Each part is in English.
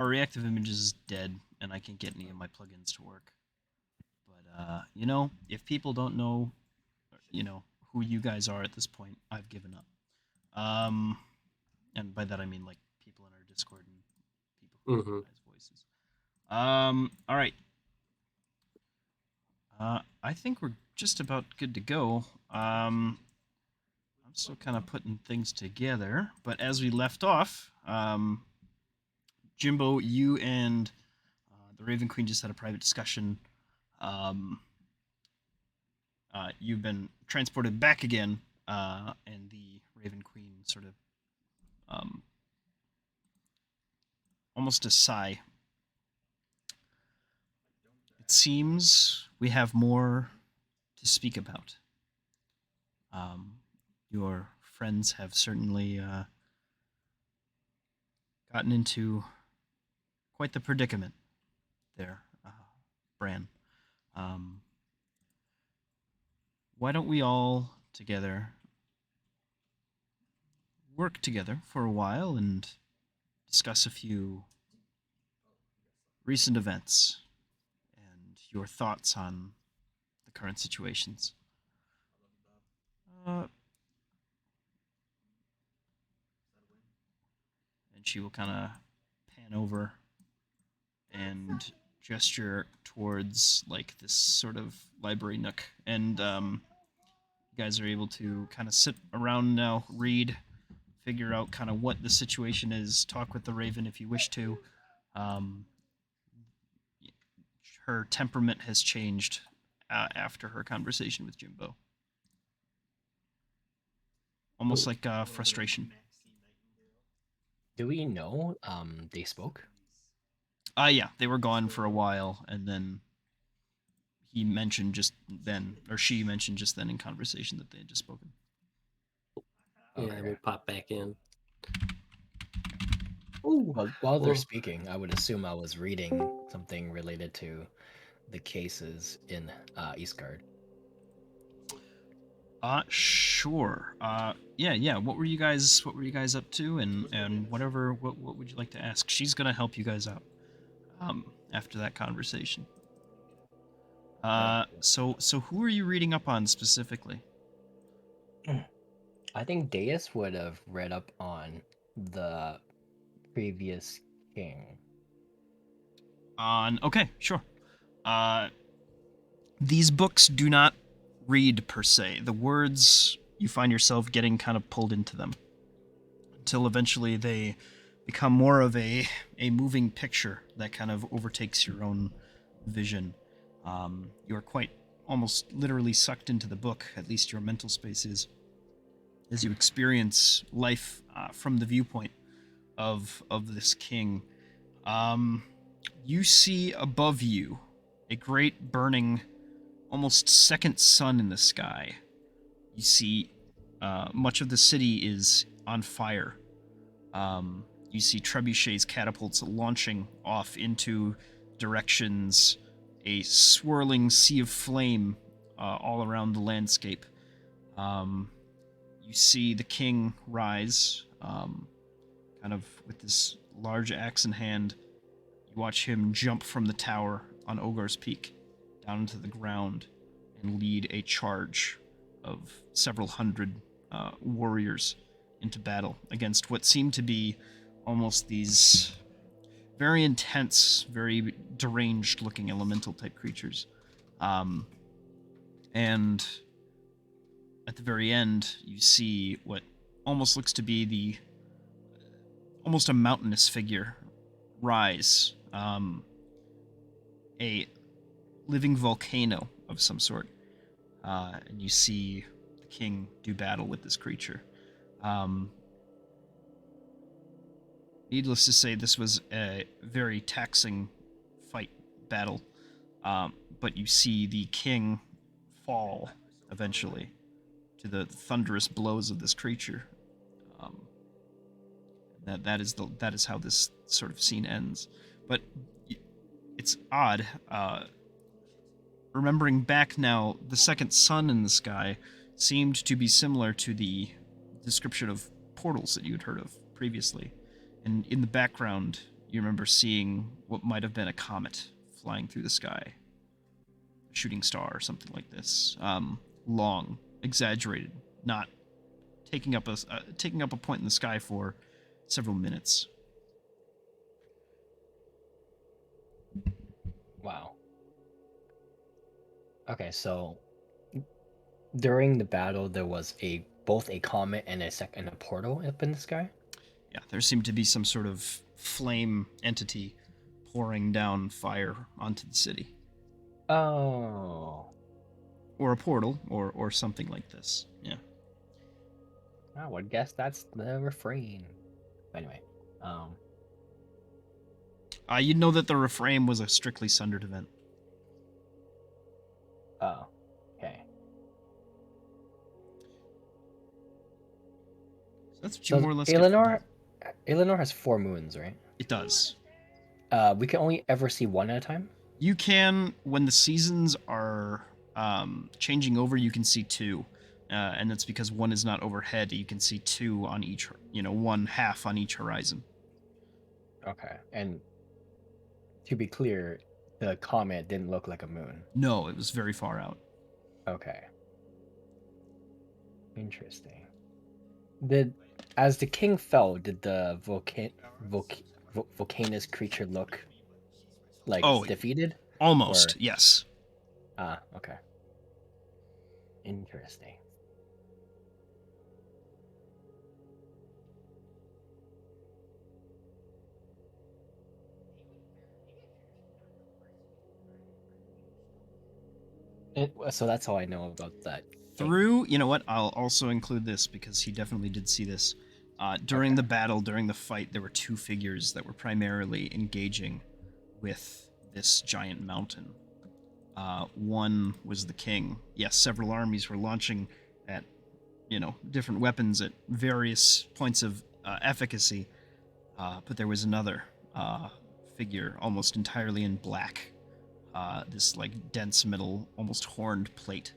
our reactive images is dead, and I can't get any of my plugins to work. But if people don't know, you know, who you guys are at this point, I've given up. Um, and by that I mean like people in our Discord and people who Mm-hmm. recognize voices. All right. I think we're just about good to go. I'm still kind of putting things together, but as we left off, Jimbo, you and the Raven Queen just had a private discussion. Um, you've been transported back again, and the Raven Queen sort of um, almost a sigh. It seems we have more to speak about. Um, your friends have certainly gotten into quite the predicament there, Bran. Um, why don't we all together work together for a while and discuss a few recent events and your thoughts on the current situations? Uh, and she will kind of pan over and gesture towards like this sort of library nook, and you guys are able to kind of sit around now, read, figure out kind of what the situation is, talk with the Raven if you wish to. Um, her temperament has changed after her conversation with Jimbo, almost like frustration. Do we know they spoke? Yeah, they were gone for a while, and then he mentioned just then, or she mentioned just then in conversation that they had just spoken. Yeah, Okay. we'll pop back in. Well, while they're Well, speaking, I would assume I was reading something related to the cases in Eastgard. Sure. Yeah. What were you guys up to, and whatever. What would you like to ask? She's gonna help you guys out. After that conversation. Okay. So who are you reading up on specifically? I think Deus would have read up on the previous king. On Okay, sure. Uh, these books do not read per se. The words you find yourself getting kind of pulled into them until eventually they become more of a moving picture that kind of overtakes your own vision. You're quite almost literally sucked into the book, at least your mental space is, as you experience life from the viewpoint of this king. Um, you see above you a great burning, almost second sun in the sky. You see much of the city is on fire. You see trebuchets, catapults launching off into directions, a swirling sea of flame all around the landscape. Um, you see the king rise, kind of with this large axe in hand. You watch him jump from the tower on Ogar's Peak down into the ground and lead a charge of several hundred warriors into battle against what seem to be almost these very intense, very deranged looking elemental type creatures. Um, and at the very end, you see what almost looks to be the almost a mountainous figure rise, a living volcano of some sort, and you see the king do battle with this creature. Um, Needless to say, this was a very taxing fight battle, but you see the king fall eventually to the thunderous blows of this creature. Um, that is how this sort of scene ends. But it's odd. Remembering back now, the second sun in the sky seemed to be similar to the description of portals that you had heard of previously. And in the background, You remember seeing what might have been a comet flying through the sky, a shooting star or something like this. Long, exaggerated, not taking up a point in the sky for several minutes. Wow. Okay, so during the battle, there was both a comet and a portal up in the sky. Yeah, there seemed to be some sort of flame entity pouring down fire onto the city, Oh, or a portal, or something like this. Yeah. I would guess that's the refrain. Anyway, um, You'd know that the refrain was a strictly sundered event. oh, okay. So that's what you So more or less get from Aelinor, that. Aelinor has 4 moons, right? It does. We can only ever see one at a time. You can, when the seasons are changing over, you can see two. And that's because one is not overhead. You can see two on each, one half on each horizon. Okay, and to be clear, the comet didn't look like a moon. No, it was very far out. Okay. Interesting. As the king fell, did the volcanoes creature look like Oh, defeated? almost, Or yes. okay. Interesting. So that's all I know about that. Through, you know what? I'll also include this because he definitely did see this. During the battle, during the fight, there were two figures that were primarily engaging with this giant mountain. One was the king. Yes, several armies were launching at, different weapons at various points of efficacy. But there was another figure, almost entirely in black. This like dense metal, almost horned plate.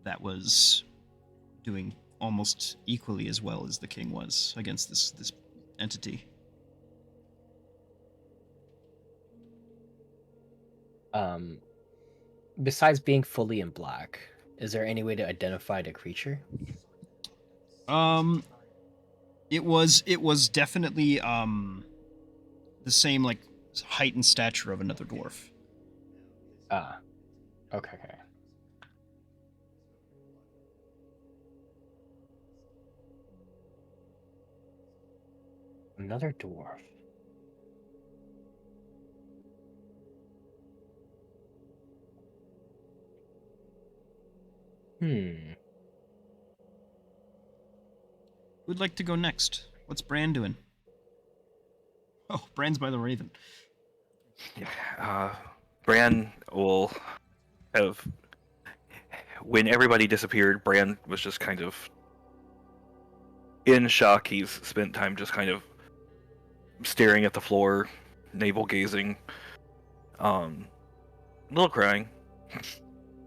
That was doing almost equally as well as the king was against this entity. Besides being fully in black, is there any way to identify the creature? It was definitely the same like height and stature of another dwarf. Okay, okay. Another dwarf. Who'd like to go next? What's Bran doing? Oh, Bran's by the Raven. Bran will have. When everybody disappeared, Bran was just kind of in shock. He's spent time just kind of staring at the floor, navel gazing, a little crying.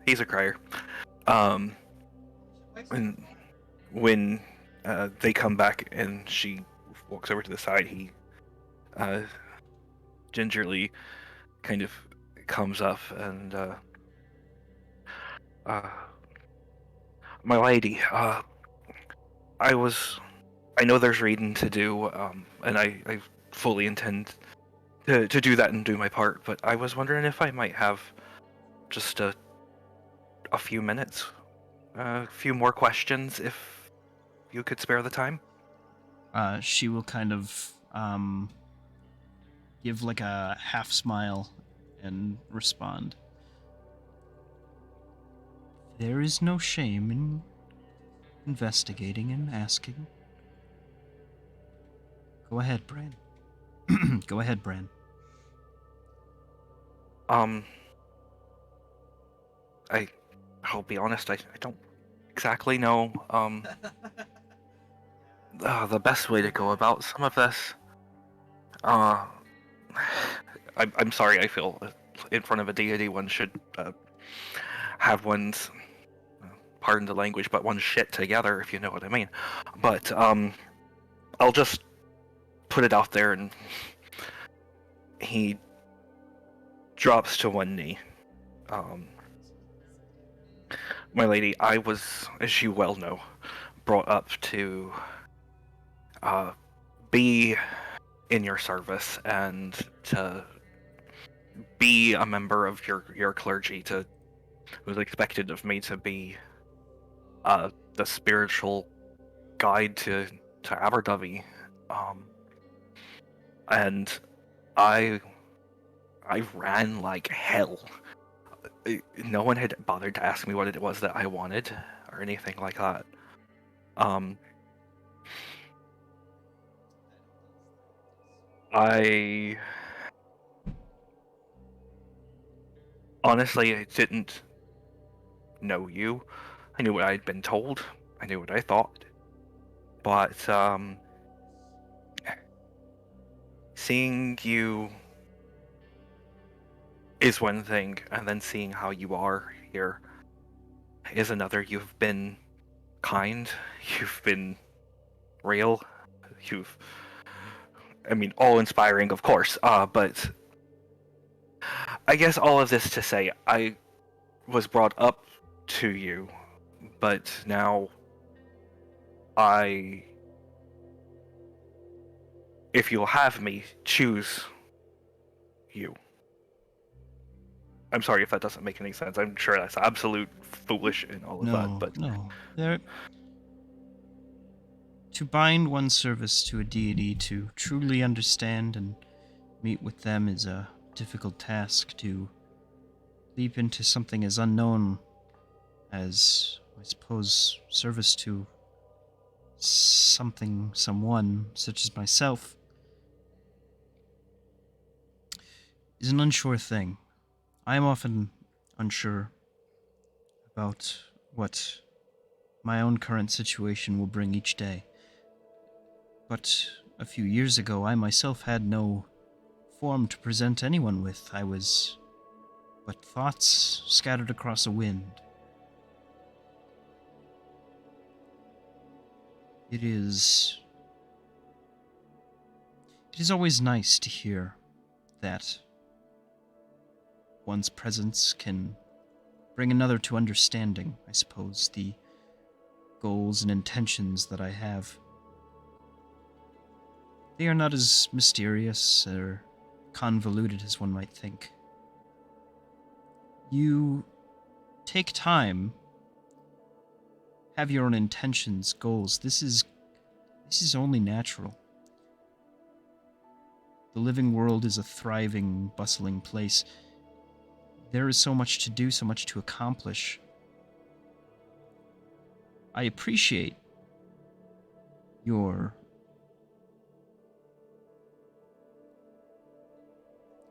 He's a crier. And when they come back and she walks over to the side, he gingerly kind of comes up and my lady, I know there's reading to do, and I fully intend to do that and do my part, but I was wondering if I might have just a few minutes, a few more questions, if you could spare the time. She will kind of give like a half smile and respond. There is no shame in investigating and asking. Go ahead, Bran. Go ahead, Bran. I'll be honest, I don't exactly know the best way to go about some of this. I'm sorry, I feel in front of a deity one should have one's, pardon the language, but one's shit together, if you know what I mean. But I'll just put it out there, and he drops to one knee. My lady, I was, as you well know, brought up to be in your service and to be a member of your clergy. It was expected of me to be the spiritual guide to Aberdavi, and I ran like hell. No one had bothered to ask me what it was that I wanted or anything like that. I honestly, I didn't know you. I knew what I'd been told. I knew what I thought. But seeing you is one thing, and then seeing how you are here is another. You've been kind. You've been real. I mean, all inspiring, of course. But I guess all of this to say, I was brought up to you, but now if you'll have me, choose you. I'm sorry if that doesn't make any sense. I'm sure that's absolute foolish and all of that, but No. To bind one's service to a deity, to truly understand and meet with them is a difficult task. To leap into something as unknown as, I suppose, service to someone, such as myself, is an unsure thing. I am often unsure about what my own current situation will bring each day. But a few years ago, I myself had no form to present anyone with. I was but thoughts scattered across a wind. It is always nice to hear that one's presence can bring another to understanding, I suppose, the goals and intentions that I have. They are not as mysterious or convoluted as one might think. You take time, have your own intentions, goals. This is only natural. The living world is a thriving, bustling place. There is so much to do, so much to accomplish. I appreciate your,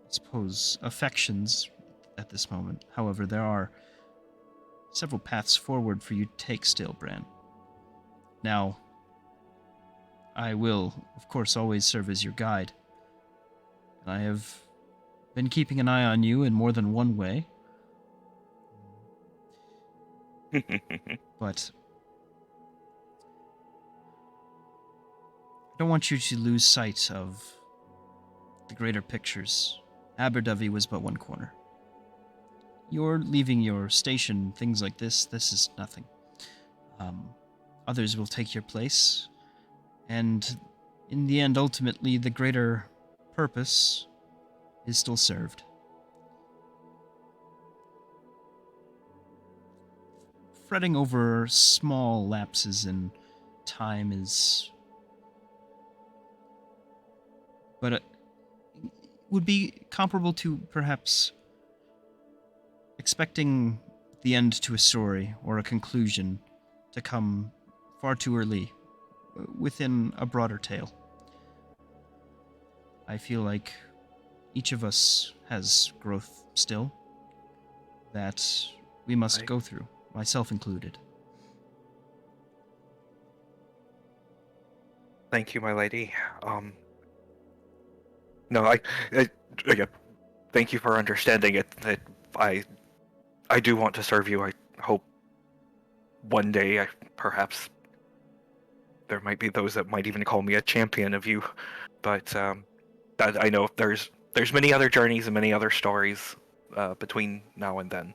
I suppose, affections at this moment. However, there are several paths forward for you to take still, Bran. Now, I will, of course, always serve as your guide. And I have been keeping an eye on you in more than one way. But I don't want you to lose sight of the greater pictures. Aberdavi was but one corner. You're leaving your station, things like this is nothing. Others will take your place, and in the end, ultimately, the greater purpose is still served. Fretting over small lapses in time is... but it would be comparable to, perhaps, expecting the end to a story or a conclusion to come far too early within a broader tale. I feel like each of us has growth still that we must go through, myself included. Thank you, my lady. No, again, thank you for understanding it. That I do want to serve you. I hope one day, perhaps, there might be those that might even call me a champion of you but that I know there's many other journeys and many other stories between now and then.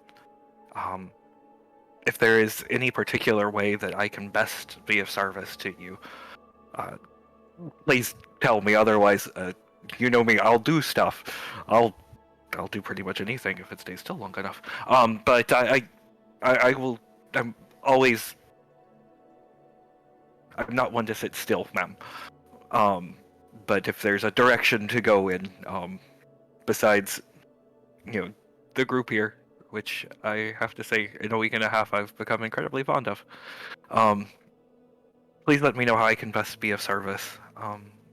If there is any particular way that I can best be of service to you, please tell me. Otherwise, you know me. I'll do stuff. I'll do pretty much anything if it stays still long enough. But I will. I'm always. I'm not one to sit still, ma'am. But if there's a direction to go in, besides, the group here, which I have to say, in a week and a half, I've become incredibly fond of. Please let me know how I can best be of service.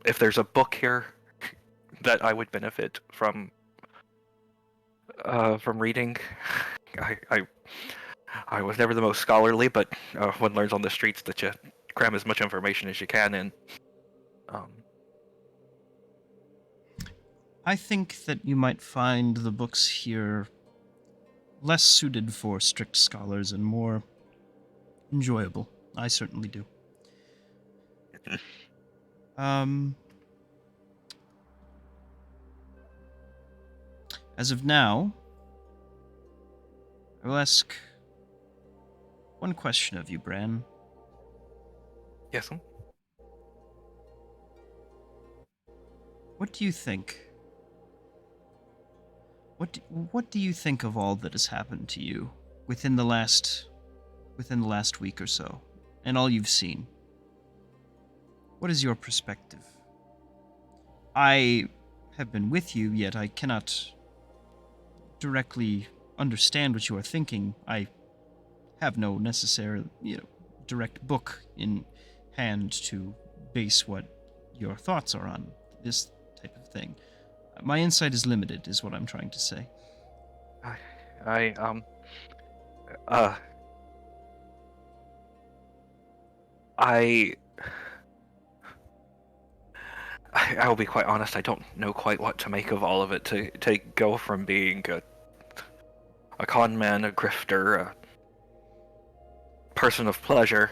If there's a book here that I would benefit from reading, I was never the most scholarly, but one learns on the streets that you cram as much information as you can in. I think that you might find the books here less suited for strict scholars and more enjoyable. I certainly do. As of now, I will ask one question of you, Bran. Yes, ma'am? What do you think? What do you think of all that has happened to you within the last week or so, and all you've seen? What is your perspective? I have been with you, yet I cannot directly understand what you are thinking. I have no necessary, direct book in hand to base what your thoughts are on this type of thing. My insight is limited, is what I'm trying to say. I'll be quite honest. I don't know quite what to make of all of it. To go from being a con man, a grifter, a person of pleasure,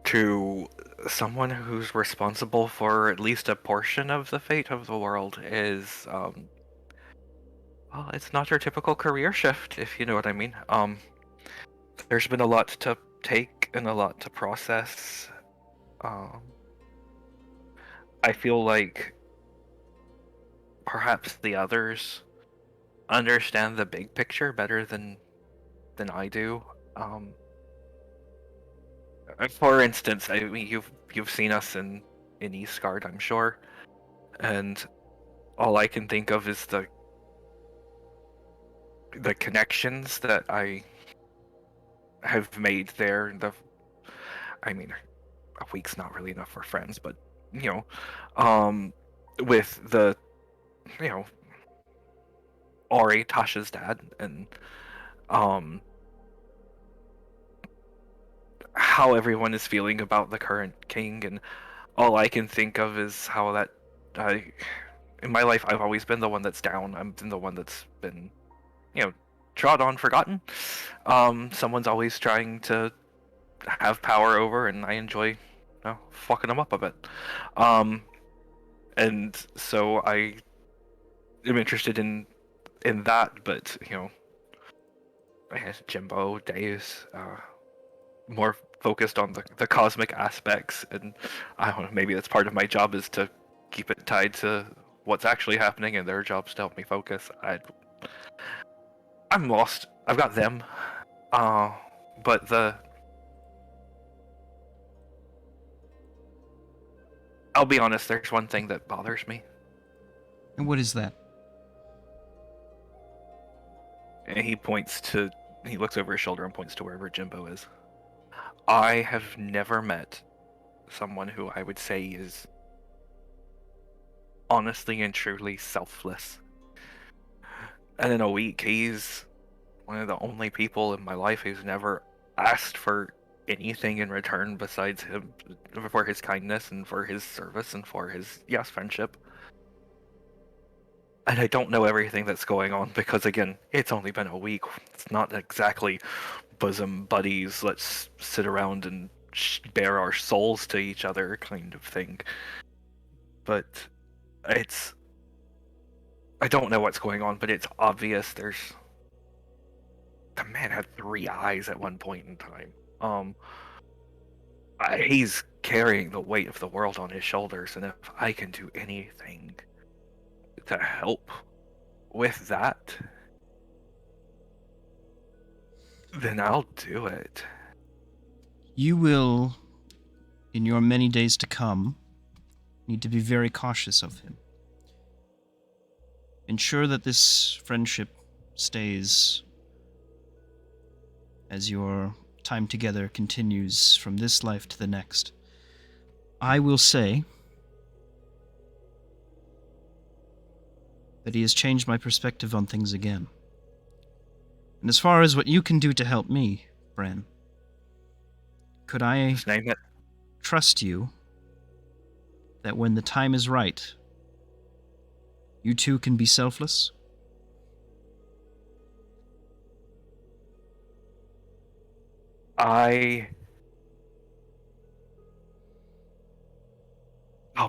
to someone who's responsible for at least a portion of the fate of the world is, well, it's not your typical career shift, if you know what I mean. There's been a lot to take and a lot to process. I feel like perhaps the others understand the big picture better than I do. For instance, I mean, you've seen us in Eastgard, I'm sure, and all I can think of is the connections that I have made there. I mean, a week's not really enough for friends, but with the Ori, Tasha's dad, and how everyone is feeling about the current king, and all I can think of is how that in my life I've always been the one that's down. I've been the one that's been trod on, forgotten. Someone's always trying to have power over, and I enjoy fucking them up a bit. And so I am interested in that, but Jimbo, Deus, more focused on the cosmic aspects, and I don't know, maybe that's part of my job is to keep it tied to what's actually happening, and their job's to help me focus. I'm lost. I've got them, but I'll be honest, there's one thing that bothers me. And what is that? And he looks over his shoulder and points to wherever Jimbo is. I have never met someone who I would say is honestly and truly selfless. And in a week, he's one of the only people in my life who's never asked for anything in return besides him, for his kindness and for his service and for his, friendship. And I don't know everything that's going on because, again, it's only been a week. It's not exactly bosom buddies, let's sit around and bare our souls to each other kind of thing. but it's I don't know what's going on, but it's obvious. The man had 3 eyes at one point in time. He's carrying the weight of the world on his shoulders, and if I can do anything to help with that, then I'll do it. You will, in your many days to come, need to be very cautious of him. Ensure that this friendship stays as your time together continues from this life to the next. I will say that he has changed my perspective on things again. And as far as what you can do to help me, Bran, could I Just name it. trust you that when the time is right, you too can be selfless? I'll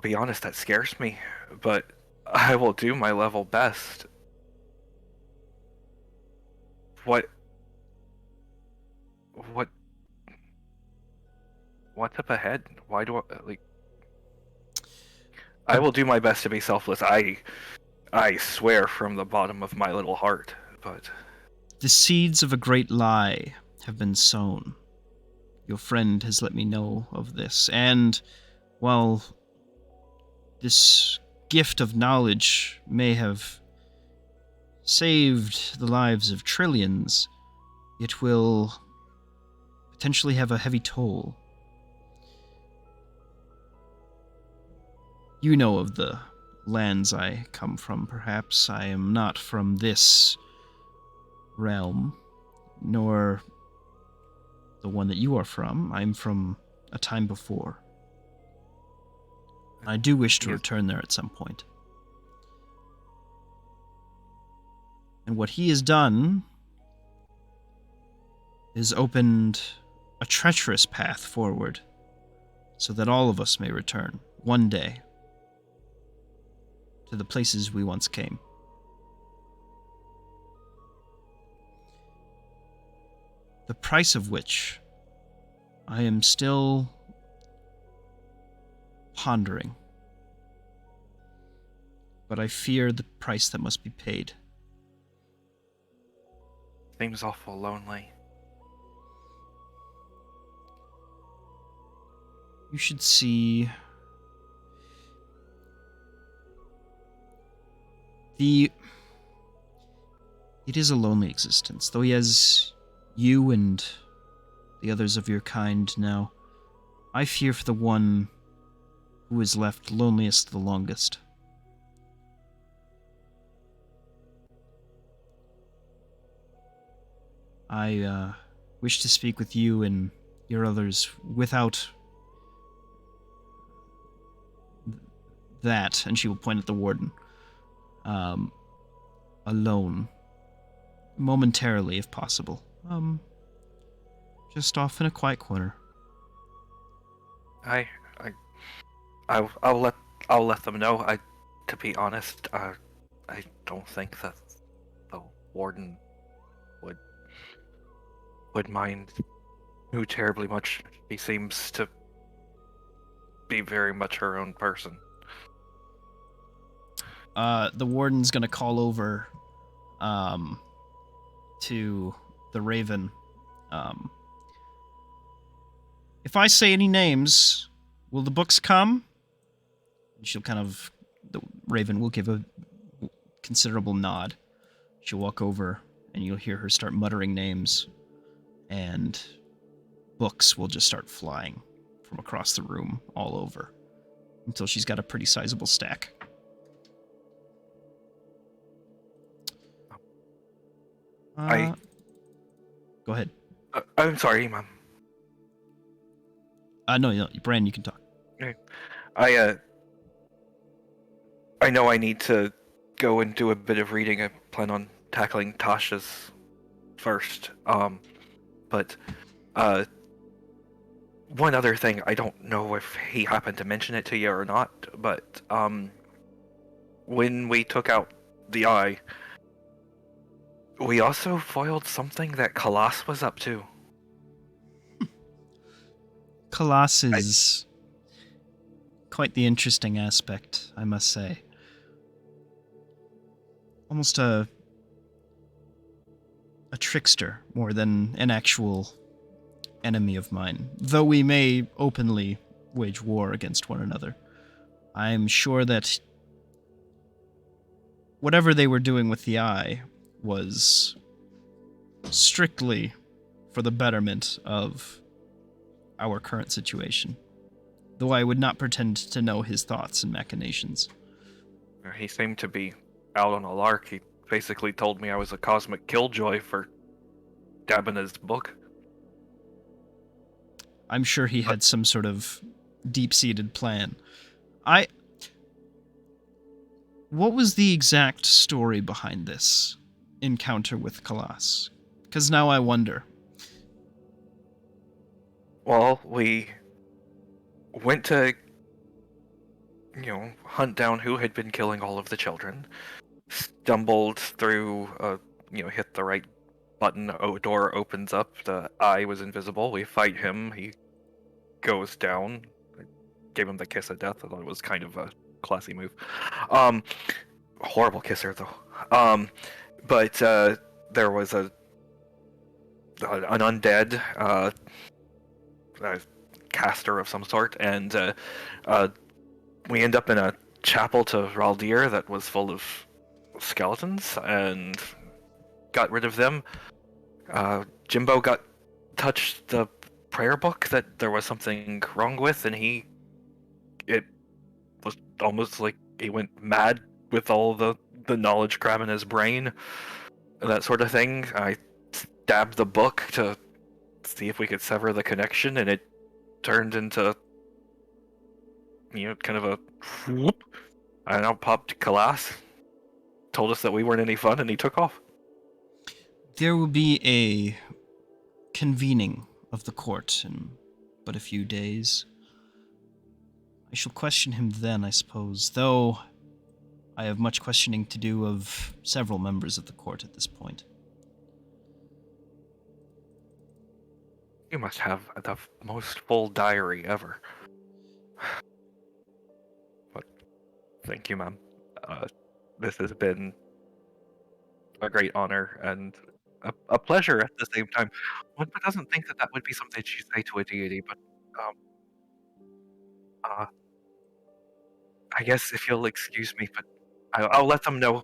be honest, that scares me, but I will do my level best. What what what's up ahead? Why do I will do my best to be selfless. I swear from the bottom of my little heart, but The seeds of a great lie have been sown. Your friend has let me know of this, and while this gift of knowledge may have saved the lives of trillions, it will potentially have a heavy toll. You know of the lands I come from, perhaps. I am not from this realm, nor the one that you are from. I'm from a time before. I do wish to Yes. return there at some point. And what he has done is opened a treacherous path forward so that all of us may return one day to the places we once came. The price of which I am still pondering. But I fear the price that must be paid. seems awful lonely. You should see it is a lonely existence, though he has you and the others of your kind now. I fear for the one who is left loneliest the longest. I wish to speak with you and your others without that, and she will point at the warden, alone, momentarily if possible, just off in a quiet corner. I'll let them know. To be honest, I don't think that the warden would mind too terribly much. He seems to be very much her own person. The warden's gonna call over to the Raven. If I say any names, will the books come? She'll the Raven will give a considerable nod. She'll walk over, and you'll hear her start muttering names, and books will just start flying from across the room all over until she's got a pretty sizable stack. Go ahead. I'm sorry, Mom. No, Bran, you can talk. I know I need to go and do a bit of reading. I plan on tackling Tasha's first. But one other thing, I don't know if he happened to mention it to you or not, but when we took out the eye, we also foiled something that Kalas was up to. Kalas is quite the interesting aspect, I must say. Almost a trickster more than an actual enemy of mine, though we may openly wage war against one another. I'm sure that whatever they were doing with the eye was strictly for the betterment of our current situation, though I would not pretend to know his thoughts and machinations. He seemed to be out on a lark. He basically told me I was a cosmic killjoy for dabbing his book. I'm sure he had some sort of deep-seated plan. What was the exact story behind this encounter with Kalas? Because now I wonder. Well, we went to, hunt down who had been killing all of the children. Stumbled through, hit the right button, door opens up, the eye was invisible, we fight him, he goes down. I gave him the kiss of death, I thought it was kind of a classy move. Horrible kisser, though. But there was an undead caster of some sort, and we end up in a chapel to Raldir that was full of skeletons, and got rid of them. Jimbo touched the prayer book that there was something wrong with, and it was almost like he went mad with all the knowledge crab in his brain, that sort of thing. I stabbed the book to see if we could sever the connection, and it turned into, kind of a whoop. And out popped Kalas, told us that we weren't any fun, and he took off. There will be a convening of the court in but a few days. I shall question him then, I suppose, though I have much questioning to do of several members of the court at this point. You must have the most full diary ever. But thank you, ma'am. This has been a great honor and a pleasure at the same time. One doesn't think that would be something you say to a deity, but I guess if you'll excuse me, but I'll let them know.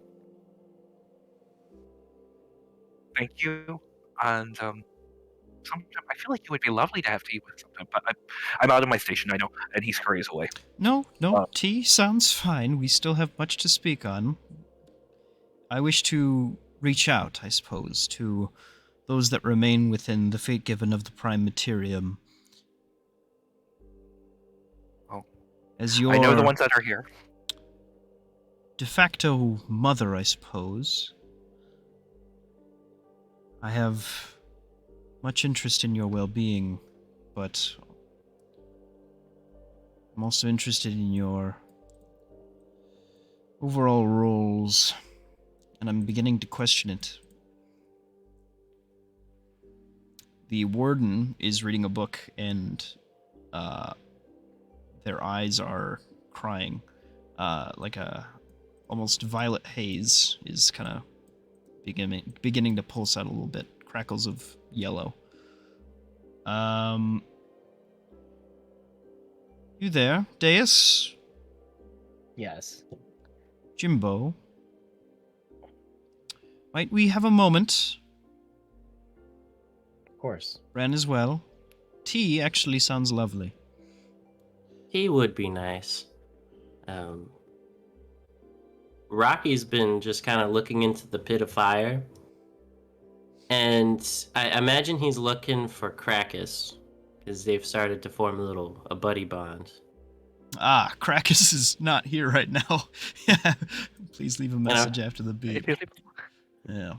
Thank you, and sometime I feel like it would be lovely to have tea with sometime, but I'm out of my station, I know, and he scurries away. No, Uh, tea sounds fine. We still have much to speak on. I wish to reach out, I suppose, to those that remain within the fate given of the Prime Materium. Oh. As your I know the ones that are here. de facto mother, I suppose, I have much interest in your well-being, but I'm also interested in your overall roles, and I'm beginning to question it. The warden is reading a book, and their eyes are crying. Like a almost violet haze is kind of beginning to pulse out a little bit. Crackles of yellow. You there, Deus? Yes. Jimbo? Might we have a moment? Of course. Ren as well. Tea actually sounds lovely. He would be nice. Rocky's been just kind of looking into the pit of fire. And I imagine he's looking for Krakus, because they've started to form a buddy bond. Ah, Krakus is not here right now. Yeah. Please leave a message after the beep. Yeah.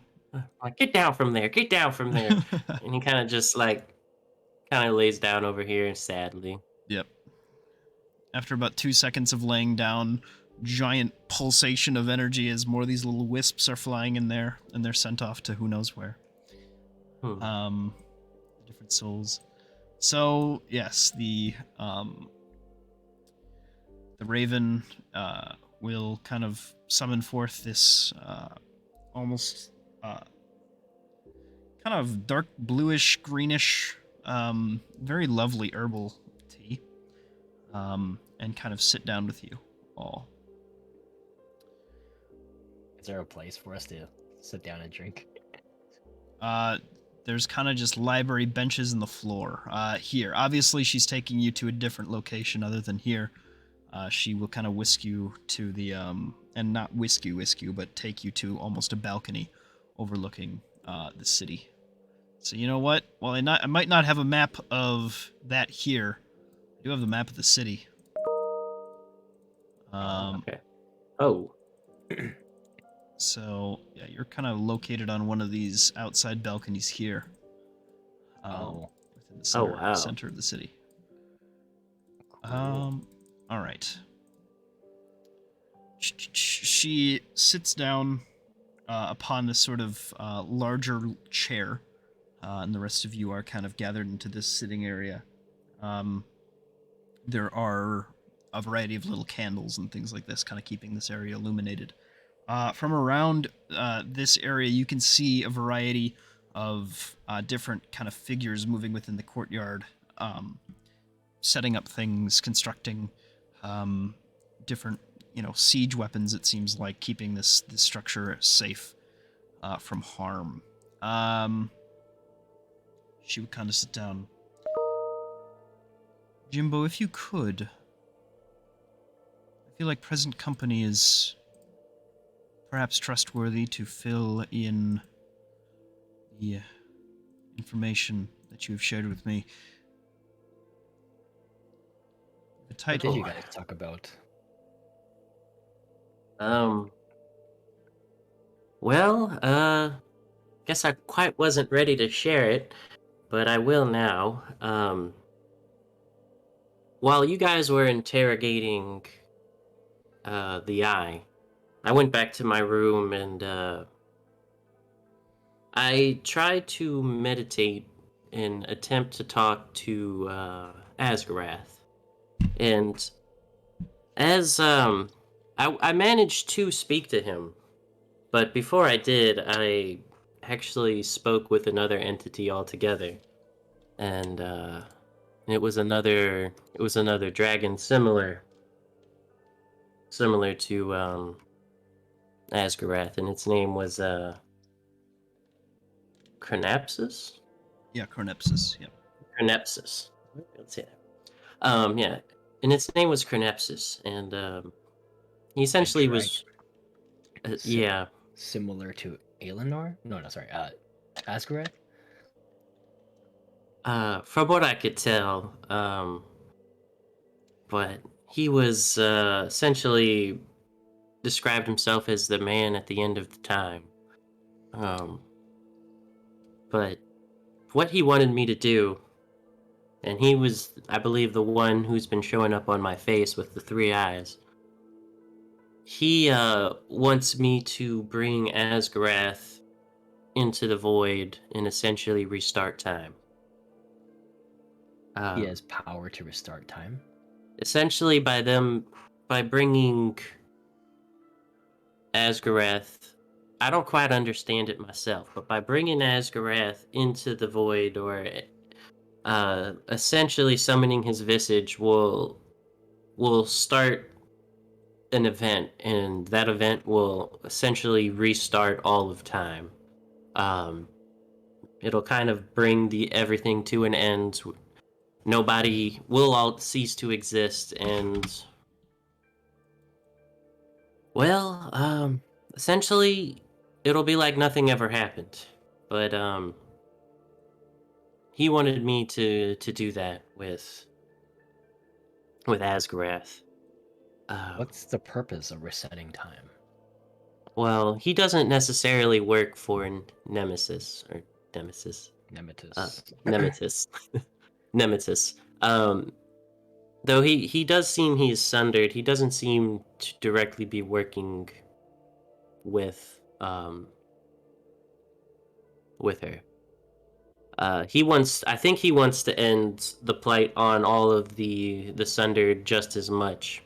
Like, get down from there, get down from there. And he kind of just like kind of lays down over here sadly. Yep. After about 2 seconds of laying down, giant pulsation of energy as more of these little wisps are flying in there, and they're sent off to who knows where. Hmm. Different souls. So yes, the raven will kind of summon forth this almost kind of dark bluish greenish, very lovely herbal tea, and kind of sit down with you all. Is there a place for us to sit down and drink? There's kind of just library benches in the floor. Here, obviously, she's taking you to a different location other than here. She will kind of whisk you to the and not whisk you, but take you to almost a balcony overlooking the city. So you know what? While I might not have a map of that here, I do have the map of the city. Okay. Oh. So yeah, you're kind of located on one of these outside balconies here. Within the center, wow. center of the city. Cool. All right. She sits down upon this sort of larger chair, and the rest of you are kind of gathered into this sitting area. There are a variety of little candles and things like this, kind of keeping this area illuminated. From around this area, you can see a variety of different kind of figures moving within the courtyard, setting up things, constructing different, siege weapons. It seems like keeping this structure safe from harm. She would kind of sit down. Jimbo, if you could, I feel like present company is perhaps trustworthy to fill in the information that you have shared with me. The What title. did you guys talk about? Well, guess I quite wasn't ready to share it, but I will now. While you guys were interrogating the eye, I went back to my room and I tried to meditate and attempt to talk to Asgarath. And as I managed to speak to him, but before I did, I actually spoke with another entity altogether, and it was another dragon similar to Asgarath, and its name was Cronapsis. Yeah, Cornepsis. Yep. Cronepsis. Let's say that. Yeah, and its name was Cronepsis, and he essentially was. Yeah. Similar to Aelinor? No, sorry. Asgarath? From what I could tell, but he was essentially described himself as the man at the end of the time. But what he wanted me to do, and he was, I believe, the one who's been showing up on my face with the three eyes. He wants me to bring Asgarath into the void and essentially restart time. He has power to restart time. Essentially, by bringing Asgarath, I don't quite understand it myself, but by bringing Asgarath into the void, or essentially summoning his visage, will start an event, and that event will essentially restart all of time. It'll kind of bring everything to an end. Nobody will all cease to exist, and well, essentially, it'll be like nothing ever happened. But he wanted me to do that with Asgarath. What's the purpose of resetting time? Well, he doesn't necessarily work for Nemesis or Nemesis. Nemesis. Nemesis. Nemesis. Though he does seem he's sundered. He doesn't seem to directly be working with with her. I think he wants to end the plight on all of the sundered just as much.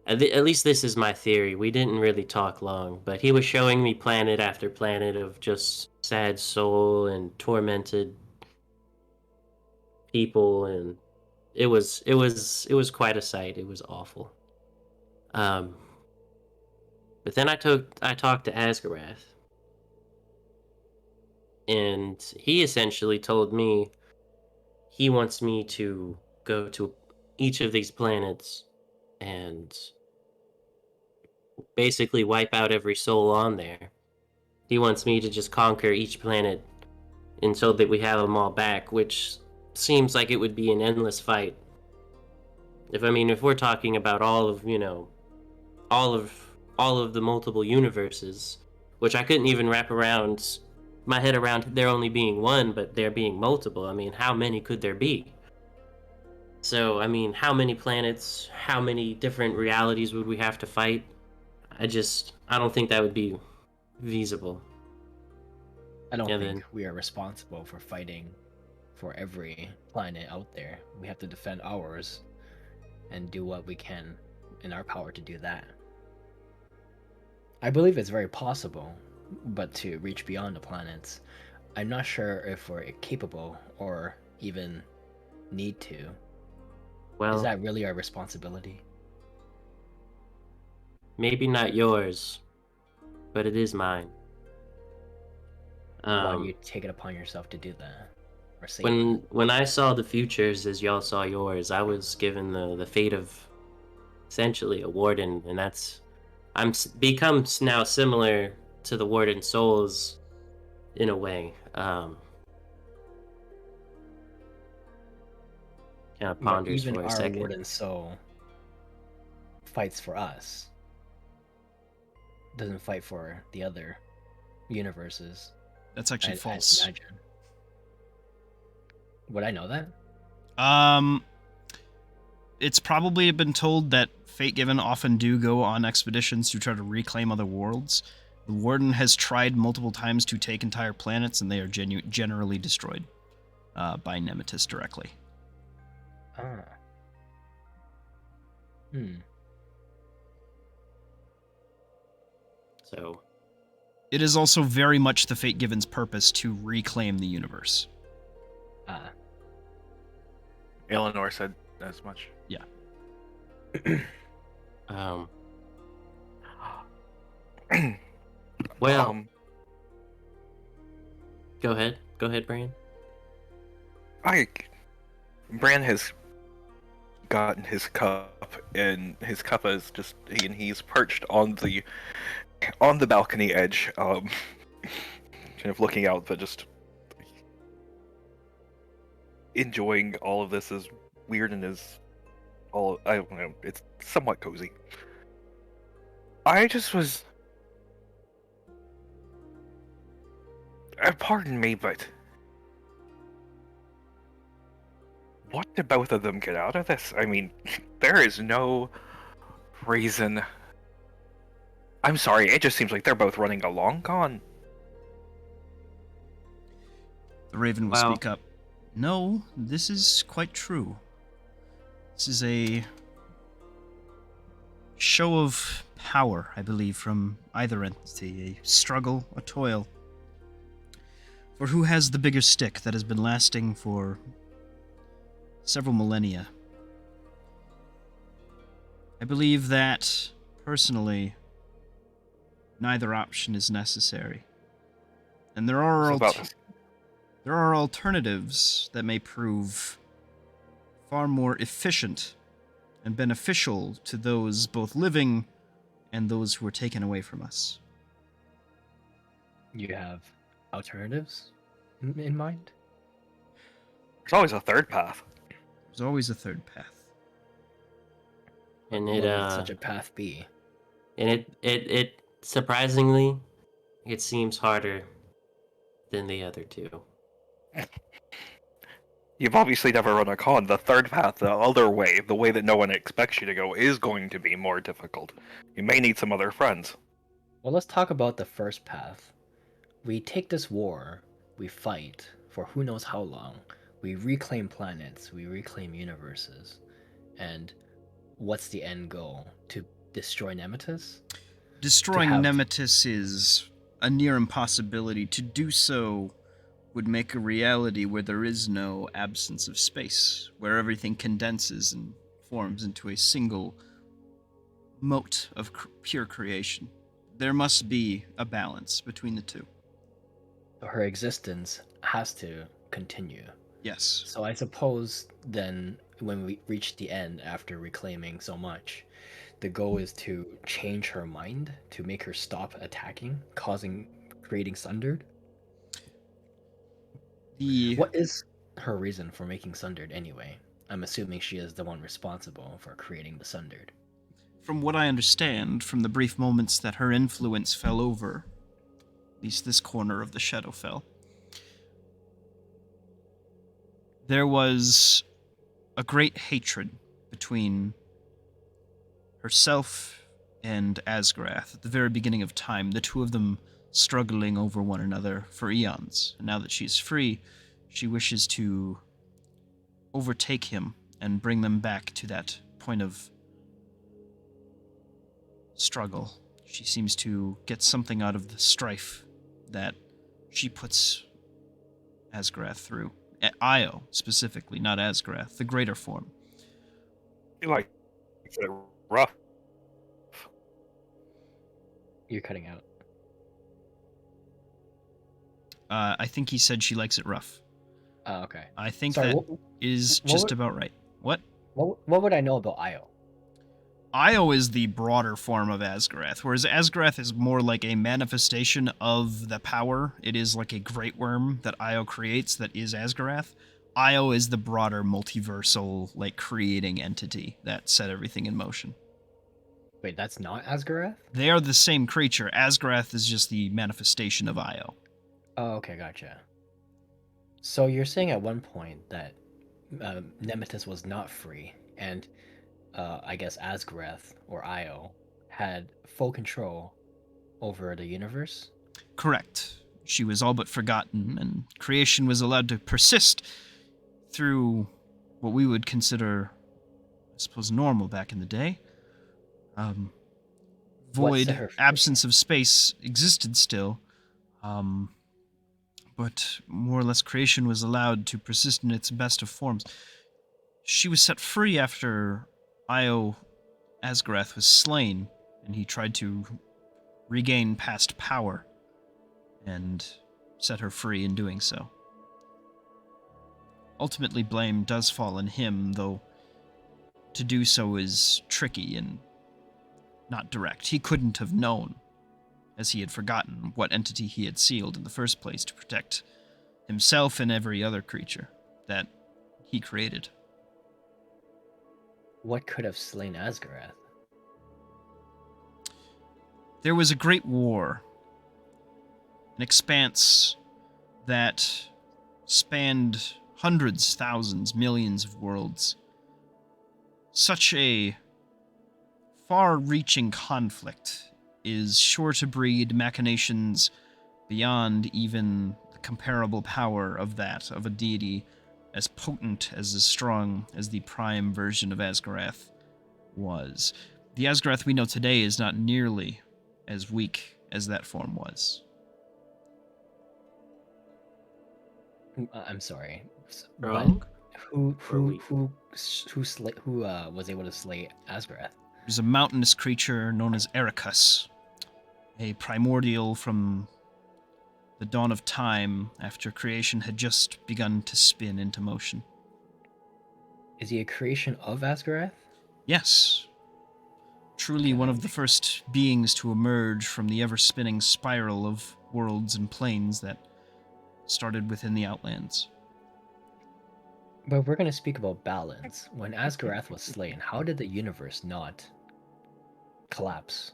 At least this is my theory. We didn't really talk long, but he was showing me planet after planet of just sad soul and tormented people, and it was quite a sight. It was awful. Um, but then I talked to Asgarath, and he essentially told me he wants me to go to each of these planets and basically wipe out every soul on there. He wants me to just conquer each planet until that we have them all back, which seems like it would be an endless fight. If we're talking about all of, all of all of the multiple universes, which I couldn't even wrap around my head around there only being one, but there being multiple. I mean, how many could there be? So, how many planets, how many different realities would we have to fight? I don't think that would be feasible. I don't And think then, we are responsible for fighting for every planet out there. We have to defend ours and do what we can in our power to do that. I believe it's very possible, but to reach beyond the planets, I'm not sure if we're capable or even need to. Is well, that really our responsibility? maybe not yours, but it is mine. Why do Um, you take it upon yourself to do that? Or say when that? when I saw the futures as y'all saw yours, I was given the fate of essentially a warden, and become now similar to the warden souls in a way. Kind of But ponders even for a our second. warden soul fights for us. Doesn't fight for the other universes. That's actually I'd false. imagine. Would I know that? It's probably been told that Fate Given often do go on expeditions to try to reclaim other worlds. The Warden has tried multiple times to take entire planets, and they are generally destroyed by Nemesis directly. Ah. Hmm. So It is also very much the Fate Given's purpose to reclaim the universe. Ah. Aelinor said as much. um, well, go ahead, Brian. Bran has gotten his cup, and his cup is he's perched on the balcony edge, kind of looking out, but just enjoying all of this as weird and as I don't know, it's somewhat cozy. I just was, pardon me, but what did both of them get out of this? I mean, there is no reason. I'm sorry, it just seems like they're both running a long con. The Raven will Wow. speak up. No, this is quite true. This is a show of power, I believe, from either entity. A struggle, a toil. For who has the bigger stick that has been lasting for several millennia? I believe that, personally, neither option is necessary. And there are alternatives that may prove far more efficient and beneficial to those both living and those who are taken away from us. You have alternatives in mind? There's always a third path. There's always a third path. And What would such a path be? and it surprisingly, it seems harder than the other two. You've obviously never run a con. The third path, the other way, the way that no one expects you to go, is going to be more difficult. You may need some other friends. Well, let's talk about the first path. We take this war, we fight for who knows how long. We reclaim planets, we reclaim universes. And what's the end goal? To destroy Nemesis? Destroying have- Nemesis is a near impossibility. To do so would make a reality where there is no absence of space, where everything condenses and forms into a single mote of pure creation. There must be a balance between the two. Her existence has to continue. Yes. So I suppose then when we reach the end after reclaiming so much, the goal is to change her mind, to make her stop attacking, creating Sundered. What is her reason for making Sundered anyway? I'm assuming she is the one responsible for creating the Sundered. From what I understand, from the brief moments that her influence fell over, at least this corner of the Shadowfell, there was a great hatred between herself and Asgrath at the very beginning of time, the two of them struggling over one another for eons. And now that she's free, she wishes to overtake him and bring them back to that point of struggle. She seems to get something out of the strife that she puts Asgrath through. Io, specifically, not Asgrath, the greater form. You like it rough. You're cutting out. I think he said she likes it rough. Oh, okay. I think Sorry, that is what just would- about right. What? What would I know about Io? Io is the broader form of Asgarath, whereas Asgarath is more like a manifestation of the power. It is like a great worm that Io creates that is Asgarath. Io is the broader multiversal, like, creating entity that set everything in motion. Wait, that's not Asgarath? They are the same creature. Asgarath is just the manifestation of Io. Oh, okay, gotcha. So you're saying at one point that Nemesis was not free, and I guess Asgarath or Io had full control over the universe? Correct. She was all but forgotten, and creation was allowed to persist through what we would consider, I suppose, normal back in the day. What Void, set her free? absence of space existed still, but more or less creation was allowed to persist in its best of forms. She was set free after Io Asgarath was slain, and he tried to regain past power and set her free in doing so. Ultimately, blame does fall on him, though to do so is tricky and not direct. He couldn't have known, as he had forgotten, what entity he had sealed in the first place to protect himself and every other creature that he created. What could have slain Asgarath? There was a great war, an expanse that spanned hundreds, thousands, millions of worlds. Such a far-reaching conflict is sure to breed machinations beyond even the comparable power of that of a deity as potent, as strong as the prime version of Asgarath was. The Asgarath we know today is not nearly as weak as that form was. I'm sorry. Wrong? Who Or weak? who was able to slay Asgarath? There's a mountainous creature known as Ericus, a primordial from the dawn of time after creation had just begun to spin into motion. Is he a creation of Asgarath? Yes. Truly one of the first beings to emerge from the ever-spinning spiral of worlds and planes that started within the Outlands. But we're going to speak about balance. When Asgarath was slain, how did the universe not collapse?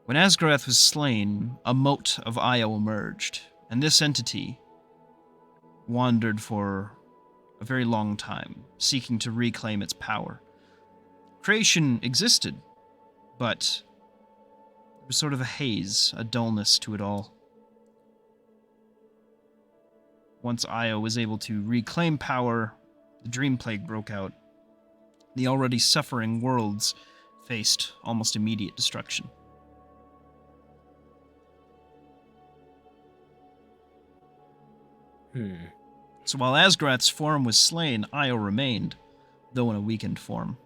When Asgarath was slain, a mote of Io emerged, and this entity wandered for a very long time, seeking to reclaim its power. Creation existed, but there was sort of a haze, a dullness to it all. Once Io was able to reclaim power, the Dream Plague broke out. The already suffering worlds faced almost immediate destruction. So while Asgarath's form was slain, Io remained, though in a weakened form.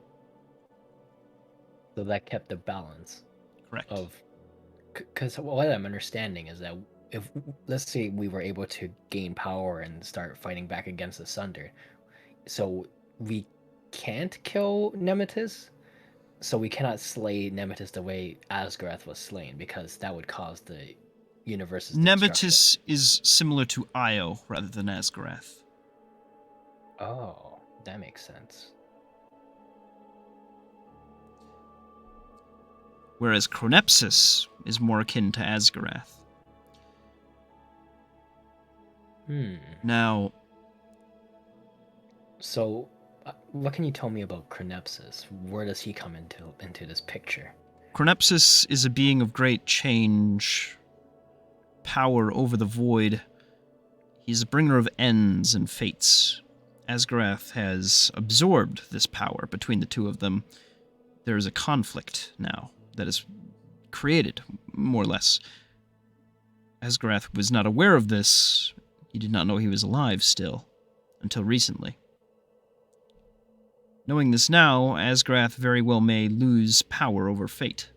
So that kept the balance Correct. of, because what I'm understanding is that if, let's say, we were able to gain power and start fighting back against the Sunder, so we can't kill Nemesis, so we cannot slay Nemesis the way Asgarath was slain, because that would cause the universe's destruction. Nemesis is similar to Io rather than Asgarath. Oh, that makes sense. Whereas Chronepsis is more akin to Asgarath. Now, so what can you tell me about Chronepsis? Where does he come into this picture? Chronepsis is a being of great change, power over the void. He's a bringer of ends and fates. Asgarath has absorbed this power between the two of them. There is a conflict now that is created, more or less. Asgarath was not aware of this. He did not know he was alive still, until recently. Knowing this now, Asgarath very well may lose power over fate.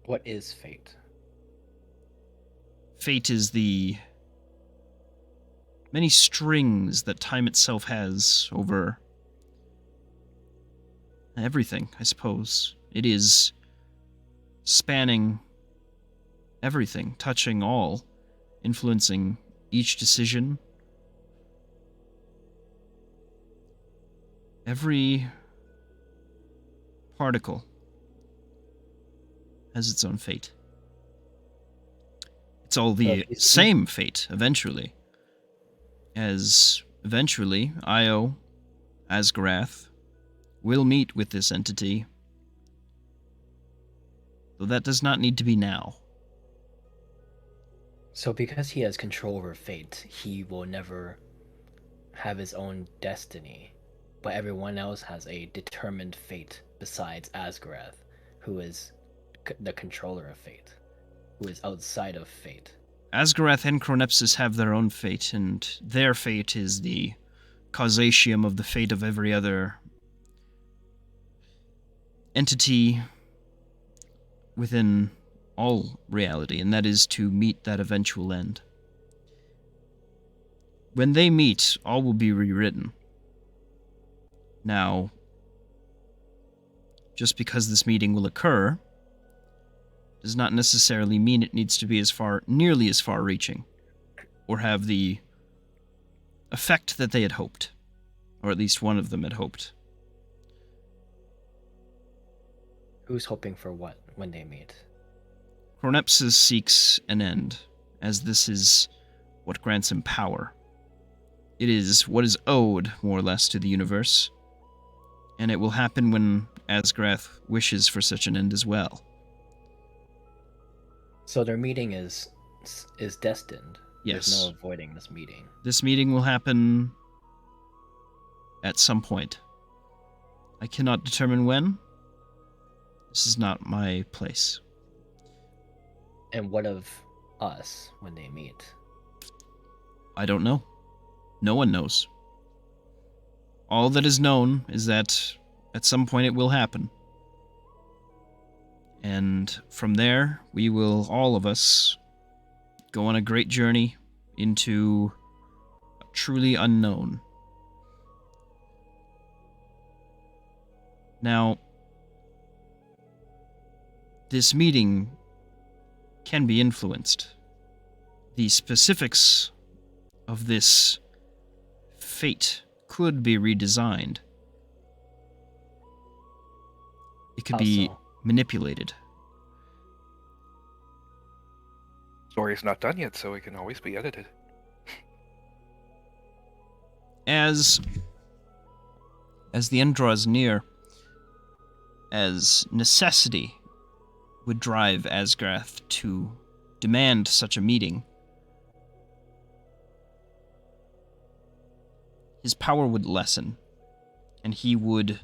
What is fate? Fate is the many strings that time itself has over everything, I suppose. It is spanning everything, touching all, influencing each decision. Every particle has its own fate. It's all the same fate, eventually. As eventually, Io, Asgarath, will meet with this entity, though that does not need to be now. So because he has control over fate, he will never have his own destiny, but everyone else has a determined fate besides Asgarath, who is the controller of fate, who is outside of fate. Asgarath and Chronepsis have their own fate, and their fate is the causatium of the fate of every other entity within all reality, and that is to meet that eventual end. When they meet, all will be rewritten. Now, just because this meeting will occur does not necessarily mean it needs to be nearly as far-reaching, or have the effect that they had hoped, or at least one of them had hoped. Who's hoping for what when they meet? Chronepsis seeks an end, as this is what grants him power. It is what is owed, more or less, to the universe, and it will happen when Asgarath wishes for such an end as well. So their meeting is destined. Yes. There's no avoiding this meeting. This meeting will happen at some point. I cannot determine when. This is not my place. And what of us when they meet? I don't know. No one knows. All that is known is that at some point it will happen. And from there, we will, all of us, go on a great journey into a truly unknown. Now, this meeting can be influenced. The specifics of this fate could be redesigned. It could be manipulated. Story's not done yet, so it can always be edited. As the end draws near, as necessity would drive Asgrath to demand such a meeting, his power would lessen, and he would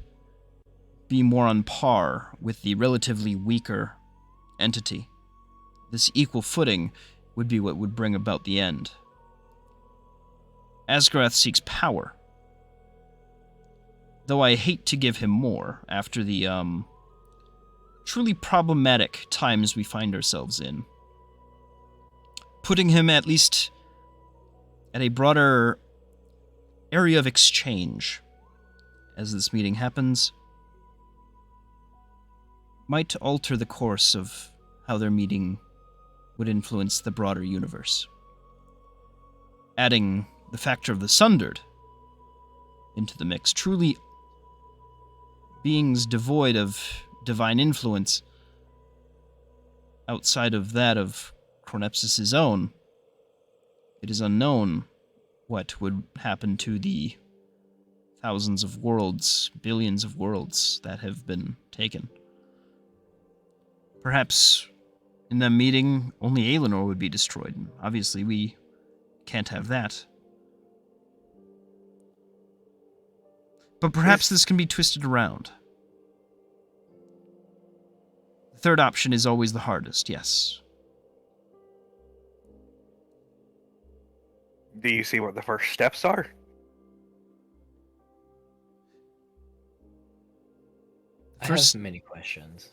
be more on par with the relatively weaker entity. This equal footing would be what would bring about the end. Asgrath seeks power, though I hate to give him more after the truly problematic times we find ourselves in. Putting him at least at a broader area of exchange as this meeting happens might alter the course of how their meeting would influence the broader universe. Adding the factor of the Sundered into the mix, truly beings devoid of divine influence outside of that of Chronepsis' own, it is unknown what would happen to the thousands of worlds, billions of worlds that have been taken. Perhaps in that meeting, only Aelinor would be destroyed. And obviously, we can't have that. But perhaps this can be twisted around. The third option is always the hardest, yes. Do you see what the first steps are? First, I have many questions.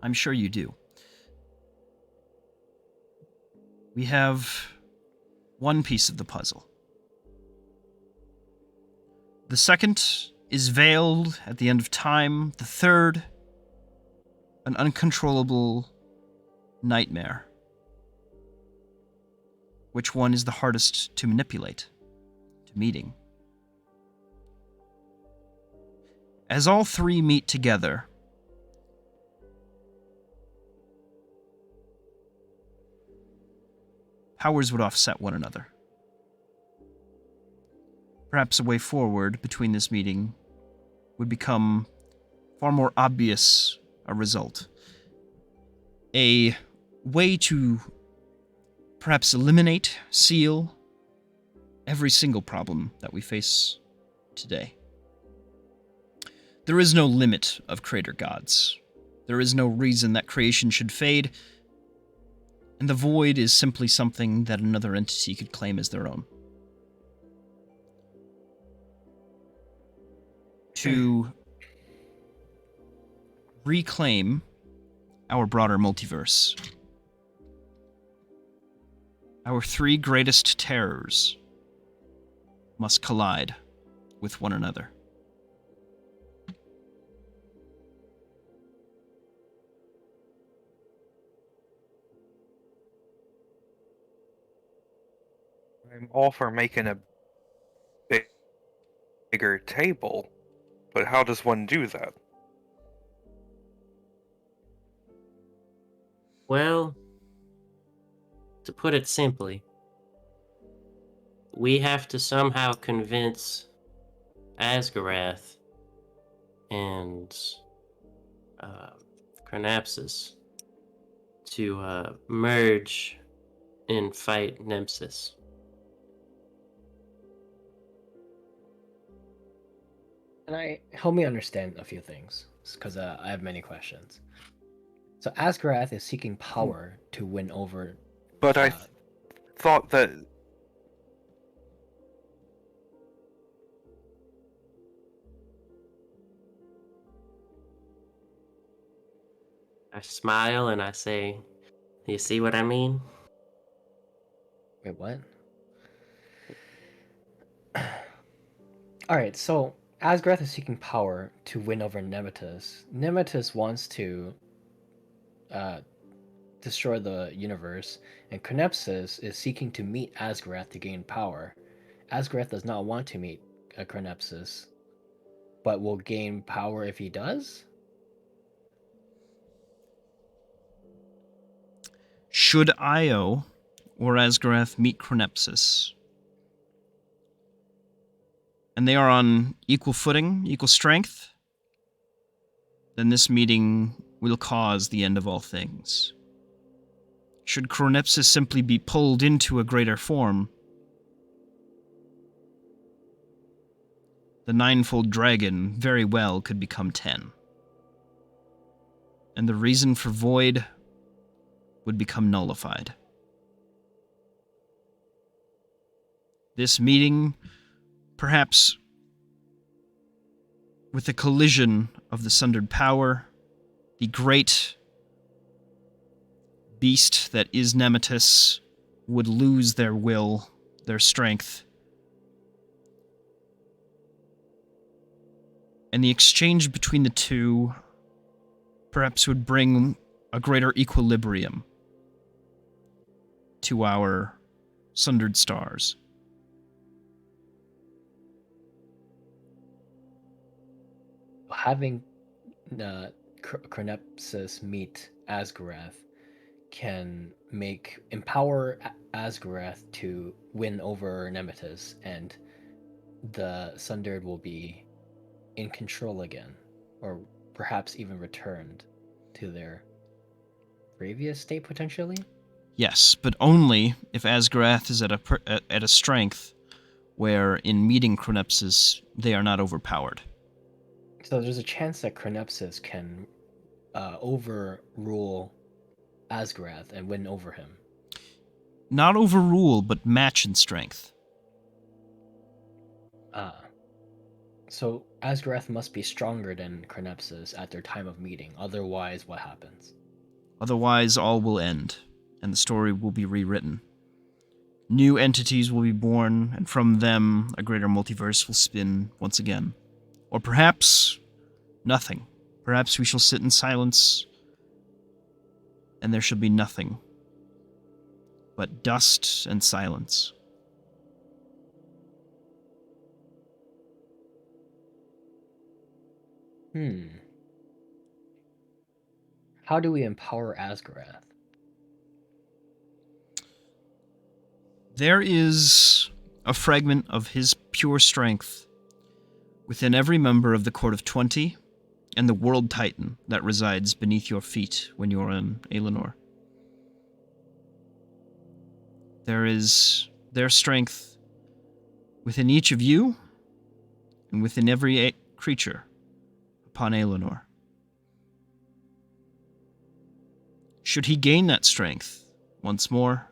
I'm sure you do. We have one piece of the puzzle. The second is veiled at the end of time. The third, an uncontrollable nightmare. Which one is the hardest to manipulate, to meeting? As all three meet together, powers would offset one another. Perhaps a way forward between this meeting would become far more obvious a result. A way to perhaps eliminate, seal, every single problem that we face today. There is no limit of creator gods. There is no reason that creation should fade, and the void is simply something that another entity could claim as their own. To reclaim our broader multiverse, our three greatest terrors must collide with one another. I'm all for making a bigger table, but how does one do that? Well, to put it simply, we have to somehow convince Asgarath and Chronapsis to merge and fight Nemesis. Can I help me understand a few things? Because I have many questions. So Asgarath is seeking power to win over. But I thought that I smile and I say, "You see what I mean?" Wait, what? All right, so Asgarath is seeking power to win over Nemesis. Nemesis wants to destroy the universe, and Chronepsis is seeking to meet Asgarath to gain power. Asgarath does not want to meet Chronepsis, but will gain power if he does? Should Io or Asgarath meet Chronepsis, and they are on equal footing, equal strength, then this meeting will cause the end of all things. Should Chronepsis simply be pulled into a greater form, the ninefold dragon very well could become 10. And the reason for void would become nullified. This meeting, perhaps with the collision of the sundered power, the great beast that is Nemesis would lose their will, their strength. And the exchange between the two perhaps would bring a greater equilibrium to our sundered stars. Having Chronepsis meet Asgarath can empower Asgarath to win over Nemesis, and the Sundered will be in control again, or perhaps even returned to their previous state potentially. Yes, but only if Asgarath is at a strength where, in meeting Chronepsis, they are not overpowered. So there's a chance that Chronepsis can overrule Asgarath and win over him. Not overrule, but match in strength. So Asgarath must be stronger than Chronepsis at their time of meeting. Otherwise, what happens? Otherwise, all will end, and the story will be rewritten. New entities will be born, and from them, a greater multiverse will spin once again. Or perhaps nothing. Perhaps we shall sit in silence, and there shall be nothing but dust and silence. How do we empower Asgarath? There is a fragment of his pure strength within every member of the Court of 20 and the World Titan that resides beneath your feet when you are in Aelinor. There is their strength within each of you and within every creature upon Aelinor. Should he gain that strength once more,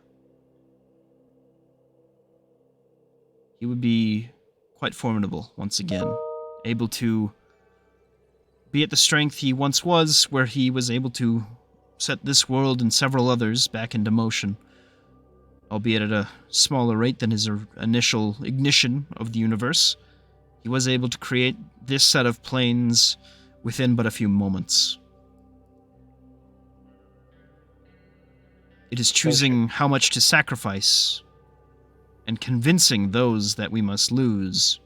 he would be quite formidable once again, able to be at the strength he once was, where he was able to set this world and several others back into motion, albeit at a smaller rate than his initial ignition of the universe. He was able to create this set of planes within but a few moments. It is choosing how much to sacrifice and convincing those that we must lose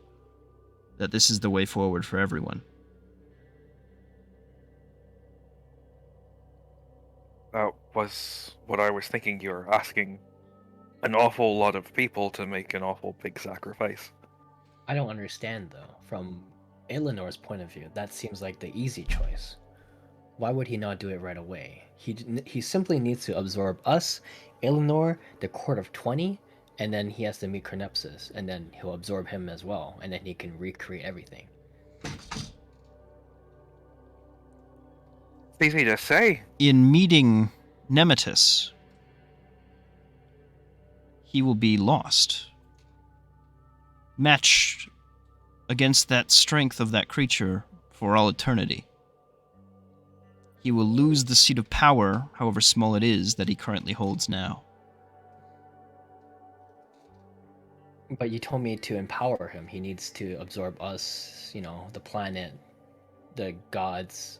that this is the way forward for everyone. That was what I was thinking. You're asking an awful lot of people to make an awful big sacrifice. I don't understand, though. From Aelinor's point of view, that seems like the easy choice. Why would he not do it right away? He simply needs to absorb us, Aelinor, the Court of 20, and then he has to meet Chronepsis, and then he'll absorb him as well, and then he can recreate everything. It's easy to say. In meeting Nemesis, he will be lost. Matched against that strength of that creature for all eternity. He will lose the seat of power, however small it is, that he currently holds now. But you told me to empower him. He needs to absorb us, the planet, the gods,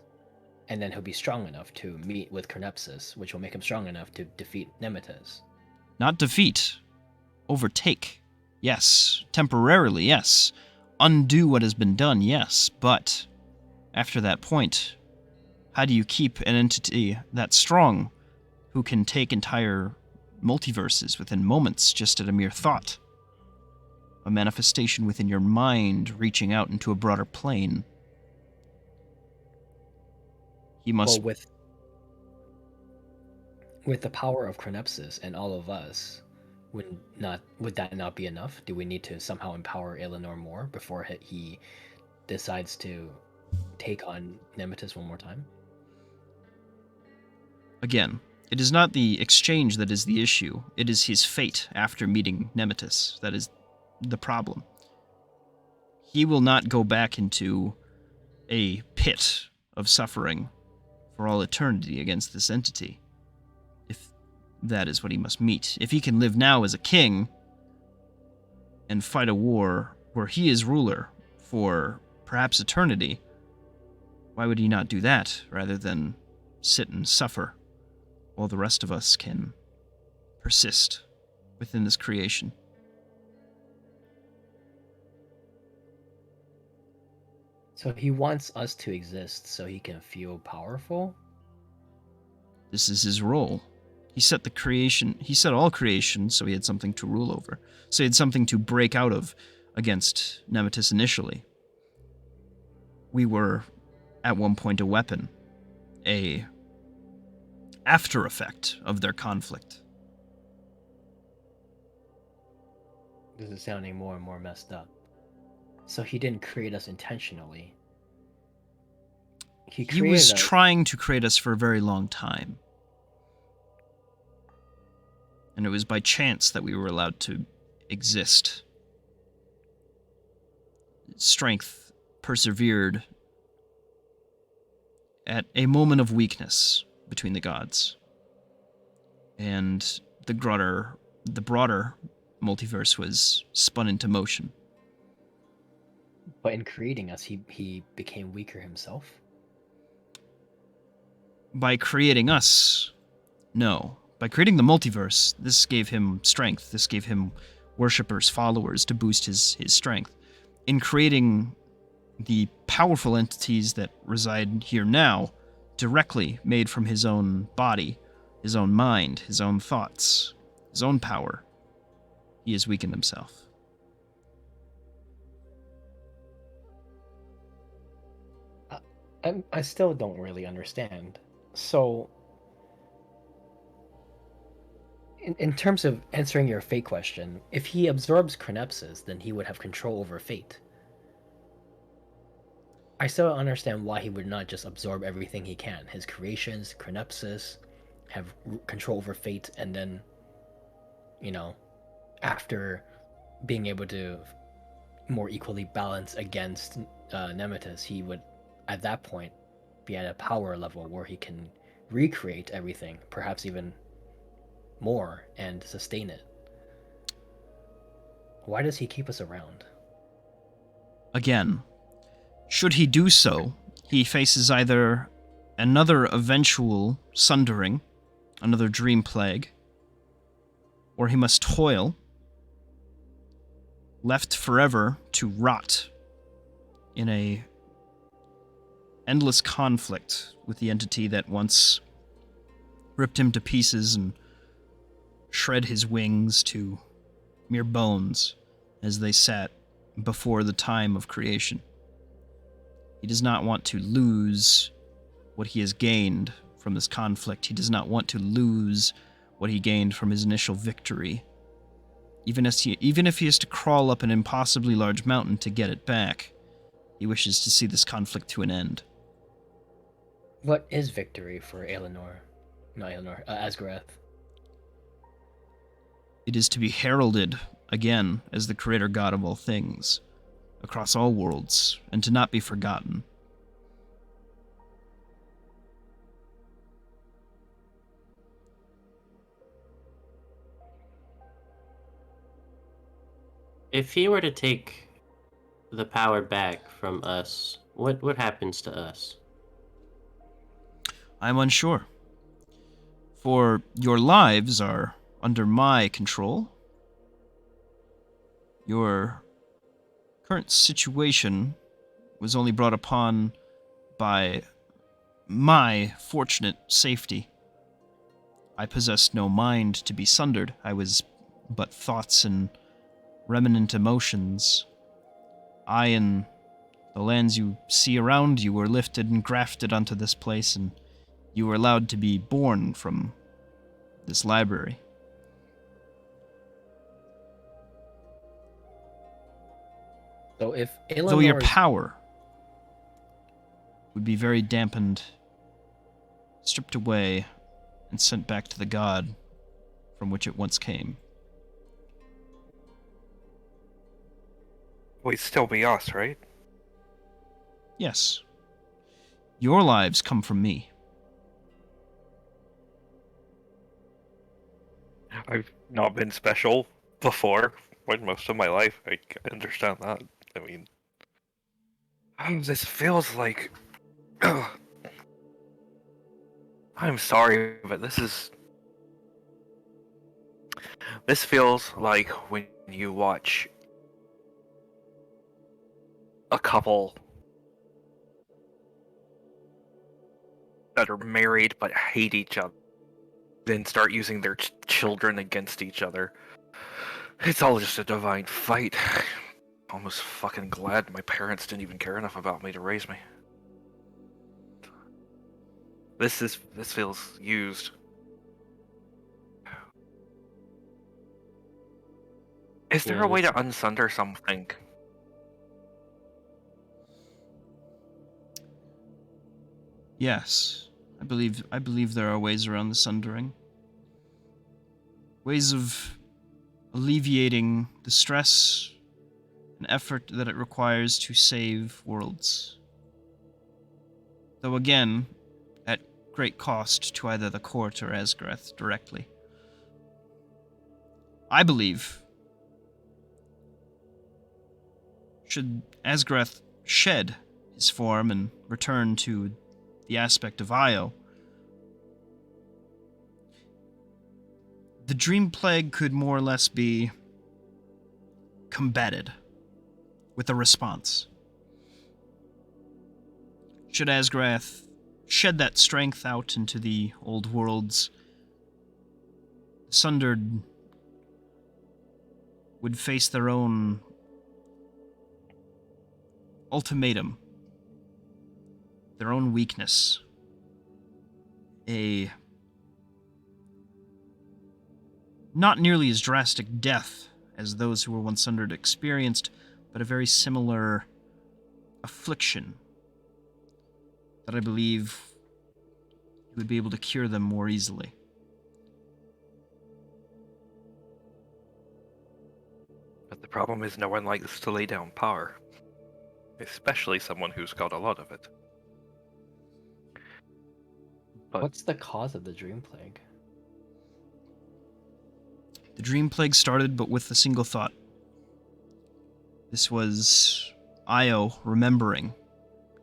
and then he'll be strong enough to meet with Chronepsis, which will make him strong enough to defeat Nemesis. Not defeat. Overtake. Yes. Temporarily, yes. Undo what has been done, yes. But after that point, how do you keep an entity that strong who can take entire multiverses within moments just at a mere thought? a manifestation within your mind reaching out into a broader plane. He must... Well, with the power of Chronepsis and all of us, would that not be enough? Do we need to somehow empower Aelinor more before he decides to take on Nemesis one more time? Again, it is not the exchange that is the issue. It is his fate after meeting Nemesis that is the problem. He will not go back into a pit of suffering for all eternity against this entity, if that is what he must meet. If he can live now as a king and fight a war where he is ruler for perhaps eternity, why would he not do that rather than sit and suffer while the rest of us can persist within this creation? So he wants us to exist so he can feel powerful? This is his role. He set all creation so he had something to rule over. So he had something to break out of against Nemesis initially. We were, at one point, a weapon. A after effect of their conflict. This is sounding more and more messed up. So he didn't create us intentionally. He was trying to create us for a very long time. And it was by chance that we were allowed to exist. Strength persevered at a moment of weakness between the gods. And the broader multiverse was spun into motion. But in creating us, he became weaker himself? By creating us, no. By creating the multiverse, this gave him strength. This gave him worshippers, followers to boost his strength. In creating the powerful entities that reside here now, directly made from his own body, his own mind, his own thoughts, his own power, he has weakened himself. I still don't really understand. So, in terms of answering your fate question, if he absorbs Chronepsis, then he would have control over fate. I still don't understand why he would not just absorb everything he can. His creations, Chronepsis, have control over fate, and then, after being able to more equally balance against Nemesis, he would, at that point, be at a power level where he can recreate everything, perhaps even more, and sustain it. Why does he keep us around? Again, should he do so, he faces either another eventual sundering, another dream plague, or he must toil, left forever to rot in a endless conflict with the entity that once ripped him to pieces and shred his wings to mere bones as they sat before the time of creation. He does not want to lose what he has gained from this conflict. He does not want to lose what he gained from his initial victory. Even if he has to crawl up an impossibly large mountain to get it back, he wishes to see this conflict to an end. What is victory for Aelinor? Not Aelinor, Asgarath. It is to be heralded again as the creator god of all things, across all worlds, and to not be forgotten. If he were to take the power back from us, what happens to us? I'm unsure. For your lives are under my control. Your current situation was only brought upon by my fortunate safety. I possessed no mind to be sundered. I was but thoughts and remnant emotions, I and the lands you see around you were lifted and grafted onto this place, and you were allowed to be born from this library. So if Though your Aelinor power would be very dampened, stripped away, and sent back to the god from which it once came. We'd still be us, right? Yes. Your lives come from me. I've not been special before. Like most of my life, I understand that. I mean, this feels like. I'm sorry, but This feels like when you watch a couple that are married but hate each other, then start using their children against each other. It's all just a divine fight. I'm almost fucking glad my parents didn't even care enough about me to raise me. This feels used. Is there Yeah, a way to this- unsunder something? Yes. I believe there are ways around the sundering. Ways of alleviating the stress and effort that it requires to save worlds. Though again, at great cost to either the court or Asgareth directly. I believe, should Asgareth shed his form and return to the aspect of Io, the Dream Plague could more or less be combated with a response. Should Asgareth shed that strength out into the old worlds, the Sundered would face their own ultimatum, their own weakness, a not nearly as drastic death as those who were once Sundered experienced, but a very similar affliction that I believe you would be able to cure them more easily. But the problem is no one likes to lay down power. Especially someone who's got a lot of it. But what's the cause of the dream plague? The Dream Plague started but with a single thought. This was Io remembering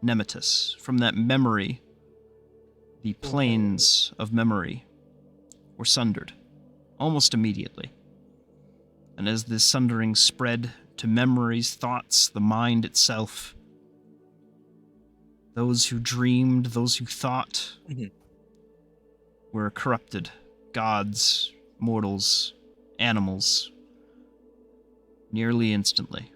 Nemetis. From that memory, the planes of memory were sundered, almost immediately. And as this sundering spread to memories, thoughts, the mind itself, those who dreamed, those who thought, Mhm. were corrupted. Gods, mortals, animals, nearly instantly.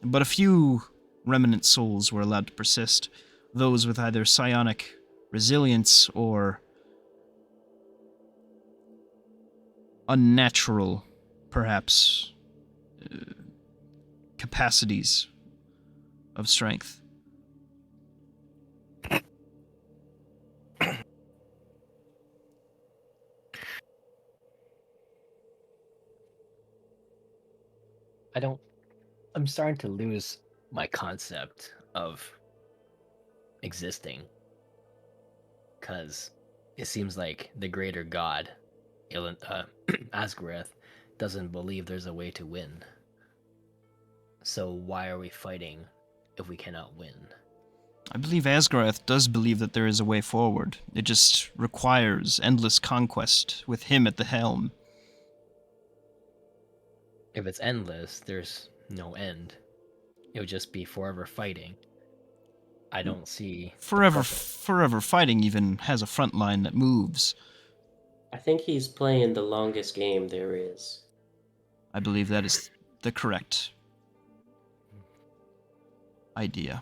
But a few remnant souls were allowed to persist, those with either psionic resilience or unnatural, perhaps, capacities of strength. I'm starting to lose my concept of existing. Because it seems like the greater god, Asgareth, doesn't believe there's a way to win. So why are we fighting if we cannot win? I believe Asgareth does believe that there is a way forward. It just requires endless conquest with him at the helm. If it's endless, there's no end. It would just be forever fighting. I don't see the purpose. Forever fighting even has a front line that moves. I think he's playing the longest game there is. I believe that is the correct idea.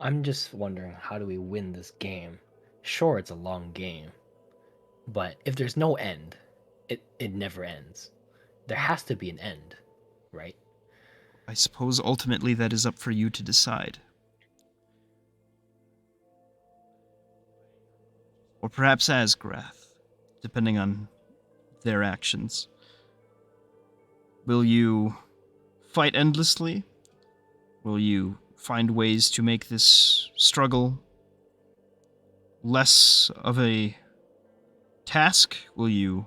I'm just wondering, how do we win this game? Sure, it's a long game, but if there's no end, it never ends. There has to be an end, right? I suppose ultimately that is up for you to decide. Or perhaps Asgrath, depending on their actions. Will you fight endlessly? Will you find ways to make this struggle less of a task? Will you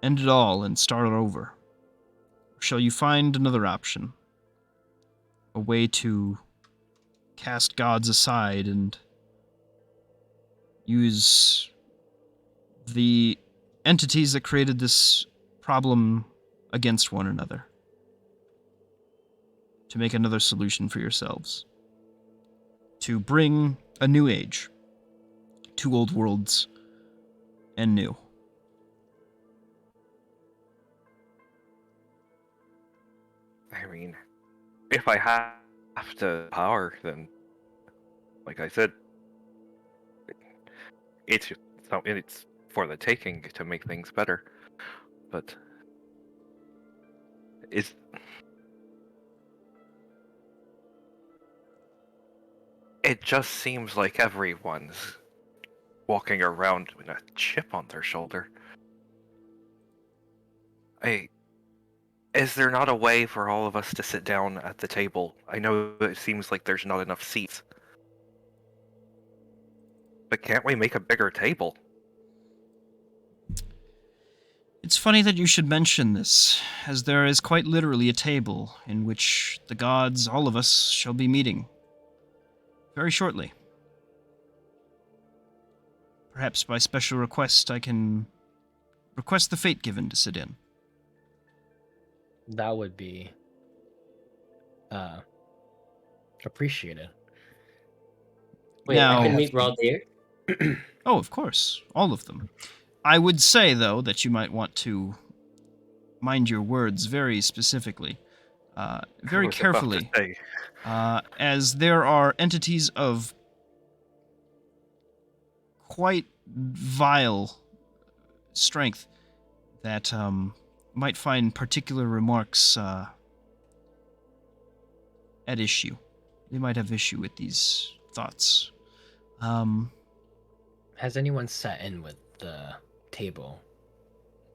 end it all and start over? Or shall you find another option? A way to cast gods aside and use the entities that created this problem against one another to make another solution for yourselves. To bring a new age. 2 old worlds and new. I mean, if I have the power, then, like I said, it's for the taking to make things better. But it just seems like everyone's walking around with a chip on their shoulder. Is there not a way for all of us to sit down at the table? I know it seems like there's not enough seats. But can't we make a bigger table? It's funny that you should mention this, as there is quite literally a table in which the gods, all of us, shall be meeting very shortly. Perhaps by special request I can request the Fate Given to sit in. That would be appreciated. Wait, Now- I can meet Raldir? Oh, of course, all of them. I would say, though, that you might want to mind your words very specifically, very I was about to carefully, say, as there are entities of quite vile strength that might find particular remarks at issue. They might have issue with these thoughts. Has anyone sat in with the table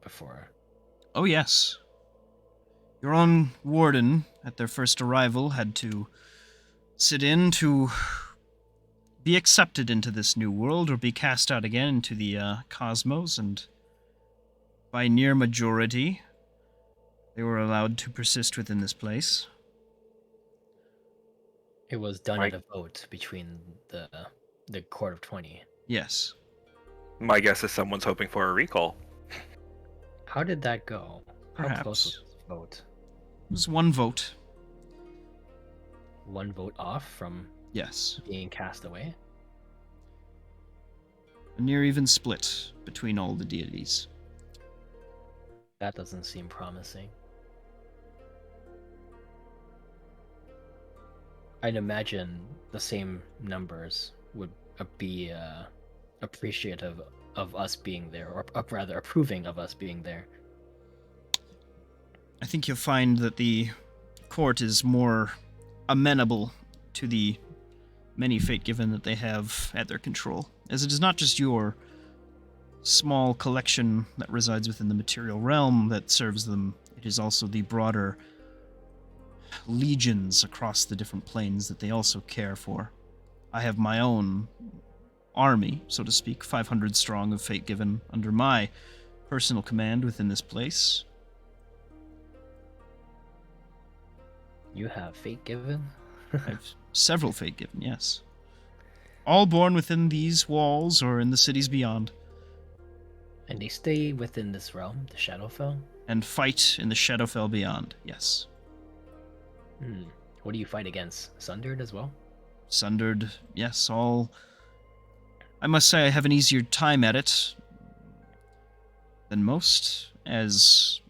before? Oh, yes. Your own warden, at their first arrival, had to sit in to be accepted into this new world or be cast out again into the cosmos, and by near majority, they were allowed to persist within this place. It was done Right. at a vote between the Court of 20. Yes. my guess is someone's hoping for a recall. How did that go? How Perhaps. close was this vote? It was one vote. One vote off from Yes. being cast away? A near even split between all the deities. That doesn't seem promising. I'd imagine the same numbers would be appreciative of us being there, or rather approving of us being there. I think you'll find that the court is more amenable to the many Fate Given that they have at their control, as it is not just your small collection that resides within the material realm that serves them, it is also the broader legions across the different planes that they also care for. I have my own army, so to speak, 500 strong of Fate Given under my personal command within this place. You have fate given? I have several Fate Given, yes. All born within these walls or in the cities beyond, And they stay within this realm, the Shadowfell? and fight in the Shadowfell beyond, yes. What do you fight against? Sundered as well? Sundered, yes, all I must say I have an easier time at it than most, as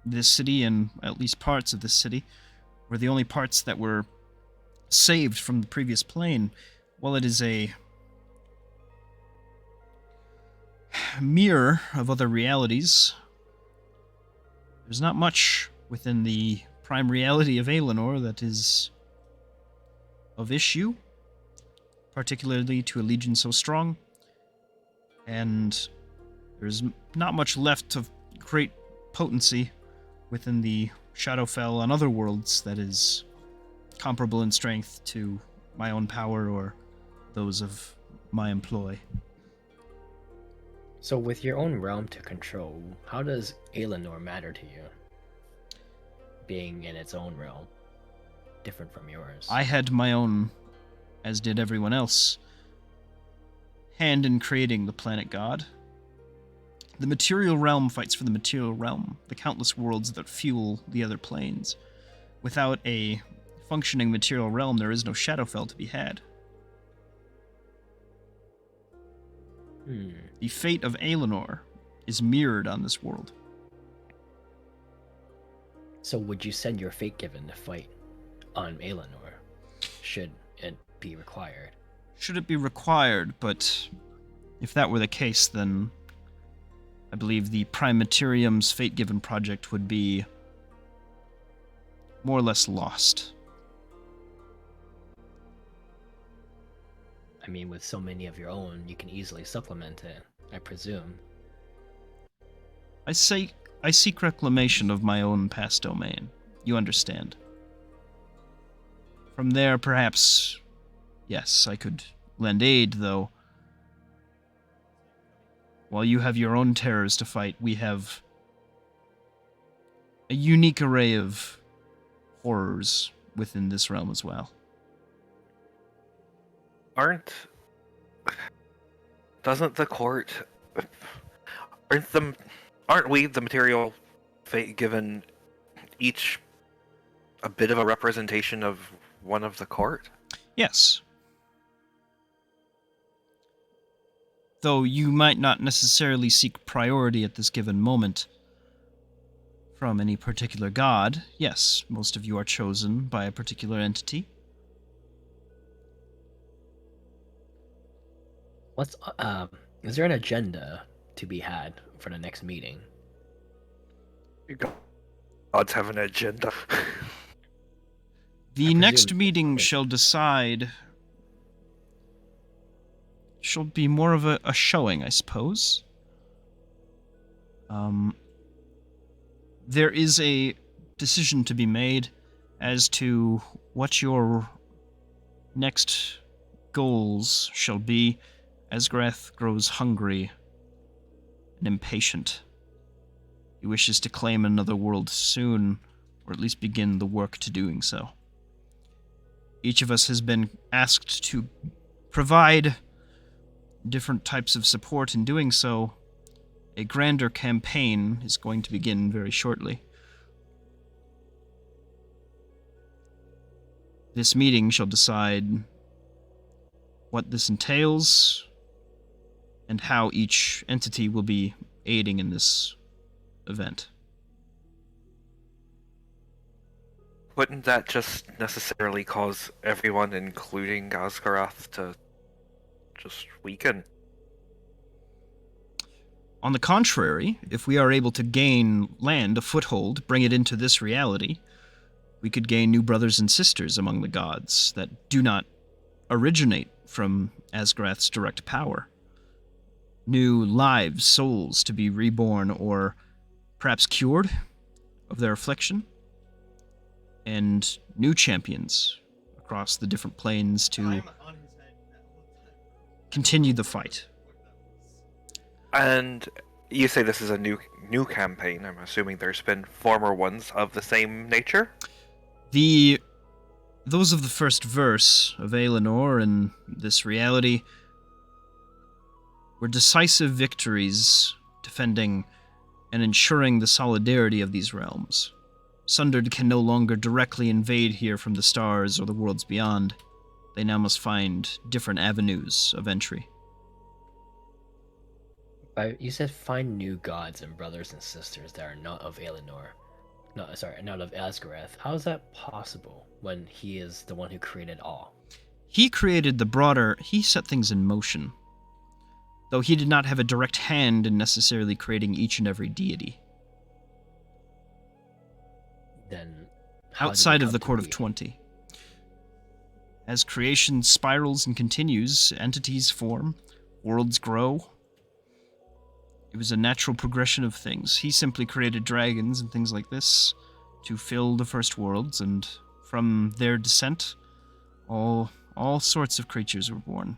this city, and at least parts of this city, were the only parts that were saved from the previous plane. While it is a mirror of other realities, there's not much within the prime reality of Aelinor that is of issue, particularly to a legion so strong, and there's not much left of great potency within the Shadowfell on other worlds that is comparable in strength to my own power or those of my employ. So with your own realm to control, how does Aelinor matter to you? Being in its own realm, different from yours. I had my own, as did everyone else, hand in creating the planet God. The material realm fights for the material realm, the countless worlds that fuel the other planes. Without a functioning material realm, there is no Shadowfell to be had. The fate of Aelinor is mirrored on this world. So would you send your fate given to fight on Aelinor, should it be required? Should it be required, but if that were the case, then I believe the Prime Materium's fate-given project would be more or less lost. I mean, with so many of your own, you can easily supplement it, I presume. I seek reclamation of my own past domain. You understand. From there, perhaps, yes, I could lend aid, though. While you have your own terrors to fight, we have a unique array of horrors within this realm as well. Aren't we the material fate given each a bit of a representation of one of the court? Yes. Though you might not necessarily seek priority at this given moment from any particular god, yes, most of you are chosen by a particular entity. Is there an agenda to be had for the next meeting? Gods have an agenda. The next meeting shall decide. Shall be more of a showing, I suppose. There is a decision to be made as to what your next goals shall be as Greth grows hungry and impatient. He wishes to claim another world soon, or at least begin the work to doing so. Each of us has been asked to provide different types of support in doing so. A grander campaign is going to begin very shortly. This meeting shall decide what this entails and how each entity will be aiding in this event. Wouldn't that just necessarily cause everyone, including Asgarath, to just weaken? On the contrary, if we are able to gain land, a foothold, bring it into this reality, we could gain new brothers and sisters among the gods that do not originate from Asgarath's direct power. New lives, souls to be reborn or perhaps cured of their affliction, and new champions across the different planes to continue the fight. And you say this is a new campaign. I'm assuming there's been former ones of the same nature? Those of the first verse of Aelinor in this reality were decisive victories defending and ensuring the solidarity of these realms. Sundered can no longer directly invade here from the stars or the worlds beyond. They now must find different avenues of entry. You said find new gods and brothers and sisters that are not of Aelinor. No, sorry, not of Asgarath. How is that possible when he is the one who created all? He set things in motion, though he did not have a direct hand in necessarily creating each and every deity. Then, how did Outside they of the come to Court of be? 20. As creation spirals and continues, entities form, worlds grow. It was a natural progression of things. He simply created dragons and things like this to fill the first worlds, and from their descent, all sorts of creatures were born.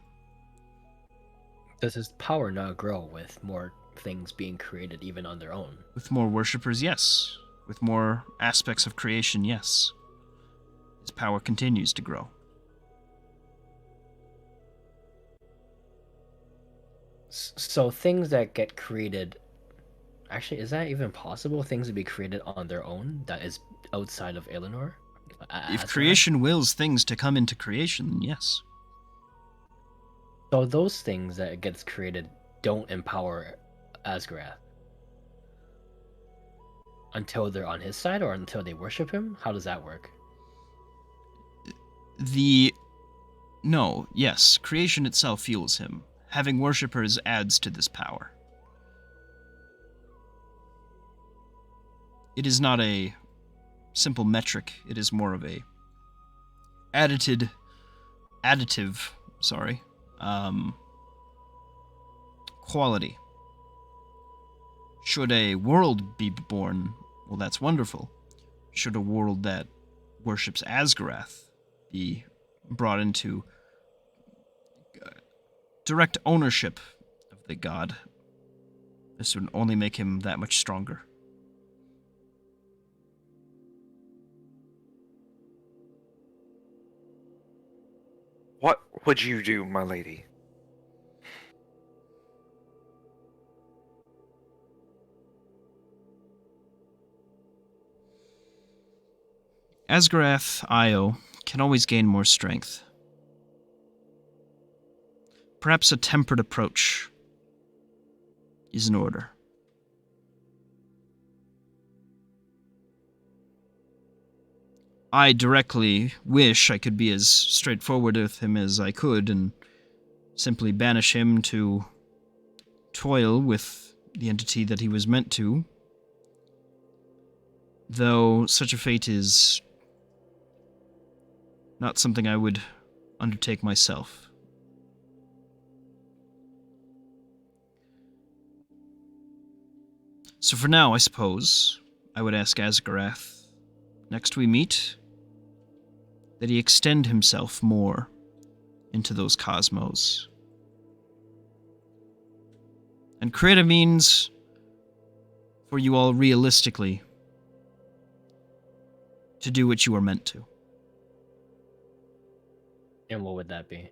Does his power not grow with more things being created even on their own? With more worshippers, yes. With more aspects of creation, yes. His power continues to grow. So things that get created, actually, is that even possible? Things to be created on their own that is outside of Aelinor? If Asgard? creation wills things to come into creation, then yes. So those things that gets created don't empower Asgarath until they're on his side or until they worship him? How does that work? No, yes, creation itself fuels him. Having worshippers adds to this power. It is not a simple metric, it is more of a additive, quality. Should a world be born, well, that's wonderful. Should a world that worships Asgarath be brought into direct ownership of the god, this would only make him that much stronger. What would you do, my lady? Asgarath Io can always gain more strength. Perhaps a tempered approach is in order. I directly wish I could be as straightforward with him as I could and simply banish him to toil with the entity that he was meant to, though such a fate is not something I would undertake myself. So for now, I suppose, I would ask Asgarath, next we meet, that he extend himself more into those cosmos. And create a means for you all realistically to do what you are meant to. And what would that be?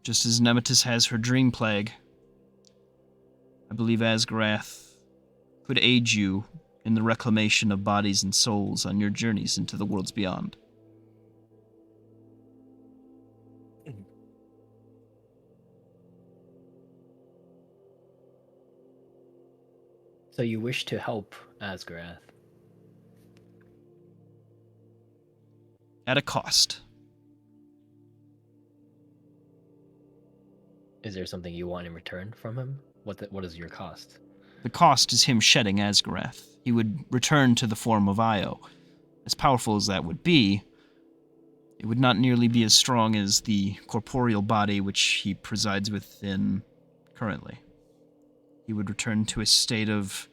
Just as Nemesis has her dream plague, I believe Asgarath could aid you in the reclamation of bodies and souls on your journeys into the worlds beyond. So you wish to help Asgarath? At a cost. Is there something you want in return from him? What is your cost? The cost is him shedding Asgarath. He would return to the form of Io. As powerful as that would be, it would not nearly be as strong as the corporeal body which he presides within currently. He would return to a state of...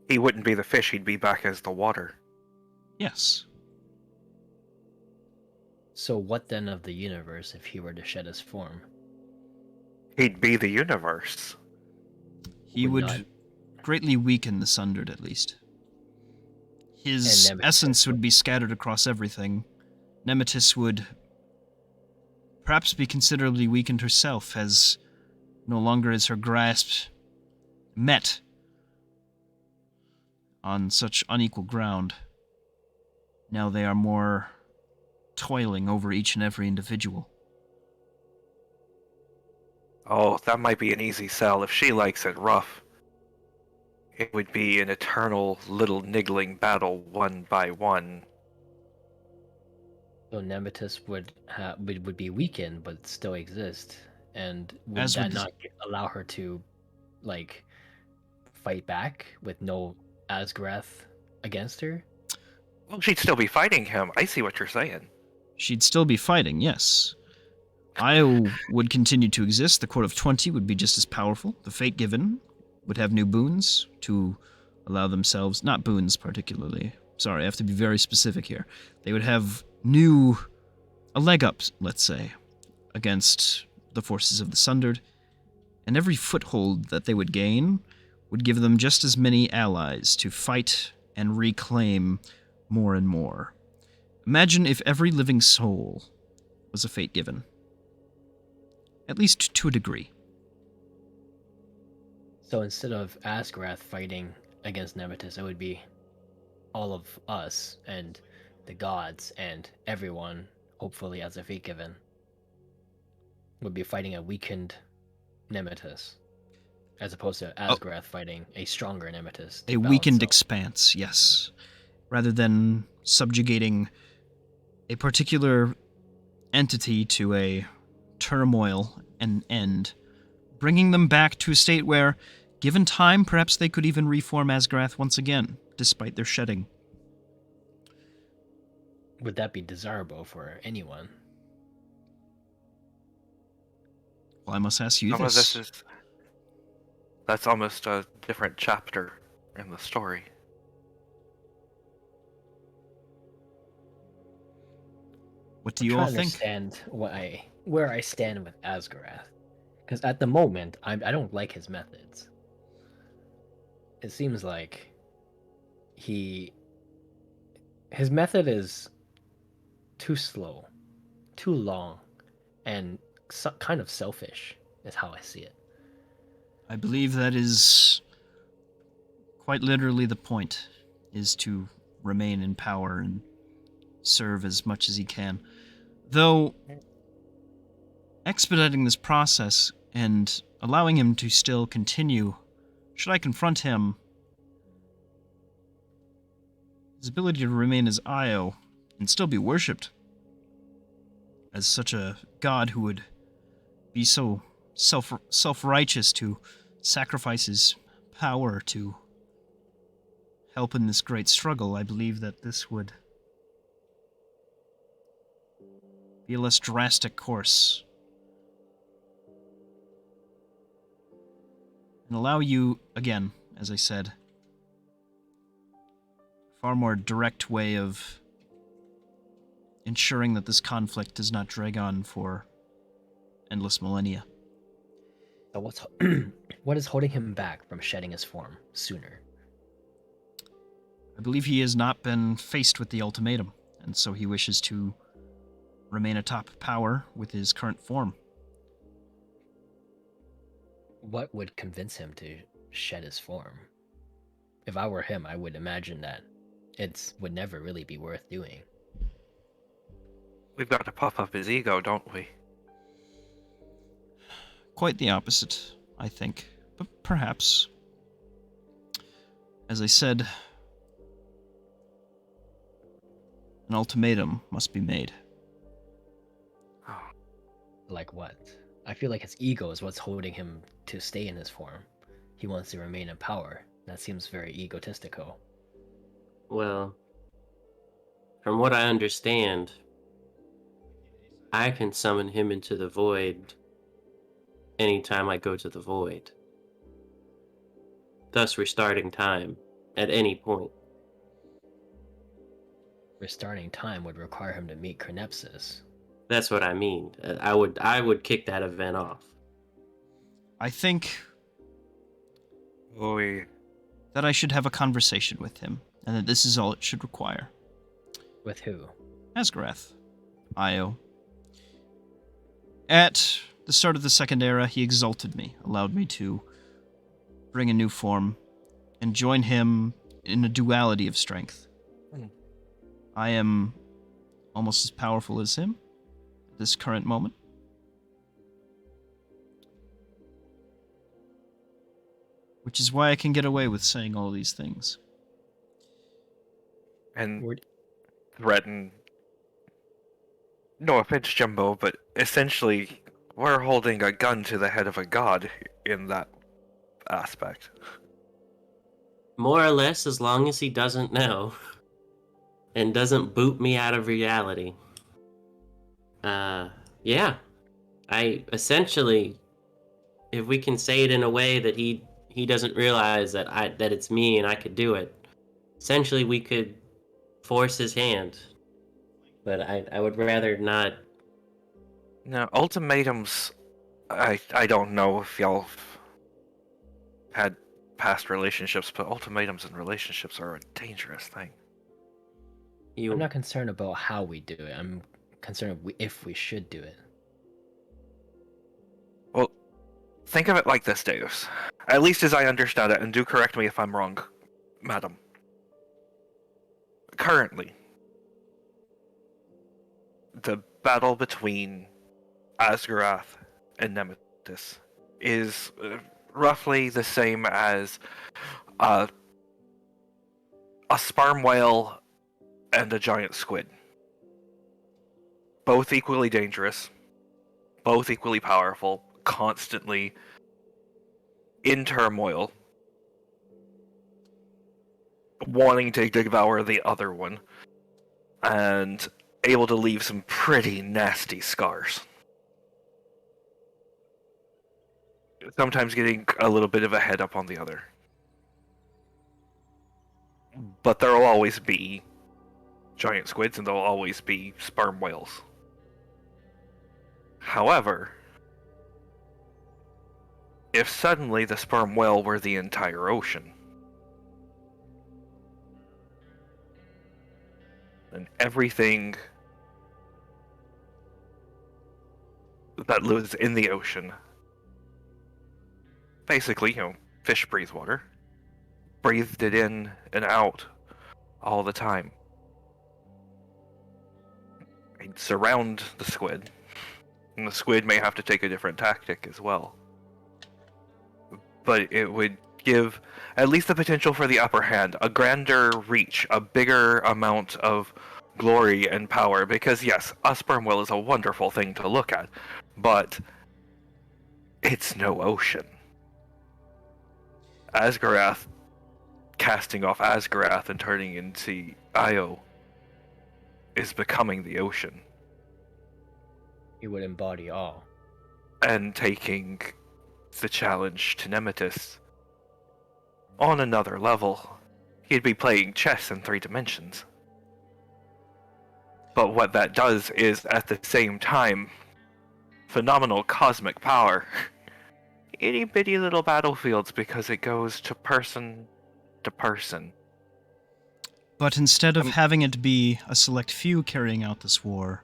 He wouldn't be the fish, he'd be back as the water. Yes. So what then of the universe if he were to shed his form? He'd be the universe. He would not- greatly weaken the Sundered, at least. His And Nemesis. essence would be scattered across everything. Nemesis would perhaps be considerably weakened herself, as no longer is her grasp met on such unequal ground. Now they are more toiling over each and every individual. Oh, that might be an easy sell if she likes it rough. It would be an eternal little niggling battle one by one. So Nemesis would be weakened but still exist, and would As that would not allow her to like fight back with no Asgrath against her? Well, she'd still be fighting him. I see what you're saying. She'd still be fighting, yes. Io would continue to exist. The Court of 20 would be just as powerful. The Fate Given would have new boons to allow themselves... Not boons, particularly. Sorry, I have to be very specific here. They would have a leg up, let's say, against the forces of the Sundered. And every foothold that they would gain would give them just as many allies to fight and reclaim more and more. Imagine if every living soul was a Fate Given. At least to a degree. So instead of Asgrath fighting against Nemesis, it would be all of us and the gods and everyone, hopefully as a Fate Given, would be fighting a weakened Nemesis, as opposed to Asgrath fighting a stronger Nemesis. A weakened expanse, yes. Rather than subjugating a particular entity to a turmoil and end, bringing them back to a state where, given time, perhaps they could even reform Asgrath once again, despite their shedding. Would that be desirable for anyone? Well, I must ask you Some of this. this is... That's almost a different chapter in the story. What do you all think? Understand where I stand with Asgarath, because at the moment I don't like his methods. It seems like his method is too slow, too long, and kind of selfish. Is how I see it. I believe that is quite literally the point, is to remain in power and serve as much as he can. Though, expediting this process and allowing him to still continue, should I confront him, his ability to remain as Io and still be worshipped as such a god who would be so self-righteous to sacrifice his power to help in this great struggle, I believe that this would be a less drastic course. And allow you, again, as I said, a far more direct way of ensuring that this conflict does not drag on for endless millennia. So what is holding him back from shedding his form sooner? I believe he has not been faced with the ultimatum, and so he wishes to remain atop power with his current form. What would convince him to shed his form? If I were him, I would imagine that it would never really be worth doing. We've got to puff up his ego, don't we? Quite the opposite, I think. But perhaps. As I said, an ultimatum must be made. Like what? I feel like his ego is what's holding him to stay in his form. He wants to remain in power. That seems very egotistical. Well, from what I understand, I can summon him into the void anytime I go to the void, thus restarting time at any point. Restarting time would require him to meet Cronepsis. That's what I mean. I would kick that event off. I think We... that I should have a conversation with him, and that this is all it should require. With who? Asgarath. Io. At the start of the Second Era, he exalted me, allowed me to bring a new form, and join him in a duality of strength. I am almost as powerful as him at this current moment. Which is why I can get away with saying all these things. And We're- threaten. No offense, Jumbo, but essentially, we're holding a gun to the head of a god in that aspect. More or less, as long as he doesn't know and doesn't boot me out of reality. Yeah. I essentially, if we can say it in a way that he doesn't realize that it's me and I could do it, essentially we could force his hand. But I would rather not. Now, ultimatums. I don't know if y'all had past relationships, but ultimatums in relationships are a dangerous thing. I'm not concerned about how we do it. I'm concerned if we should do it. Well, think of it like this, Deus. At least as I understand it, and do correct me if I'm wrong, madam. Currently, the battle between Asgarath and Nemesis is roughly the same as a sperm whale and a giant squid. Both equally dangerous, both equally powerful, constantly in turmoil, wanting to devour the other one, and able to leave some pretty nasty scars. Sometimes getting a little bit of a head up on the other. But there'll always be giant squids and there'll always be sperm whales. However, if suddenly the sperm whale were the entire ocean, then everything that lives in the ocean, basically, fish breathe water, breathed it in and out all the time. It'd surround the squid, and the squid may have to take a different tactic as well. But it would give at least the potential for the upper hand, a grander reach, a bigger amount of glory and power, because yes, a sperm whale is a wonderful thing to look at, but it's no ocean. Asgarath casting off Asgarath and turning into Io is becoming the ocean. He would embody all. And taking the challenge to Nemesis on another level. He'd be playing chess in 3 dimensions. But what that does is, at the same time, phenomenal cosmic power. Itty bitty little battlefields because it goes to person to person. But instead of having it be a select few carrying out this war,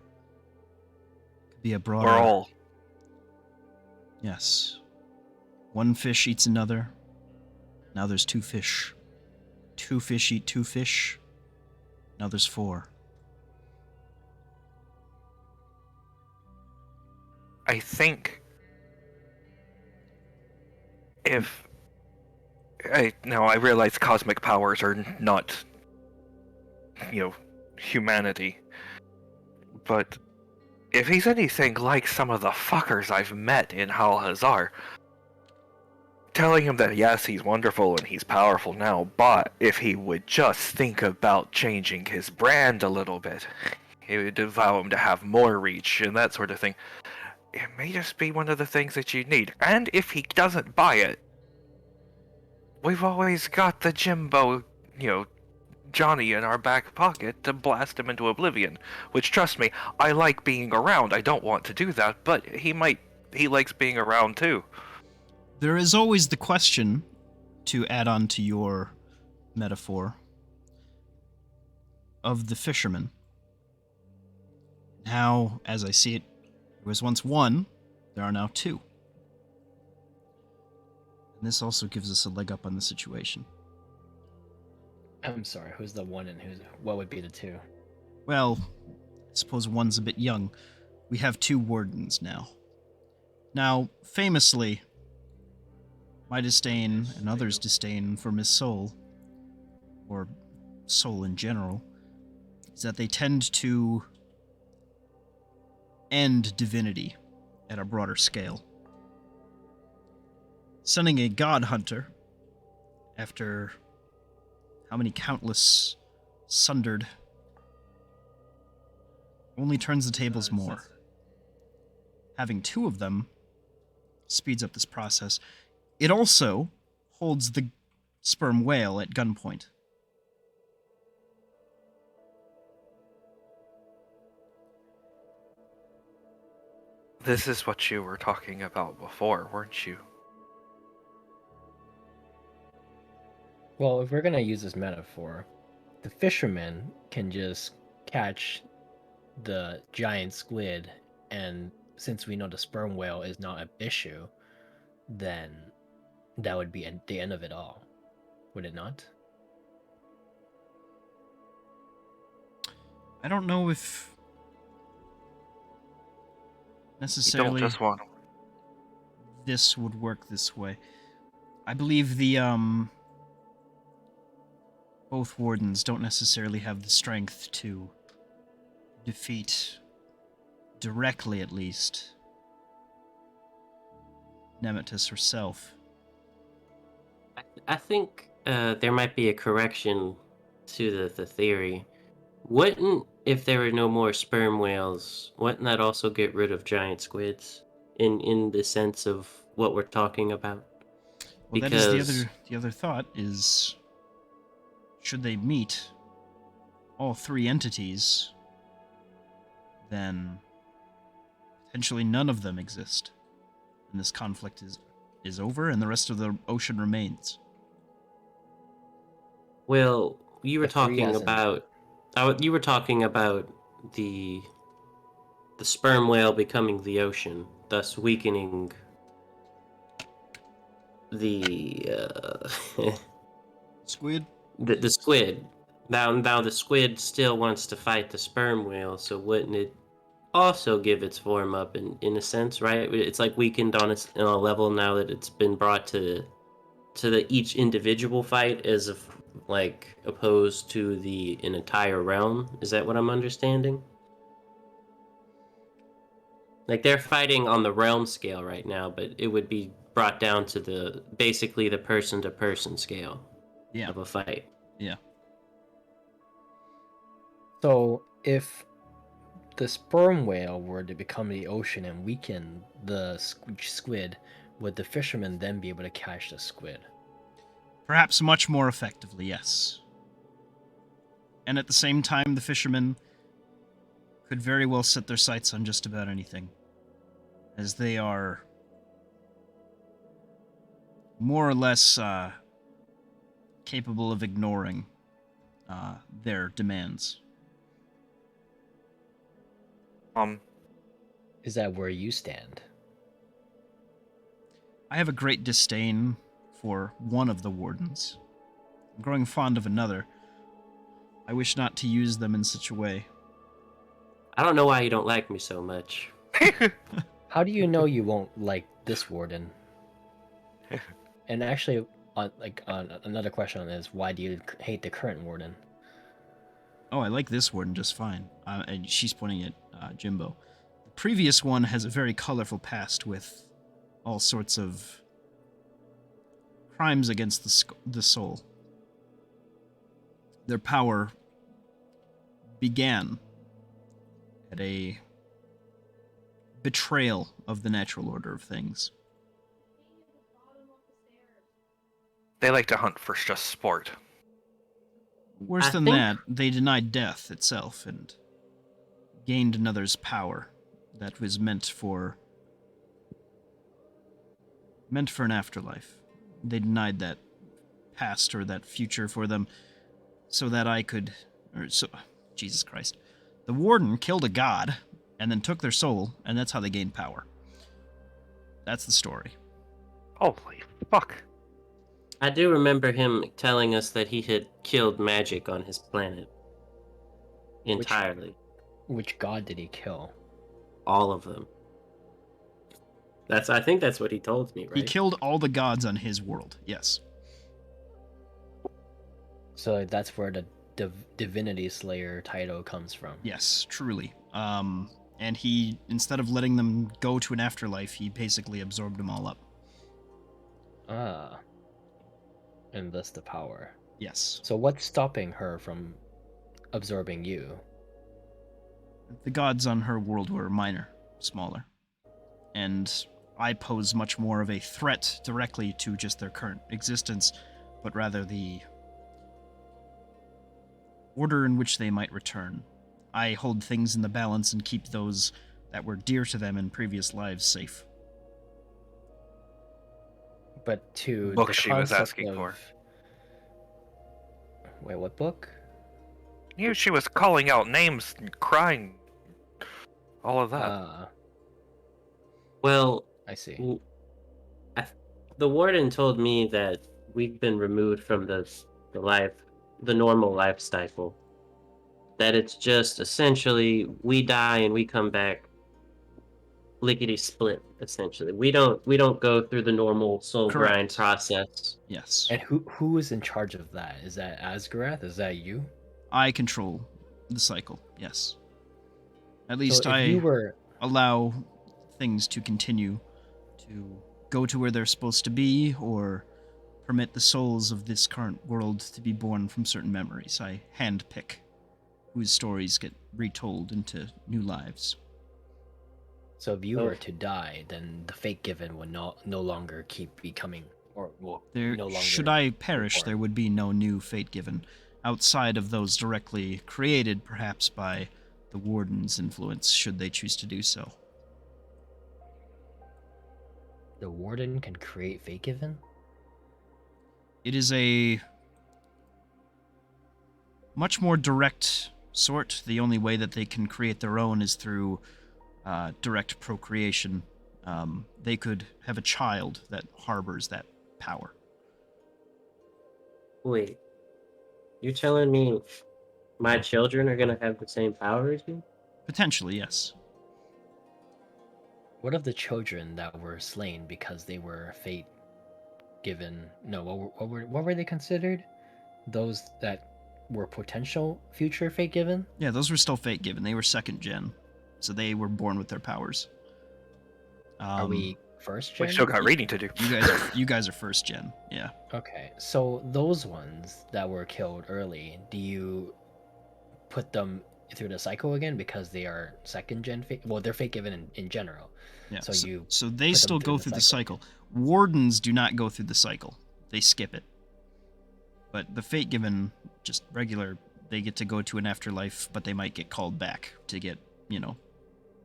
it could be a broader... We're all. Yes. One fish eats another. Now there's 2 fish. 2 fish eat 2 fish. Now there's 4. I think if I realize cosmic powers are not, humanity, but if he's anything like some of the fuckers I've met in Hal Hazar, telling him that yes, he's wonderful and he's powerful now, but if he would just think about changing his brand a little bit, it would allow him to have more reach and that sort of thing. It may just be one of the things that you need. And if he doesn't buy it, we've always got the Jimbo, Johnny in our back pocket to blast him into oblivion. Which, trust me, I like being around. I don't want to do that, but he likes being around too. There is always the question, to add on to your metaphor, of the fisherman. Now, as I see it, there was once 1, there are now 2. And this also gives us a leg up on the situation. I'm sorry, who's the 1 and what would be the 2? Well, suppose one's a bit young. We have 2 wardens now. Now, famously, my disdain and others' disdain for Miss Soul, or Soul in general, is that they tend to end divinity at a broader scale. Sending a god hunter, after how many countless sundered, only turns the tables more. Having 2 of them speeds up this process. It also holds the sperm whale at gunpoint. This is what you were talking about before, weren't you? Well, if we're gonna use this metaphor, the fisherman can just catch the giant squid, and since we know the sperm whale is not an issue, then that would be the end of it all, would it not? I don't know if You don't necessarily just want this would work this way. I believe the both wardens don't necessarily have the strength to defeat, directly at least, Nemesis herself. I think there might be a correction to the theory. Wouldn't, if there were no more sperm whales, wouldn't that also get rid of giant squids in the sense of what we're talking about? Well, that is Because the other thought is, should they meet all 3 entities, then potentially none of them exist, and this conflict is over, and the rest of the ocean remains. well, you were The three talking as in- about you were talking about the sperm whale becoming the ocean, thus weakening the Squid? the squid. Now the squid still wants to fight the sperm whale, so wouldn't it also give its form up in a sense, right? It's like weakened on a level now that it's been brought to the each individual fight as of like opposed to an entire realm. Is that what I'm understanding? Like they're fighting on the realm scale right now, but it would be brought down to basically the person to person scale Yeah. of a fight. Yeah. So if the sperm whale were to become the ocean and weaken the squid, would the fisherman then be able to catch the squid? Perhaps much more effectively, yes. And at the same time, the fishermen could very well set their sights on just about anything, as they are more or less capable of ignoring their demands. Is that where you stand? I have a great disdain for one of the wardens. I'm growing fond of another. I wish not to use them in such a way. I don't know why you don't like me so much. How do you know you won't like this warden? And actually, on another question on this, why do you hate the current warden? Oh, I like this warden just fine. And she's pointing at Jimbo. The previous one has a very colorful past with all sorts of crimes against the soul. Their power began at a betrayal of the natural order of things. They like to hunt for just sport. Worse I than think- that, they denied death itself and gained another's power that was meant for an afterlife. They denied that past or that future for them so that I could... Jesus Christ. The warden killed a god and then took their soul, and that's how they gained power. That's the story. Holy fuck. I do remember him telling us that he had killed magic on his planet entirely. Which god did he kill? All of them. I think that's what he told me, right? He killed all the gods on his world. Yes. So that's where the Divinity Slayer title comes from. Yes, truly. And he, instead of letting them go to an afterlife, he basically absorbed them all up. Ah. And thus the power. Yes. So what's stopping her from absorbing you? The gods on her world were minor, smaller. And I pose much more of a threat directly to just their current existence, but rather the order in which they might return. I hold things in the balance and keep those that were dear to them in previous lives safe. But to Book the she was concept asking of... for. Wait, what book? She was calling out names and crying. All of that. Well, I see. The warden told me that we've been removed from the normal life cycle. That it's just essentially we die and we come back lickety split. Essentially, we don't go through the normal soul grind Correct. process. Yes. And who is in charge of that? Is that Asgarath? Is that you? I control the cycle, yes. At least So if I you were... allow things to continue to go to where they're supposed to be, or permit the souls of this current world to be born from certain memories. I handpick whose stories get retold into new lives. So if you were to die, then the fate given would no longer keep becoming, or will There, no longer... should I perish, reborn. there would be no new fate given, outside of those directly created, perhaps by the Warden's influence, should they choose to do so. The Warden can create fate given? It is a much more direct sort. The only way that they can create their own is through direct procreation. They could have a child that harbors that power. Wait, you're telling me my children are gonna have the same power as you? Potentially, yes. What of the children that were slain because they were fate given? No, what were they considered? Those that were potential future fate given? Yeah, those were still fate given. They were second gen, so they were born with their powers. Are we first gen? We still got reading to do. You guys are first gen. Yeah. Okay, so those ones that were killed early, do you put them through the cycle again because they are second gen fate? Well, they're fate given in general. Yeah. So you so they put them still through go the through the cycle. cycle. Wardens do not go through the cycle. They skip it. But the fate given, just regular, they get to go to an afterlife, but they might get called back to get,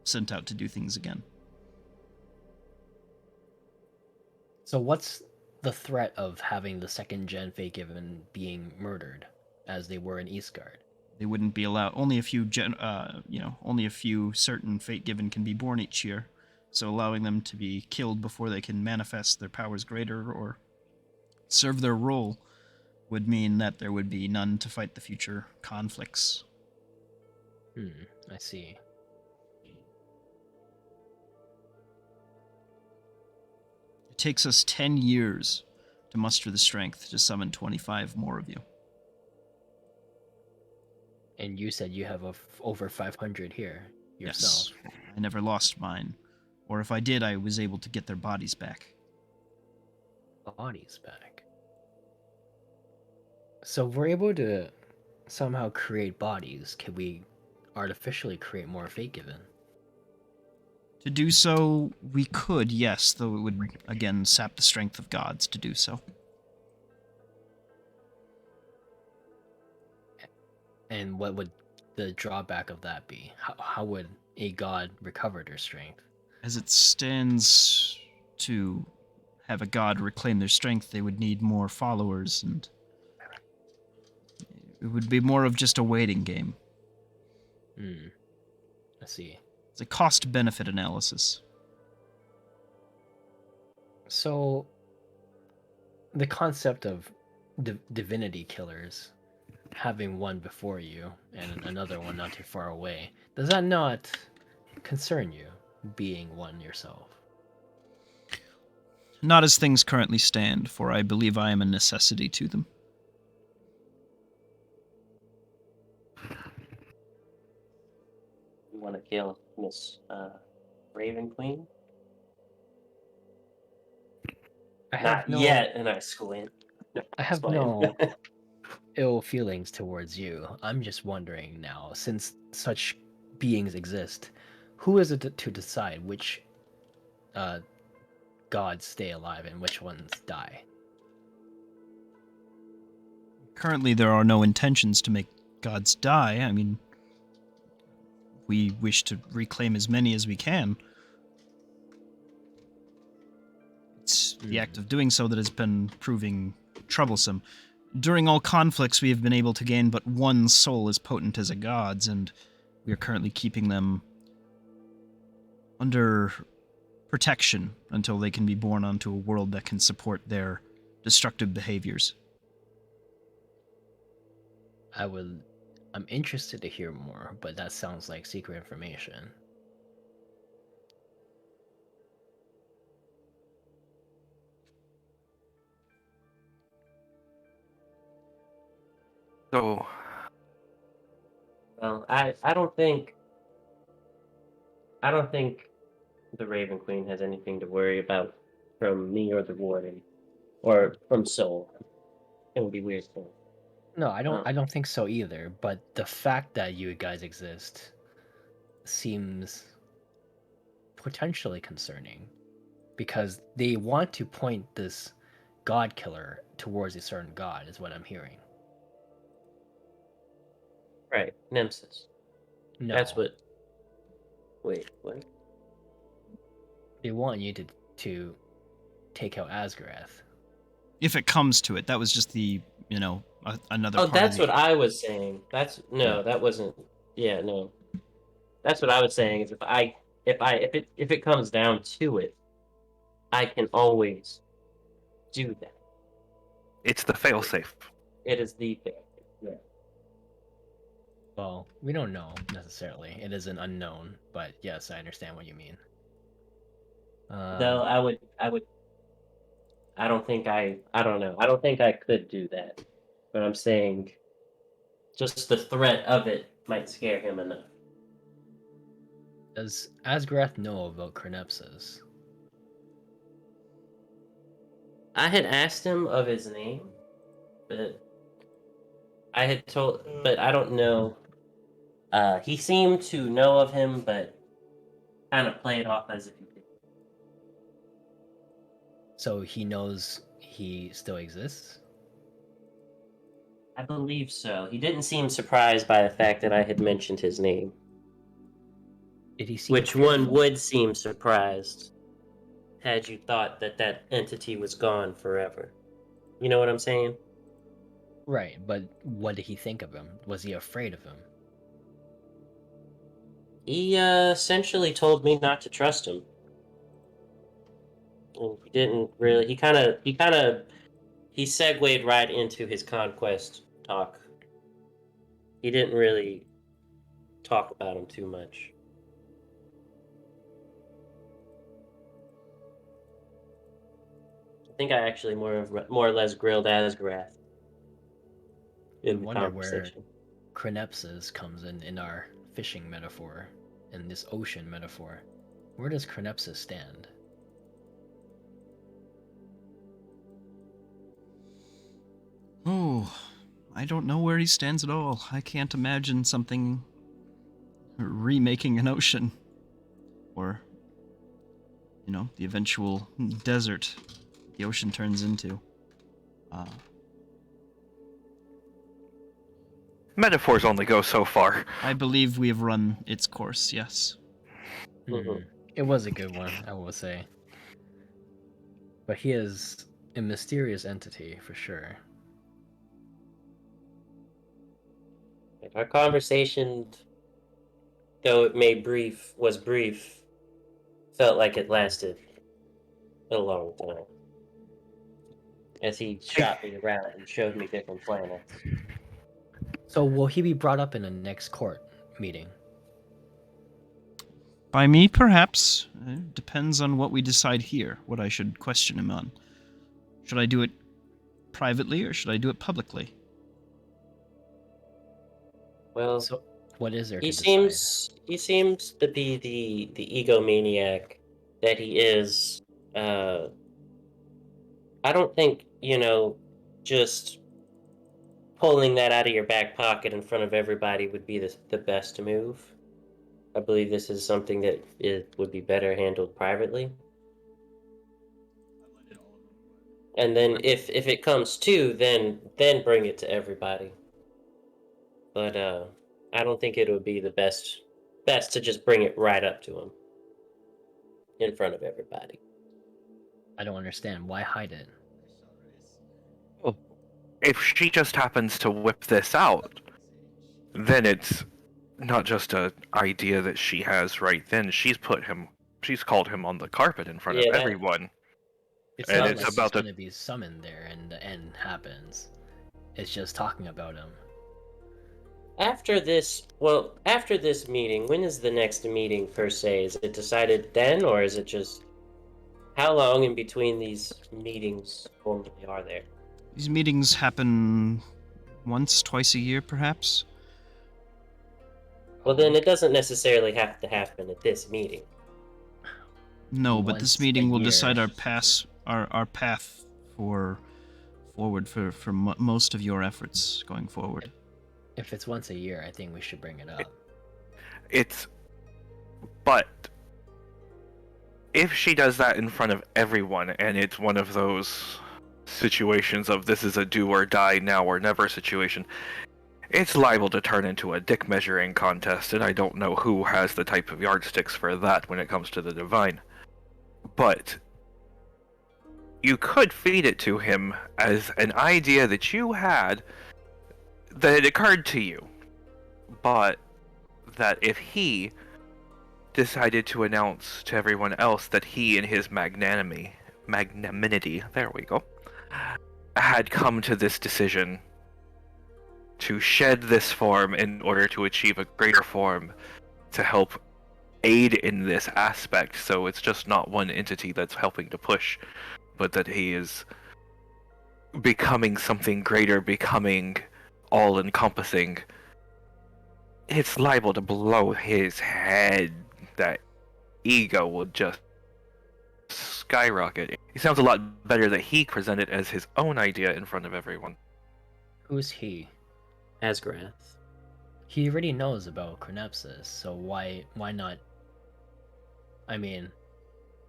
sent out to do things again. So what's the threat of having the second gen fate given being murdered, as they were in Eastgard? They wouldn't be allowed. Only a few only a few certain fate given can be born each year. So allowing them to be killed before they can manifest their powers greater or serve their role would mean that there would be none to fight the future conflicts. I see. It takes us 10 years to muster the strength to summon 25 more of you. And you said you have over 500 here yourself. Yes, I never lost mine. Or if I did, I was able to get their bodies back. Bodies back. So if we're able to somehow create bodies, can we artificially create more fate given? To do so, we could, yes, though it would, again, sap the strength of gods to do so. And what would the drawback of that be? How would a god recover their strength? As it stands, to have a god reclaim their strength, they would need more followers, and it would be more of just a waiting game. I see. It's a cost-benefit analysis. So, the concept of divinity killers, having one before you and another one not too far away, does that not concern you, being one yourself? Not as things currently stand, for I believe I am a necessity to them. You want to kill Miss Raven Queen? I have Not no, yet, and I squint. No, I just have playing. no ill feelings towards you. I'm just wondering now, since such beings exist, who is it to decide which uh, gods stay alive and which ones die? Currently, there are no intentions to make gods die. I mean, we wish to reclaim as many as we can. It's the act of doing so that has been proving troublesome. During all conflicts, we have been able to gain but one soul as potent as a god's, and we are currently keeping them under protection until they can be born onto a world that can support their destructive behaviors. I'm interested to hear more, but that sounds like secret information. So, Well, I don't think the Raven Queen has anything to worry about from me or the Warden, or from Soul. It would be weird for. No, I Um, don't think so either, but the fact that you guys exist seems potentially concerning because they want to point this god killer towards a certain god is what I'm hearing. right, Nemesis. No, That's what. Wait, what? they want you to take out Asgarath. If it comes to it, that was just the, another Oh, part of that's the... what I was saying. That's no, Yeah. that wasn't. Yeah, no. That's what I was saying. Is if it comes down to it, I can always do that. it's the failsafe. It is the thing. Yeah. Well, we don't know necessarily. It is an unknown, but yes, I understand what you mean. Though I don't think I don't know. I don't think I could do that. But I'm saying just the threat of it might scare him enough. Does Asgarath know about Crenepsis? I had asked him of his name, but but I don't know. He seemed to know of him, but kind of play it off as if he did. So he knows he still exists? I believe so. He didn't seem surprised by the fact that I had mentioned his name. Did he seem Which one would seem surprised had you thought that that entity was gone forever? You know what I'm saying? Right, but what did he think of him? Was he afraid of him? He essentially told me not to trust him. And he didn't really. He segued right into his conquest talk. He didn't really talk about him too much. I think I actually more or less grilled Asgarath I in the wonder where conversation. Crenepsis comes in our fishing metaphor, in this ocean metaphor. Where does Crenepsis stand? Oh, I don't know where he stands at all. I can't imagine something remaking an ocean. Or, the eventual desert the ocean turns into. Metaphors only go so far. I believe we have run its course, yes. Mhm. It was a good one, I will say. But he is a mysterious entity for sure. Our conversation, though it was brief, felt like it lasted a long time. As he shot me around and showed me different planets. So will he be brought up in the next court meeting? By me, perhaps. Depends on what we decide here, what I should question him on. Should I do it privately or should I do it publicly? Well, So what is there he to decide? seems to be the egomaniac that he is. Uh, I don't think, just pulling that out of your back pocket in front of everybody would be the best move. I believe this is something that it would be better handled privately. And then if it comes to, then bring it to everybody. But I don't think it would be the best to just bring it right up to him in front of everybody. I don't understand. Why hide it? Well, if she just happens to whip this out, then it's not just an idea that she has right then. She's called him on the carpet in front of Yeah, that everyone. It's And not it's like he's about the going to be summoned there and the end happens. It's just talking about him. after this meeting, when is the next meeting per se? Is it decided then, or is it just how long in between these meetings normally are there? These meetings happen once, twice a year, perhaps? Well, then it doesn't necessarily have to happen at this meeting. No, but Once this a meeting will year. decide our path forward for most of your efforts going forward. If it's once a year, I think we should bring it up. But if she does that in front of everyone, and it's one of those situations of this is a do or die now or never situation, it's liable to turn into a dick measuring contest, and I don't know who has the type of yardsticks for that when it comes to the divine. But you could feed it to him as an idea that you had that had occurred to you, but that if he decided to announce to everyone else that he in his magnanimity, there we go, had come to this decision to shed this form in order to achieve a greater form to help aid in this aspect, so it's just not one entity that's helping to push, but that he is becoming something greater, becoming all-encompassing. It's liable to blow his head. That ego will just skyrocket. It sounds a lot better that he presented as his own idea in front of everyone. Who's he? Asgrath. He already knows about Chronepsis, so why not? I mean,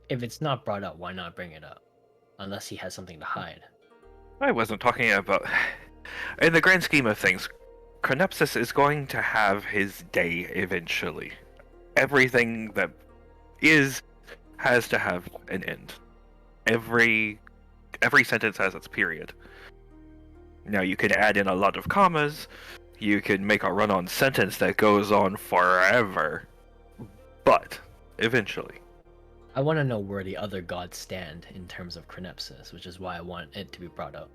if it's not brought up, why not bring it up? Unless he has something to hide. I wasn't talking about... In the grand scheme of things, Chronepsis is going to have his day eventually. Everything that is has to have an end. Every sentence has its period. Now you can add in a lot of commas, you can make a run-on sentence that goes on forever, but eventually. I want to know where the other gods stand in terms of Chronepsis, which is why I want it to be brought up.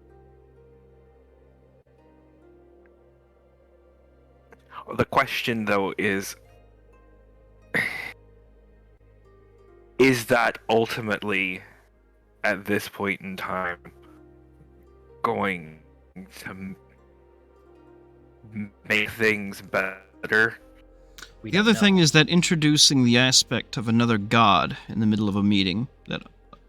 The question, though, is that ultimately, at this point in time, going to make things better? The other thing is that introducing the aspect of another god in the middle of a meeting that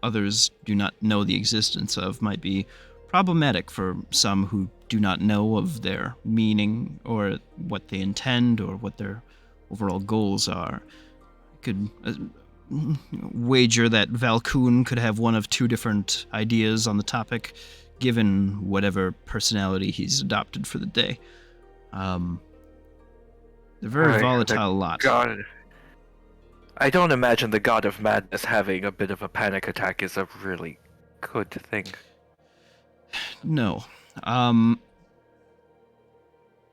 others do not know the existence of might be problematic for some who do not know of their meaning or what they intend or what their overall goals are. I could wager that Valkoon could have one of two different ideas on the topic, given whatever personality he's adopted for the day. They're very volatile lot. God, I don't imagine the god of madness having a bit of a panic attack is a really good thing. No.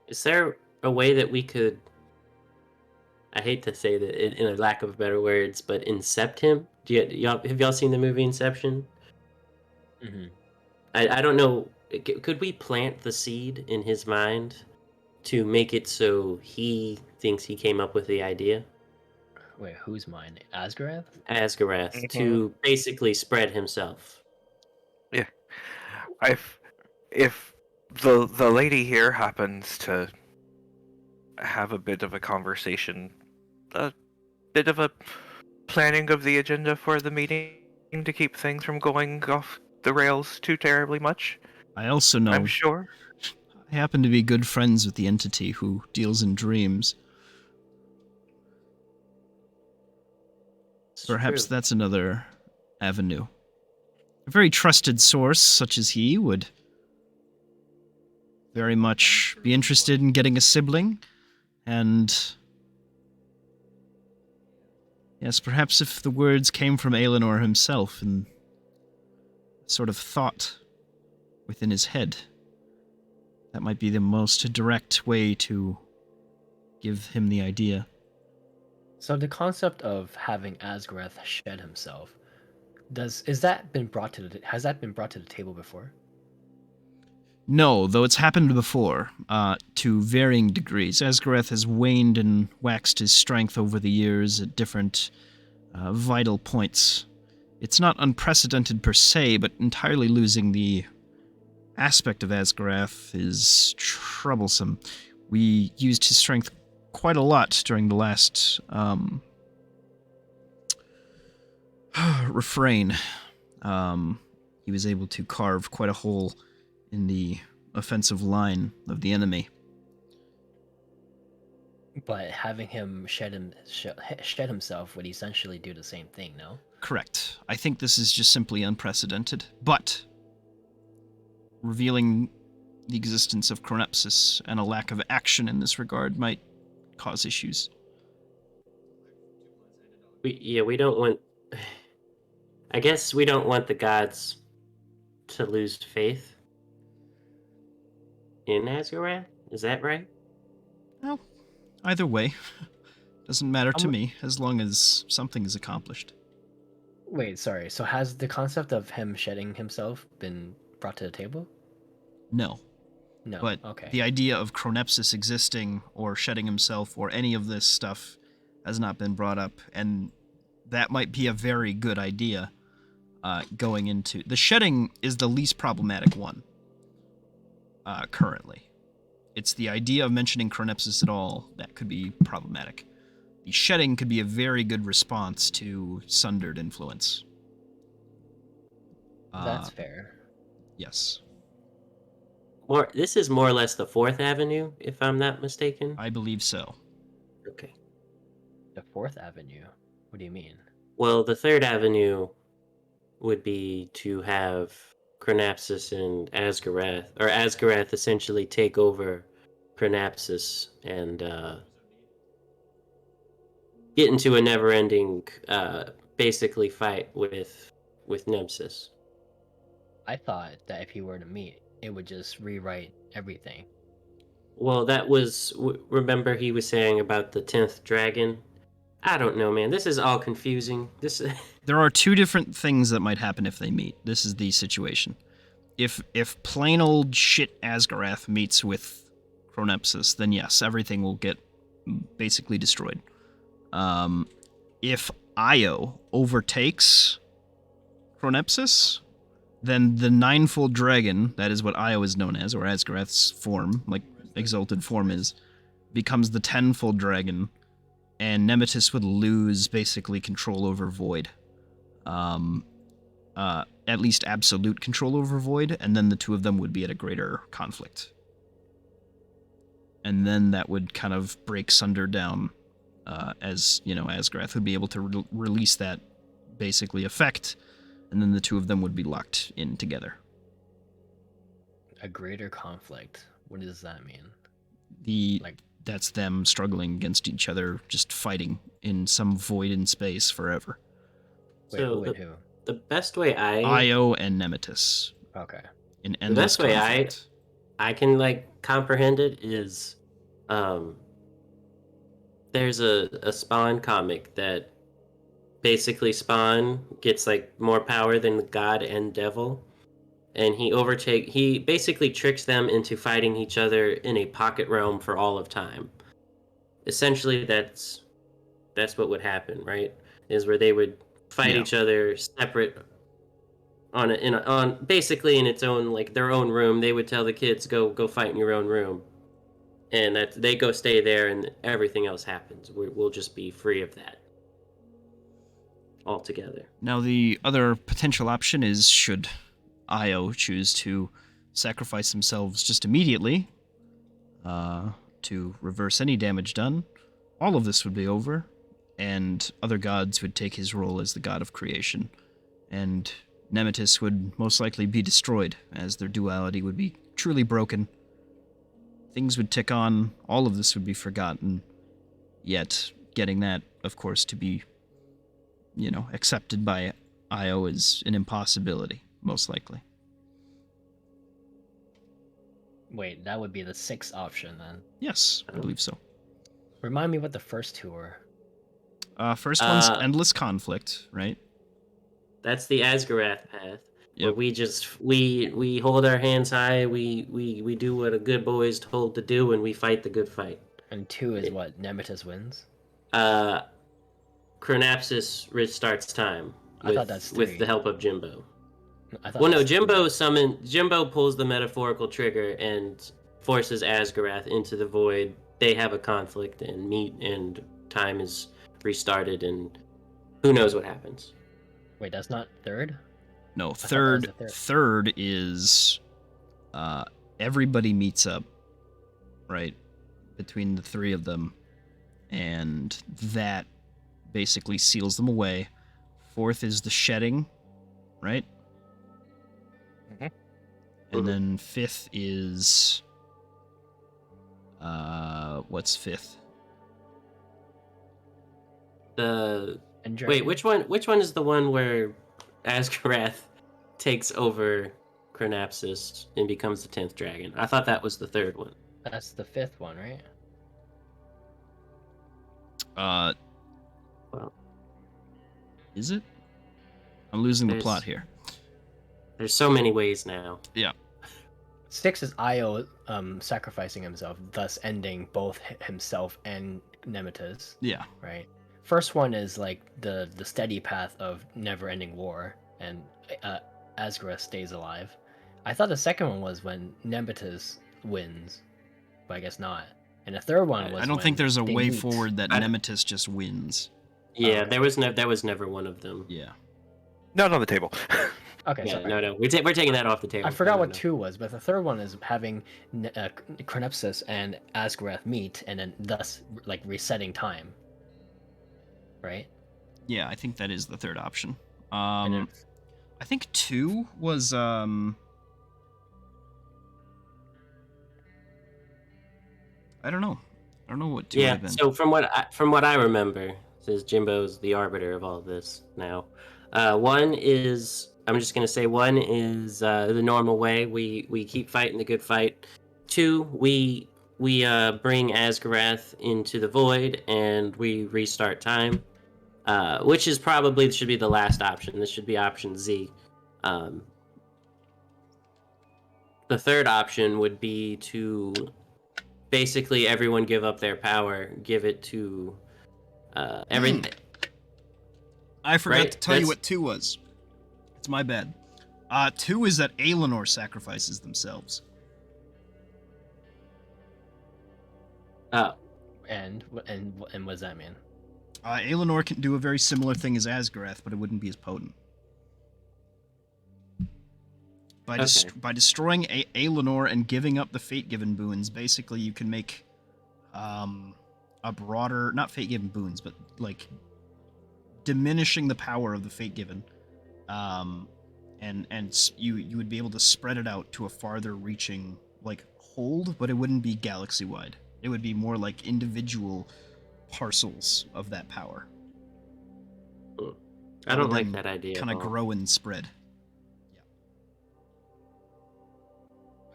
Is there a way that we could, I hate to say that in a lack of better words, but incept him? Have y'all seen the movie Inception? Mm-hmm. I don't know. Could we plant the seed in his mind to make it so he thinks he came up with the idea. Wait, who's mine? Asgarath? Asgarath Mhm. to basically spread himself. Yeah. If the lady here happens to have a bit of a conversation, a bit of a planning of the agenda for the meeting to keep things from going off the rails too terribly much, I also I'm know sure. I happen to be good friends with the entity who deals in dreams. It's Perhaps true. that's another avenue. A very trusted source such as he would very much be interested in getting a sibling, and yes, perhaps if the words came from Aelinor himself and sort of thought within his head, that might be the most direct way to give him the idea. So the concept of having Asgarath shed himself, has that been brought to the table before? No, though it's happened before, to varying degrees. Asgareth has waned and waxed his strength over the years at different vital points. It's not unprecedented per se, but entirely losing the aspect of Asgarath is troublesome. We used his strength quite a lot during the last refrain. He was able to carve quite a hole in the offensive line of the enemy. But having him shed himself would essentially do the same thing, no? Correct. I think this is just simply unprecedented, but revealing the existence of Chronepsis and a lack of action in this regard might cause issues. We don't want. I guess we don't want the gods to lose faith in Asgarath. Is that right? Well, either way, doesn't matter to Um, me as long as something is accomplished. Wait, sorry. So has the concept of him shedding himself been brought to the table? No. No. But Okay. the idea of Chronepsis existing or shedding himself or any of this stuff has not been brought up, and that might be a very good idea going into... The shedding is the least problematic one currently. It's the idea of mentioning Chronepsis at all that could be problematic. The shedding could be a very good response to Sundered influence. That's fair. Yes. This is more or less the Fourth Avenue, if I'm not mistaken. I believe so. Okay. The Fourth Avenue? What do you mean? Well, the Third Avenue would be to have Chronapsis and Asgarath, or Asgarath essentially take over Chronapsis and get into a never-ending, basically fight with Nemesis. I thought that if he were to meet, it would just rewrite everything. Well, that was remember he was saying about the 10th dragon. I don't know, man. This is all confusing. This There are two different things that might happen if they meet. This is the situation. If plain old shit Asgarath meets with Chronepsis, then yes, everything will get basically destroyed. If Io overtakes Chronepsis, then the ninefold dragon, that is what Io is known as, or Asgarath's form, like exalted form is, becomes the tenfold dragon, and Nemesis would lose basically control over Void. At least absolute control over Void, and then the two of them would be at a greater conflict. And then that would kind of break Sunder down, as, Asgarath would be able to release that basically effect, and then the two of them would be locked in together. A greater conflict. What does that mean? That's them struggling against each other, just fighting in some void in space forever. Wait, So who and who? the best way Io and Nemesis Okay. in the endless best way conflict. I can comprehend it is there's a Spawn comic that basically Spawn gets more power than the god and devil, and he basically tricks them into fighting each other in a pocket realm for all of time. Essentially, that's what would happen, right? Is where they would fight Yeah. each other separate on basically in its own, like, their own room. They would tell the kids, go fight in your own room, and that they go stay there, and everything else happens. We'll just be free of that altogether. Now, the other potential option is should Io choose to sacrifice themselves just immediately to reverse any damage done, all of this would be over, and other gods would take his role as the god of creation, and Nemetis would most likely be destroyed, as their duality would be truly broken. Things would tick on, all of this would be forgotten, yet getting that, of course, to be, accepted by Io is an impossibility, most likely. Wait, that would be the sixth option then. Yes, I believe so. Remind me what the first two were. First one's endless conflict, right? That's the Asgarath path. Where Yep. we hold our hands high, we do what a good boy is told to do, and we fight the good fight. And two is what Nemetis wins. Chronapsis restarts time I thought that's with three. the help of Jimbo. I thought Well, no, that's three. Jimbo pulls the metaphorical trigger and forces Asgarath into the void. They have a conflict and meet, and time is restarted, and who knows what happens. Wait, that's not third? No, thought that was the third. third is everybody meets up, right, between the three of them, and that basically seals them away. Fourth is the shedding, right? Mhm. And then fifth is what's fifth? And Wait, which one is the one where Asgarath takes over Chronapsis and becomes the 10th dragon? I thought that was the third one. That's the fifth one, right? Well, Is it? I'm losing the There's- plot here. there's so many ways now. Yeah. Six is Io sacrificing himself, thus ending both himself and Nemetis, Yeah. right? First one is like the steady path of never-ending war, and Asgarath stays alive. I thought the second one was when Nemetis wins, but I guess not. And the third one was I don't when think there's a they way meet. forward that I- Nemetis just wins. Yeah, okay. there was never one of them. Yeah. Not on the table. Okay, Yeah, sorry. no, we're taking that off the table. I forgot No, what no. two was, but the third one is having Chronepsis and Asgarath meet, and then thus like resetting time. Right? Yeah, I think that is the third option. And then I think two was I don't know. I don't know what two would Yeah, have been. so from what I remember, since Jimbo's the arbiter of all this now, one is, I'm just gonna say, one is the normal way. We keep fighting the good fight. Two, we bring Asgarath into the void and we restart time, which is probably should be the last option. This should be option Z. The third option would be to basically everyone give up their power, give it to every. I forgot right, to tell you that's- what two was. It's my bad. Two is that Aelinor sacrifices themselves. Oh, and what does that mean? Aelinor can do a very similar thing as Asgarath, but it wouldn't be as potent. By, Okay. by destroying Aelinor and giving up the Fate-given boons, basically you can make a broader, not Fate-given boons, but like diminishing the power of the Fate-given, and you would be able to spread it out to a farther reaching like hold, but it wouldn't be galaxy-wide. It would be more like individual parcels of that power. I don't like that idea. Kind of grow and spread.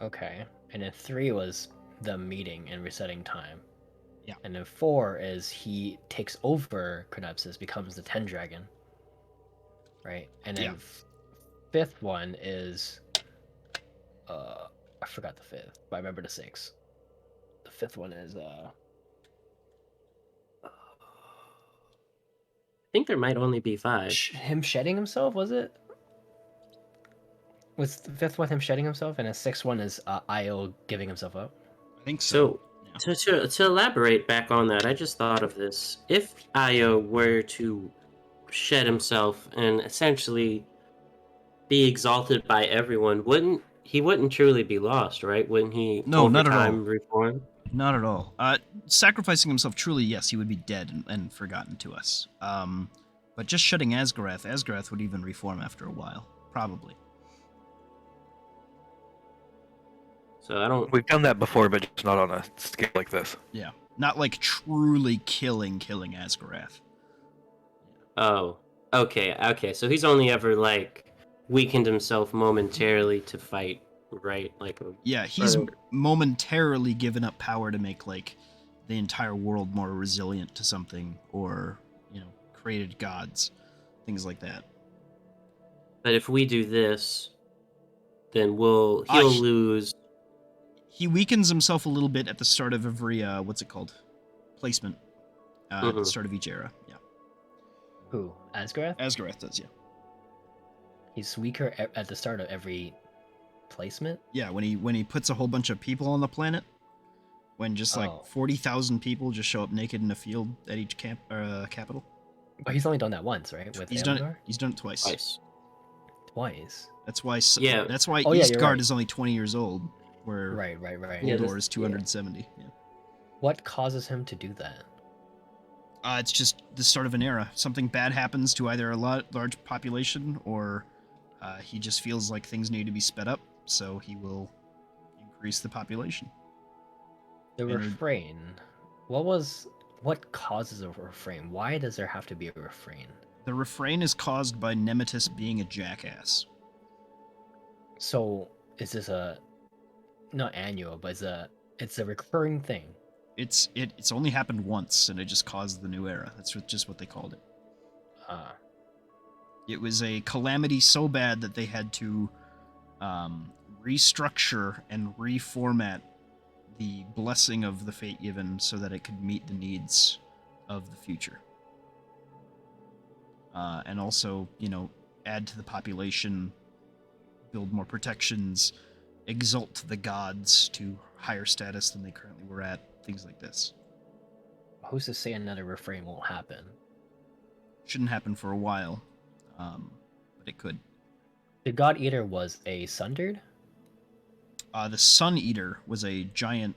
Okay. And then three was the meeting and resetting time. Yeah. And then four is he takes over Chronepsis, becomes the 10 dragon. Right? And then Yeah. fifth one is I forgot the fifth, but I remember the sixth. The fifth one is I think there might only be 5. him shedding himself. Was it? Was the fifth one him shedding himself, and the sixth one is Io giving himself up? I think so. So to elaborate back on that, I just thought of this. If Io were to shed himself and essentially be exalted by everyone, wouldn't truly be lost, right? Wouldn't he No, over not at all. time reform? Not at all. Sacrificing himself, truly, yes, he would be dead and forgotten to us. But just shedding Asgarath would even reform after a while, probably. So I don't. We've done that before, but just not on a scale like this. Yeah, not like truly killing Asgarath. Oh, okay. So he's only ever like weakened himself momentarily to fight, right? Like Yeah, he's or- momentarily given up power to make like the entire world more resilient to something, or created gods, things like that. But if we do this, then he'll lose. He weakens himself a little bit at the start of every placement at the Mhm. start of each era. Yeah, Who? Asgarath? Asgarath does. Yeah, He's weaker at the start of every placement. yeah. When he puts a whole bunch of people on the planet, when just like Oh. 40,000 people just show up naked in a field at each capital. But he's only done that once, right? With He's done it. Aelinor? He's done it twice. Twice. Twice. That's why. Yeah. That's why Oh, yeah, you're Eastgard right. is only 20 years old, where Right. Yeah, Mordor this- is 270. Yeah. What causes him to do that? It's just the start of an era. Something bad happens to either a large population, or he just feels like things need to be sped up, so he will increase the population. The And- refrain. What causes a refrain? Why does there have to be a refrain? The refrain is caused by Nemesis being a jackass. So is this not annual, but it's a recurring thing. It's only happened once, and it just caused the new era. That's just what they called it. It was a calamity so bad that they had to restructure and reformat the blessing of the Fate Given so that it could meet the needs of the future. And also, add to the population, build more protections, exalt the gods to higher status than they currently were at, things like this. Who's to say another refrain won't happen? Shouldn't happen for a while, but it could. The God Eater was a Sundered? The Sun Eater was a giant,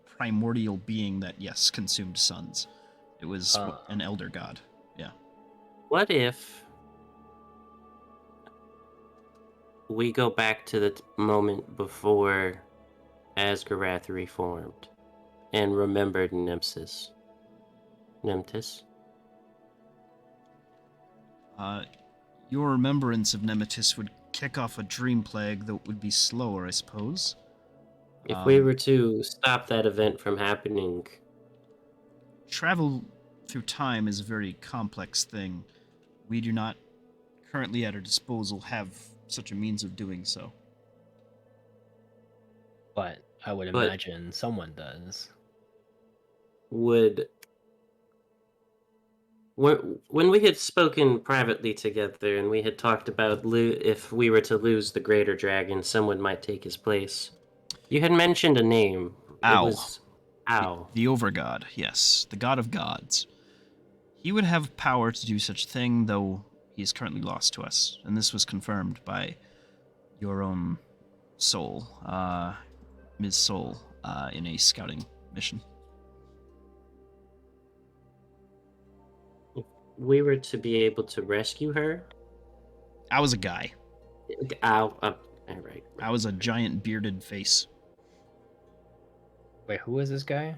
primordial being that, yes, consumed suns. It was an elder god. Yeah. What if we go back to the moment before Asgarath reformed and remembered Nemesis? Your remembrance of Nemesis would kick off a dream plague that would be slower, I suppose. If we were to stop that event from happening, Travel through time is a very complex thing. We do not currently at our disposal have such a means of doing so. But I would But- imagine someone does. when we had spoken privately together and we had talked about if we were to lose the greater dragon, someone might take his place. You had mentioned a name. Ow. It was Ow. The Overgod, yes, the god of gods. He would have power to do such thing, though he is currently lost to us, and this was confirmed by your own soul, Ms. Soul, in a scouting mission. We were to be able to rescue her. I was a guy. Ow. All right. I was a giant bearded face. Wait, who is this guy?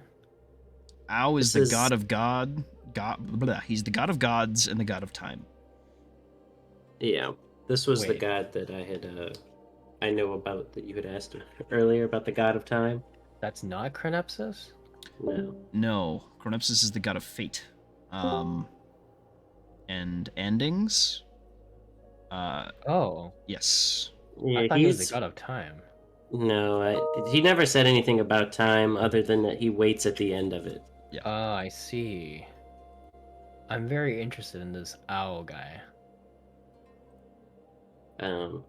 Ao is This the is- god of he's the god of gods and the god of time. Yeah. This was the Wait. god that I know about that you had asked earlier about the god of time. That's not Chronepsis? No. No, Chronepsis is the god of fate. And endings. Oh, Yes. Yeah, I thought he was he's the God of Time. No, he never said anything about time other than that he waits at the end of it. Ah, I see. I'm very interested in this owl guy. Um,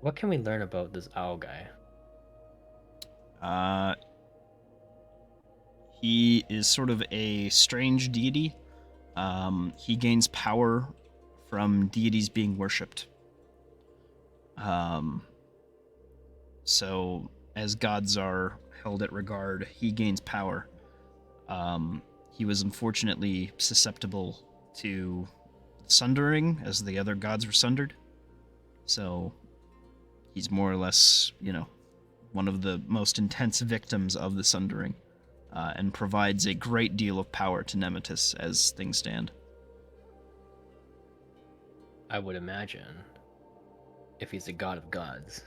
What can we learn about this owl guy? Uh, he is sort of a strange deity. He gains power from deities being worshipped. Um, so as gods are held at regard, he gains power. He was unfortunately susceptible to sundering, as the other gods were sundered. So he's more or less, one of the most intense victims of the sundering, and provides a great deal of power to Nemesis as things stand. I would imagine. If he's a god of gods.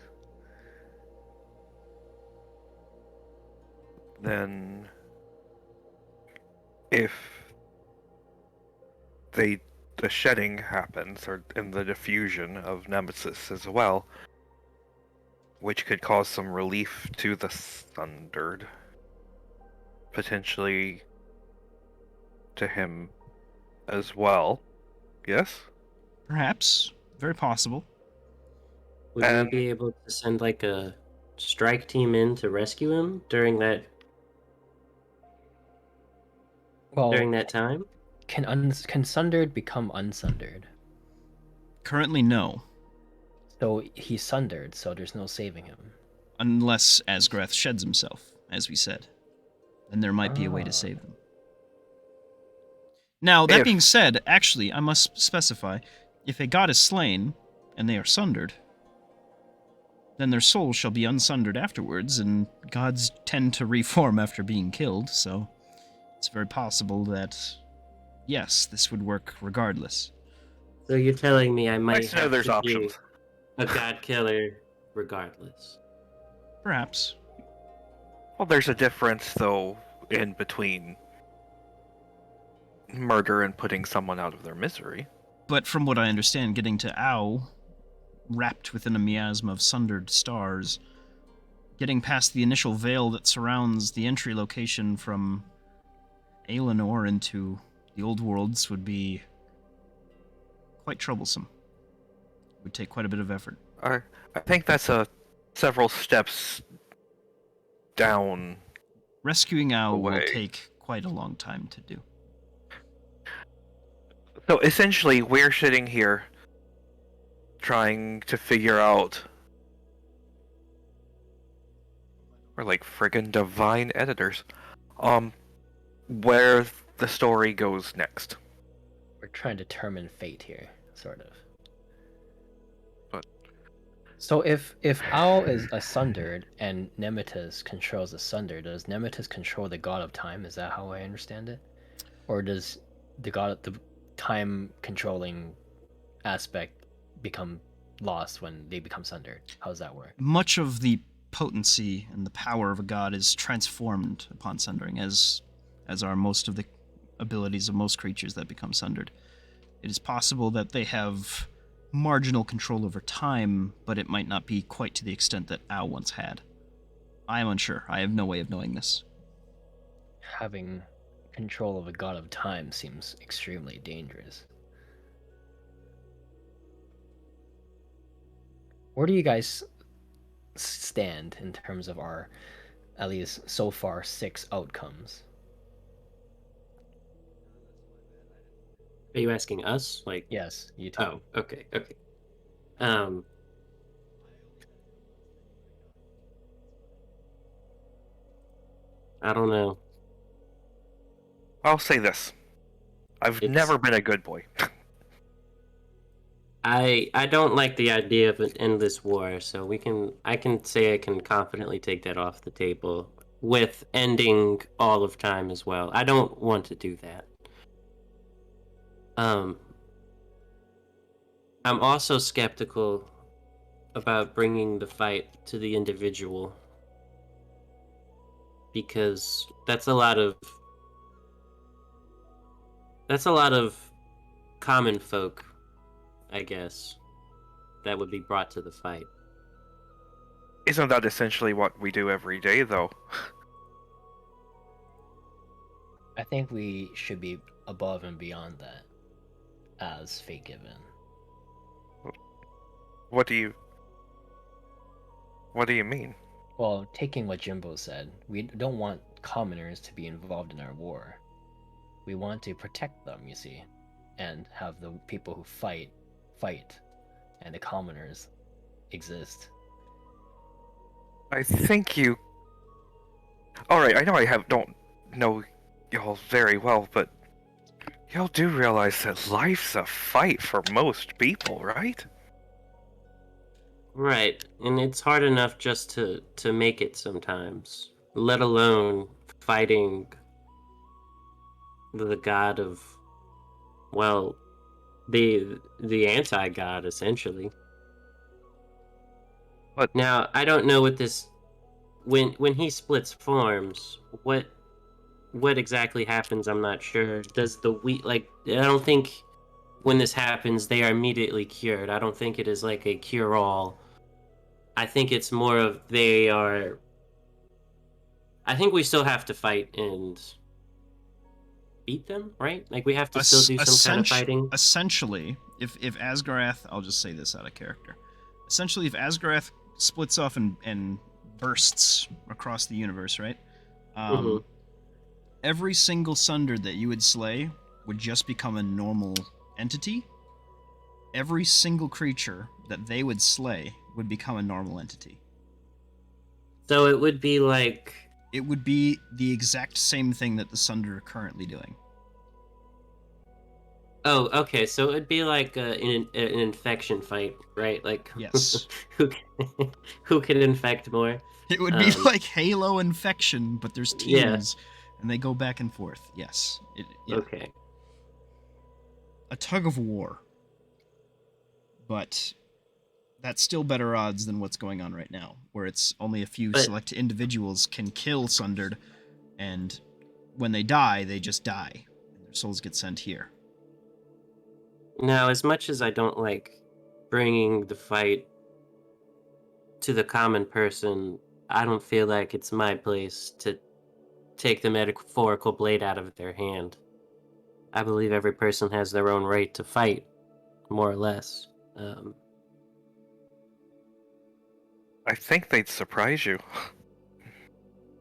Then, if the shedding happens, or in the diffusion of Nemesis as well, which could cause some relief to the sundered, potentially to him as well. Yes? Perhaps. Very possible. would we be able to send like a strike team in to rescue him during that Well, time? can sundered become unsundered? Currently, no. So he's sundered, so there's no saving him. Unless Asgrath sheds himself, as we said. Then there might be a way to Ah. save them. Now, that If- being said, actually, I must specify, if a god is slain, and they are sundered, then their soul shall be unsundered afterwards, and gods tend to reform after being killed, so it's very possible that, yes, this would work regardless. So you're telling me I might Nice to know have there's to options. be a god killer regardless? Perhaps. Well, there's a difference, though, in between murder and putting someone out of their misery. But from what I understand, getting to Au, wrapped within a miasma of sundered stars, getting past the initial veil that surrounds the entry location from Aelinor into the old worlds would be quite troublesome. It would take quite a bit of effort. I think that's several steps down. Rescuing Au will Away. take quite a long time to do. So essentially, we're sitting here trying to figure out. We're like friggin' divine editors. Where the story goes next. We're trying to determine fate here, sort of. What? So if Owl is sundered and Nemesis controls the sunder, does Nemesis control the god of time? Is that how I understand it? Or does the time controlling aspect become lost when they become sundered? How does that work? Much of the potency and the power of a god is transformed upon sundering, as are most of the abilities of most creatures that become sundered. It is possible that they have marginal control over time, but it might not be quite to the extent that Au once had. I am unsure. I have no way of knowing this. Having control of a god of time seems extremely dangerous. Where do you guys stand in terms of our, at least so far, 6 outcomes? Are you asking us? Like, Yes, you too. oh, okay. I don't know. I'll say this. I've It's- never been a good boy. I don't like the idea of an endless war, so I can say I can confidently take that off the table with ending all of time as well. I don't want to do that. I'm also skeptical about bringing the fight to the individual, because that's a lot of common folk, I guess. that would be brought to the fight. Isn't that essentially what we do every day, though? I think we should be above and beyond that as fate given. What do you mean? Well, taking what Jimbo said, we don't want commoners to be involved in our war. We want to protect them, you see, and have the people who fight, and the commoners exist. I think you. All right, I know don't know y'all very well, but y'all do realize that life's a fight for most people, right? Right, and it's hard enough just to make it sometimes, let alone fighting the god of, well, the anti-god essentially. But Now, I don't know what this when he splits forms, what exactly happens, I'm not sure. Does the wheat, like, I don't think when this happens they are immediately cured. I don't think it is like a cure all. I think it's more of they are. I think we still have to fight and beat them, right? Like we have to still do some kind of fighting. Essentially, if Asgarath, I'll just say this out of character. Essentially, if Asgarath splits off and bursts across the universe, right? Mhm. Every single Sundered that you would slay would just become a normal entity. Every single creature that they would slay would become a normal entity. So it would be like. It would be the exact same thing that the Sunder are currently doing. Oh, okay. So it'd be like an infection fight, right? Like Yes. who can infect more? It would be like Halo Infection, but there's Yeah. teams, and they go back and forth. Yes. Yeah. Okay. A tug of war. But that's still better odds than what's going on right now, where it's only a few select individuals can kill Sundered, and when they die, they just die, and their souls get sent here. Now, as much as I don't like bringing the fight to the common person, I don't feel like it's my place to take the metaphorical blade out of their hand. I believe every person has their own right to fight, more or less. I think they'd surprise you.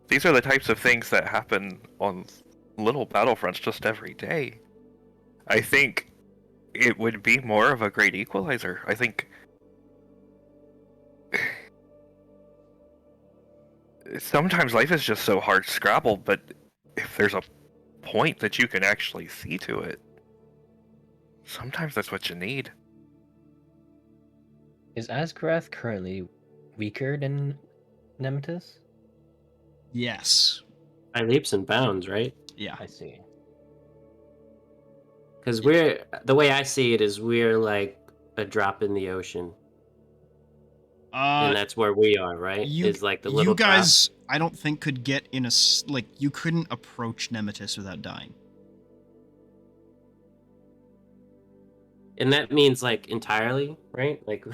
These are the types of things that happen on little battlefronts just every day. I think it would be more of a great equalizer. I think sometimes life is just so hard scrabbled, but if there's a point that you can actually see to it, sometimes that's what you need. Is Asgarath currently weaker than Nemesis? Yes. By leaps and bounds, right? Yeah. I see. Because the way I see it is we're like a drop in the ocean. And that's where we are, right? Is like the little you guys, drop. I don't think could get in you couldn't approach Nemesis without dying. And that means like entirely, right? Like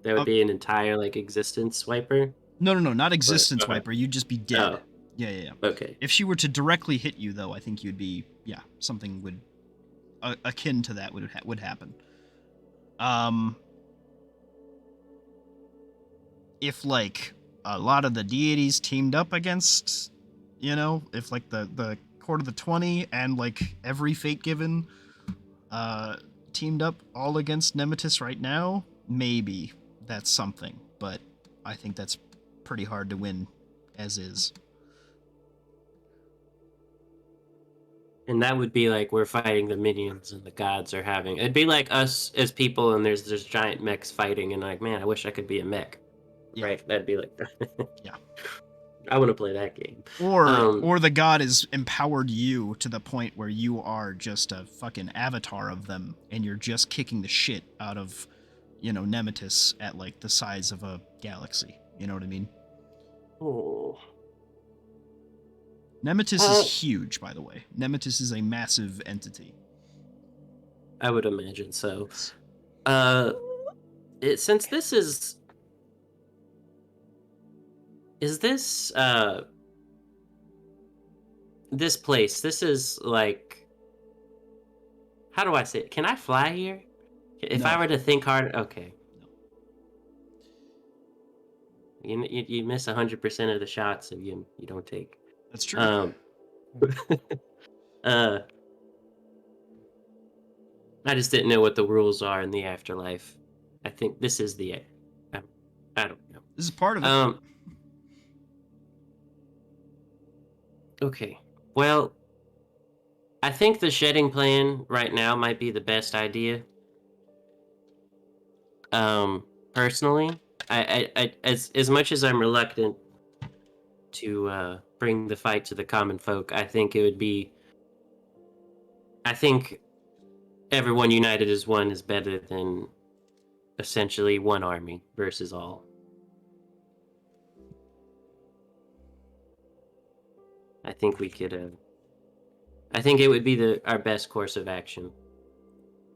there would be an entire like existence wiper. No, not existence wiper. You'd just be dead. Oh. Yeah. Okay. If she were to directly hit you, though, I think you'd be something would akin to that would happen. If like a lot of the deities teamed up against, if like the Court of the 20 and like every fate given teamed up all against Nemesis right now, maybe that's something, but I think that's pretty hard to win as is. And that would be like we're fighting the minions and the gods are having. It'd be like us as people and there's giant mechs fighting and like, man, I wish I could be a mech. Yeah. Right? That'd be like Yeah. I want to play that game. Or the god has empowered you to the point where you are just a fucking avatar of them and you're just kicking the shit out of, Nemesis at like the size of a galaxy. You know what I mean? Oh. Nemesis is huge, by the way. Nemesis is a massive entity. I would imagine so. Since this is this place, this is like, how do I say it? Can I fly here? If No. I were to think hard, okay. No. You miss 100% of the shots that you don't take. That's true. Um, uh, I just didn't know what the rules are in the afterlife. I think this is the. I don't know. This is part of it. Okay. Well, I think the shedding plan right now might be the best idea. Personally, I as much as I'm reluctant to bring the fight to the common folk, I think it would be. I think everyone united as one is better than essentially one army versus all. I think we could. I think it would be our best course of action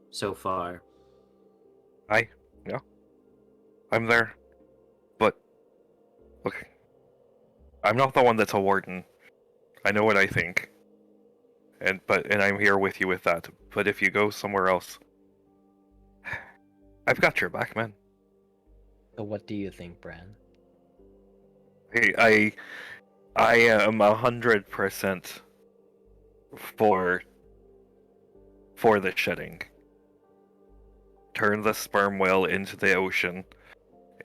so far. Yeah, I'm there. But okay, I'm not the one that's a warden. I know what I think, and I'm here with you with that. But if you go somewhere else, I've got your back, man. So what do you think, Bran? I am 100% for the shedding. Turn the sperm whale into the ocean.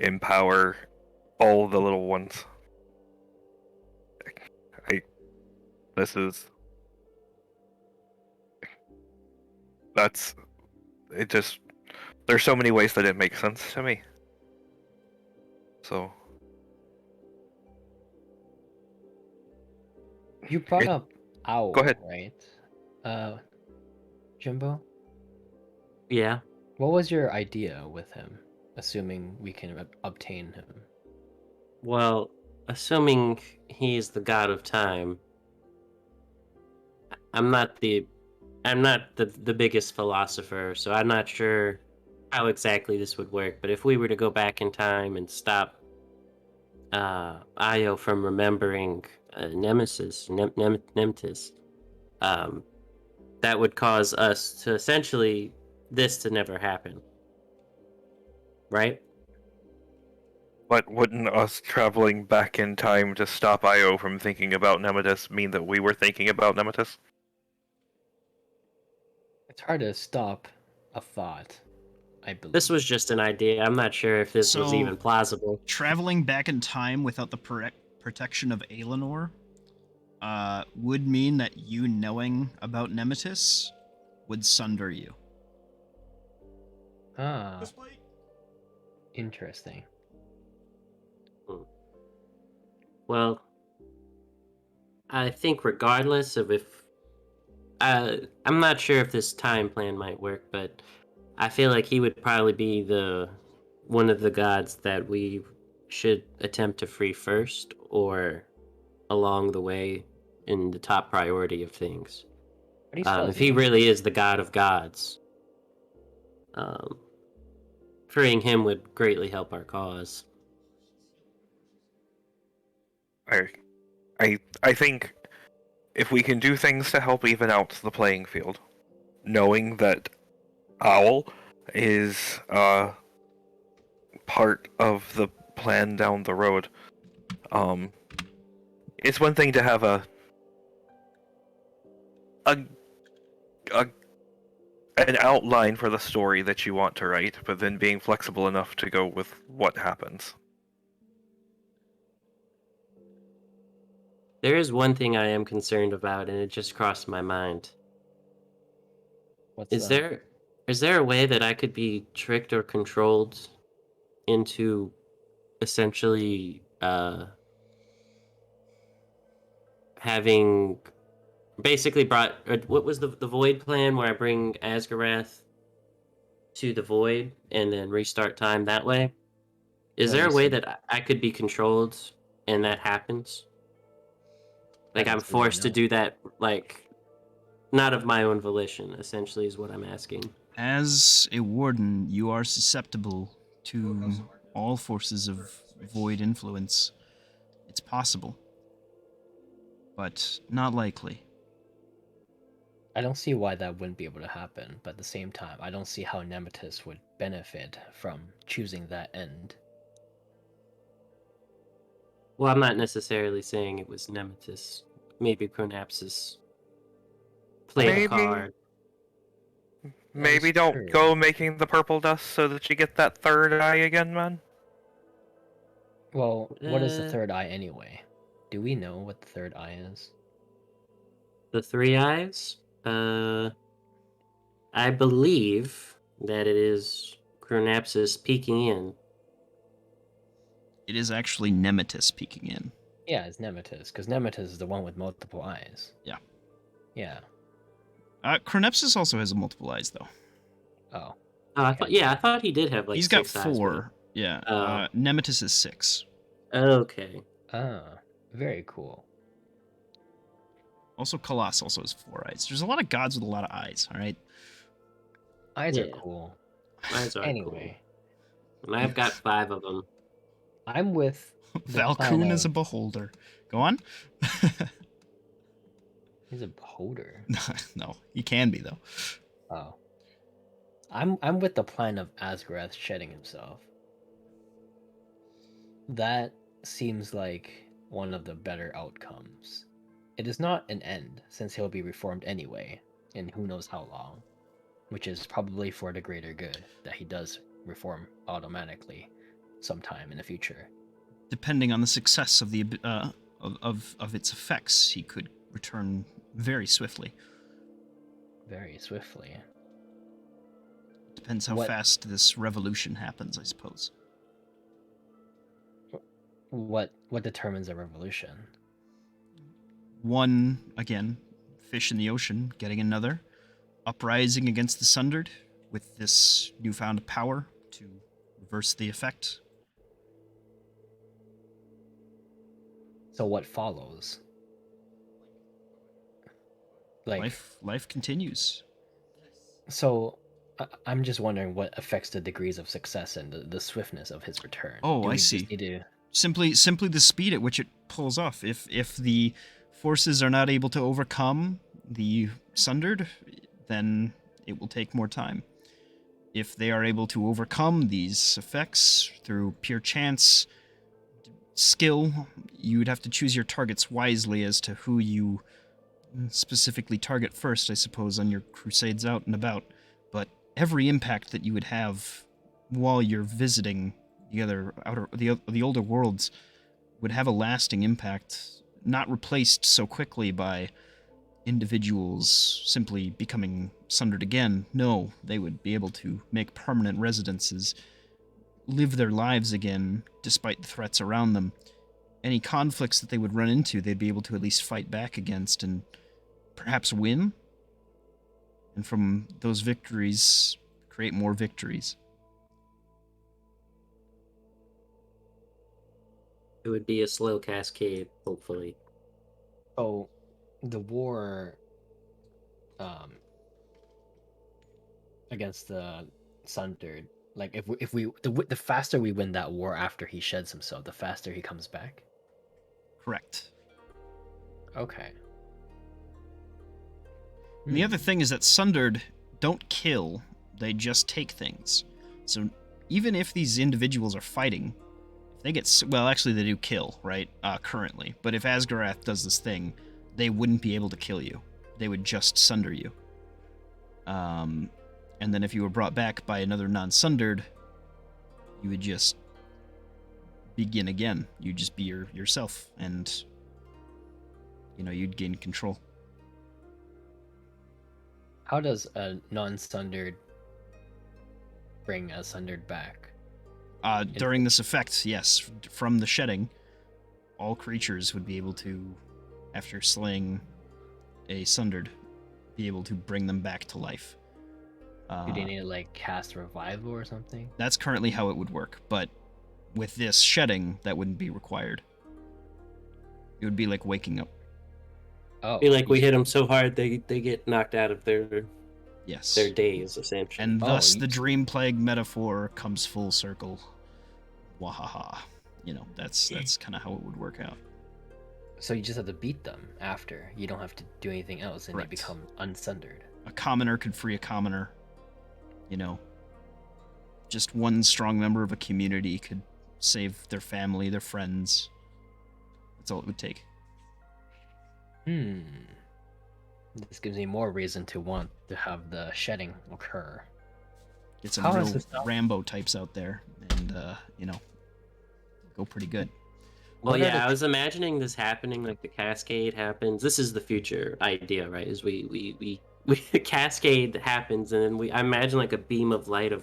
Empower all the little ones. This is... That's... It just... There's so many ways that it makes sense to me. So... You brought up Owl, Go ahead. right? Jimbo? Yeah. What was your idea with him, assuming we can obtain him? Well, assuming he's the god of time, I'm not the biggest philosopher, so I'm not sure how exactly this would work. But if we were to go back in time and stop Io from remembering Nemesis, that would cause us to essentially this to never happen, right? But wouldn't us traveling back in time to stop Io from thinking about Nemesis mean that we were thinking about Nemesis? It's hard to stop a thought, I believe. This was just an idea. I'm not sure if this was So- even plausible. Traveling back in time without the protection of Aelinor would mean that you knowing about Nemesis would sunder you. Ah, interesting. Well, I think regardless of if I'm not sure if this time plan might work, but I feel like he would probably be one of the gods that we should attempt to free first, or along the way in the top priority of things. How do you spell If his he name? really is the god of gods, freeing him would greatly help our cause. I think if we can do things to help even out the playing field, knowing that Owl is part of the plan down the road, it's one thing to have an outline for the story that you want to write, but then being flexible enough to go with what happens. There is one thing I am concerned about, and it just crossed my mind. What's Is that? there a way that I could be tricked or controlled into essentially having basically what was the void plan where I bring Asgarath to the void and then restart time that way? Is Let there me a way see. that I could be controlled and that happens? Like I I'm don't really forced to know. do that, like not of my own volition, essentially is what I'm asking. As a warden, you are susceptible to all forces of void influence. It's possible, but not likely. I don't see why that wouldn't be able to happen, but at the same time, I don't see how Nemesis would benefit from choosing that end. Well, I'm not necessarily saying it was Nemesis. Maybe Chronapsis played a Maybe. card. Maybe That's don't true. go making the purple dust so that you get that third eye again, man. Well, what is the Uh, third eye anyway? Do we know what the third eye is? The three eyes? I believe that it is Chronapsis peeking in. It is actually Nemetis peeking in. Yeah, it's Nemesis, because Nemesis is the one with multiple eyes. Yeah. Yeah. Chronepsis also has multiple eyes, though. Oh. I thought he did have like He's got 6 eyes. 4. Yeah. Oh. Nemetis is 6. Okay. Ah, very cool. Also, Colossus also has 4 eyes. There's a lot of gods with a lot of eyes, all right? Eyes are Yeah. cool. Eyes are Anyway, cool. And I've got 5 of them. I'm with the plan Valkoon is a of- beholder. Go on. He's a beholder. No, he can be, though. Oh. I'm with the plan of Asgarath shedding himself. That seems like one of the better outcomes. It is not an end, since he'll be reformed anyway, in who knows how long, which is probably for the greater good that he does reform automatically sometime in the future. Depending on the success of the of its effects, he could return very swiftly. Very swiftly. Depends how What- fast this revolution happens, I suppose. What determines a revolution? One, again, fish in the ocean, getting another, uprising against the Sundered with this newfound power to reverse the effect. So what follows? Like, Life continues. so I'm just wondering what affects the degrees of success and the swiftness of his return. Oh, Do I we just see. need to- Simply the speed at which it pulls off. If the forces are not able to overcome the Sundered, then it will take more time. If they are able to overcome these effects through pure chance, skill, you would have to choose your targets wisely as to who you specifically target first, I suppose, on your crusades out and about. But every impact that you would have while you're visiting the older worlds would have a lasting impact, not replaced so quickly by individuals simply becoming Sundered again. No, they would be able to make permanent residences, live their lives again despite the threats around them. Any conflicts that they would run into, they'd be able to at least fight back against and perhaps win. And from those victories, create more victories. It would be a slow cascade, hopefully. So the war against the Sundered, like if we the faster we win that war after he sheds himself, the faster he comes back. Correct. Okay. And the other thing is that Sundered don't kill, they just take things. So even if these individuals are fighting, if they get... Well, actually they do kill, right? Currently. But if Asgarath does this thing, they wouldn't be able to kill you. They would just sunder you. And then if you were brought back by another non-Sundered, you would just begin again. You'd just be yourself, and you'd gain control. How does a non-Sundered bring a Sundered back? During this effect, yes, from the shedding, all creatures would be able to, after slaying a Sundered, be able to bring them back to life. Do they need to like cast revival or something? That's currently how it would work, but with this shedding, that wouldn't be required. It would be like waking up. Oh, Be like we hit them so hard they get knocked out of their Yes. their days, essentially. And Oh, thus you- the dream plague metaphor comes full circle. Wahaha. You know, that's kind of how it would work out. So you just have to beat them after. You don't have to do anything else, and Correct. they become uncentered. A commoner could free a commoner. You know, just one strong member of a community could save their family, their friends. That's all it would take. This gives me more reason to want to have the shedding occur. Get some How is real this not- Rambo types out there, and you know, go pretty good. Well, What are yeah, the- I was imagining this happening, like the cascade happens. This is the future idea, right? Is we the cascade happens, and then I imagine like a beam of light of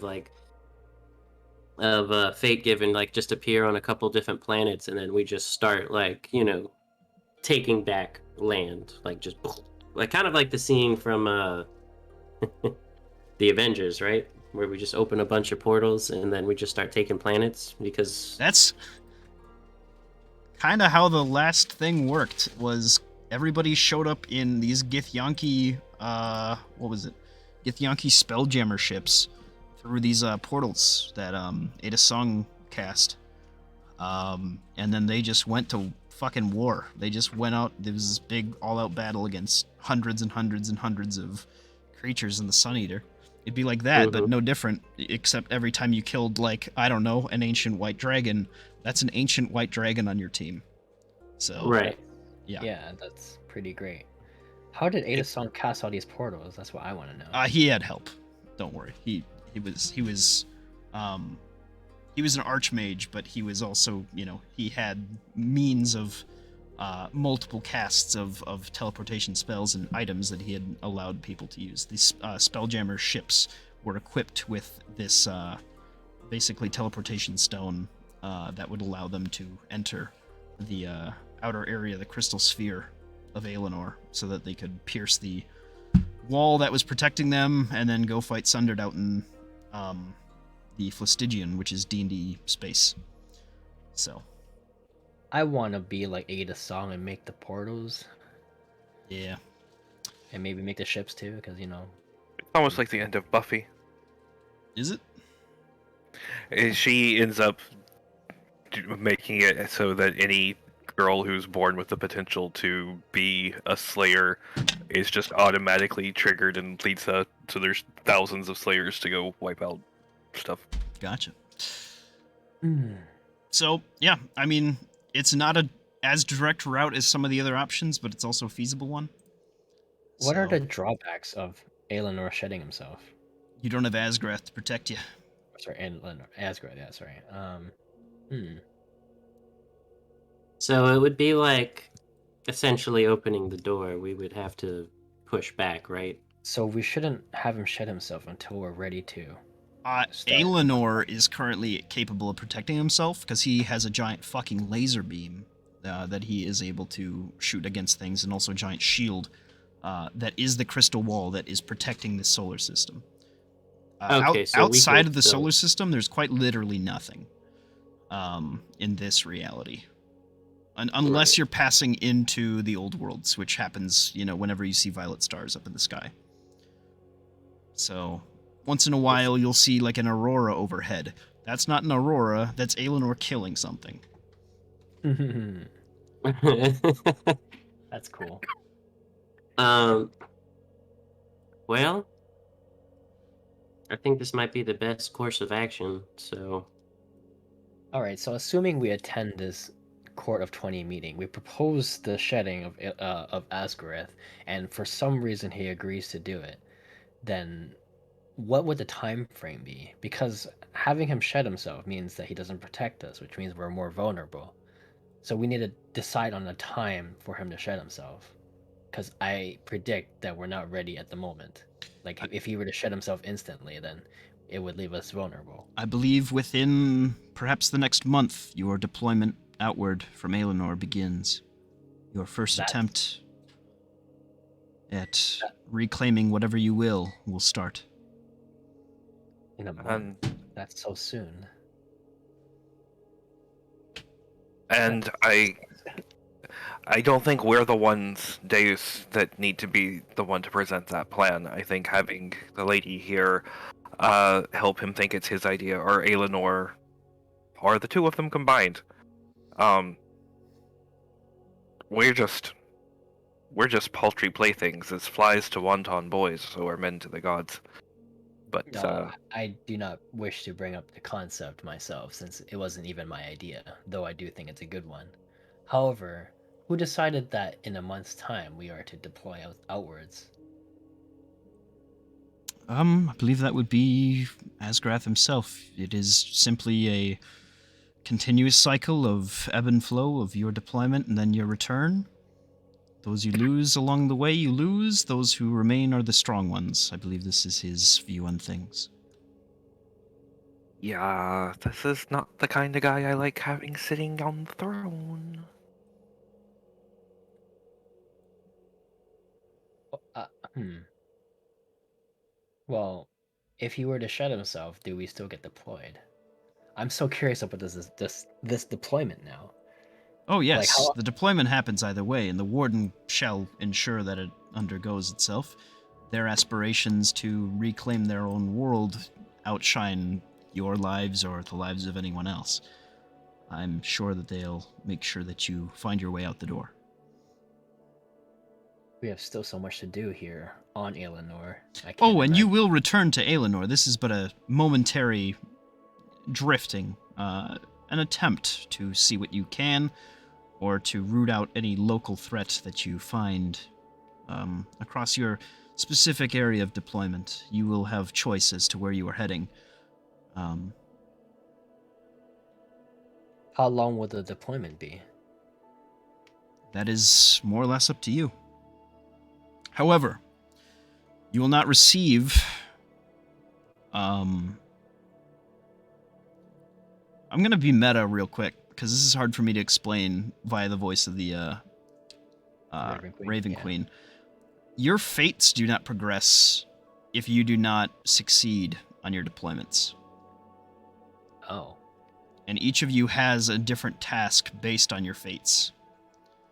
fate given like just appear on a couple different planets, and then we just start like taking back land, like just like kind of like the scene from the Avengers, right? Where we just open a bunch of portals and then we just start taking planets because That's kind of how the last thing worked. Was everybody showed up in these Githyanki, what was it? Githyanki Spelljammer ships through these portals that Ada Song cast. And then they just went to fucking war. They just went out. There was this big all-out battle against hundreds and hundreds and hundreds of creatures in the Sun Eater. It'd be like that, but no different, except every time you killed, like, I don't know, an ancient white dragon, that's an ancient white dragon on your team. So, right. yeah. Yeah, that's pretty great. How did Ada Song cast all these portals? That's what I want to know. He had help. Don't worry. He was an archmage, but he was also, he had means of multiple casts of teleportation spells and items that he had allowed people to use. These Spelljammer ships were equipped with this basically teleportation stone that would allow them to enter the outer area, the crystal sphere of Aelinor, so that they could pierce the wall that was protecting them and then go fight Sundered out in the Flastigian, which is D&D space. So I want to be like Ada Song and make the portals, yeah. and maybe make the ships too, because It's almost like the end of Buffy. Is it? She ends up making it so that any girl who's born with the potential to be a Slayer is just automatically triggered and leads so there's thousands of Slayers to go wipe out stuff. Gotcha. So, yeah, I mean, it's not a as direct route as some of the other options, but it's also a feasible one. What are So, the drawbacks of Aelinor shedding himself? You don't have Asgrath to protect you. Sorry, Aelinor, Asgard. Yeah, sorry. So it would be like essentially opening the door. We would have to push back, right? So we shouldn't have him shed himself until we're ready to. Start. Aelinor is currently capable of protecting himself because he has a giant fucking laser beam that he is able to shoot against things, and also a giant shield that is the crystal wall that is protecting the solar system. Okay, so we outside could of the still- solar system, there's quite literally nothing in this reality. Unless Right. you're passing into the old worlds, which happens, whenever you see violet stars up in the sky. So, once in a while, you'll see like an aurora overhead. That's not an aurora, that's Aelinor killing something. That's cool. Well, I think this might be the best course of action. So All right. So assuming we attend this Court of 20 meeting, we propose the shedding of Asgareth, and for some reason he agrees to do it. Then, what would the time frame be? Because having him shed himself means that he doesn't protect us, which means we're more vulnerable. So we need to decide on a time for him to shed himself. Because I predict that we're not ready at the moment. Like, if he were to shed himself instantly, then it would leave us vulnerable. I believe within perhaps the next month, your deployment outward from Aelinor begins. Your first attempt at reclaiming whatever you will start. In a month. And That's so soon. I don't think we're the ones, Deus, that need to be the one to present that plan. I think having the lady here help him think it's his idea, or Aelinor, or the two of them combined. Um, we're just paltry playthings, as flies to wanton boys, so are men to the gods. But No, I do not wish to bring up the concept myself, since it wasn't even my idea, though I do think it's a good one. However, who decided that in a month's time we are to deploy outwards? I believe that would be Asgrath himself. It is simply a continuous cycle of ebb and flow of your deployment and then your return. Those you lose along the way, you lose. Those who remain are the strong ones. I believe this is his view on things. yeah, this is not the kind of guy I like having sitting on the throne. Uh, hmm. Well, if he were to shed himself, do we still get deployed? I'm so curious about this deployment now. Oh, Like, yes, how- the deployment happens either way, and the Warden shall ensure that it undergoes itself. Their aspirations to reclaim their own world outshine your lives or the lives of anyone else. I'm sure that they'll make sure that you find your way out the door. We have still so much to do here on Aelinor. I can't Oh, and you imagine- will return to Aelinor. This is but a momentary drifting, an attempt to see what you can, or to root out any local threat that you find across your specific area of deployment. You will have choice as to where you are heading. How long will the deployment be? That is more or less up to you. However, you will not receive. I'm going to be meta real quick because this is hard for me to explain via the voice of the Raven Queen. Your fates do not progress if you do not succeed on your deployments. Oh. And each of you has a different task based on your fates.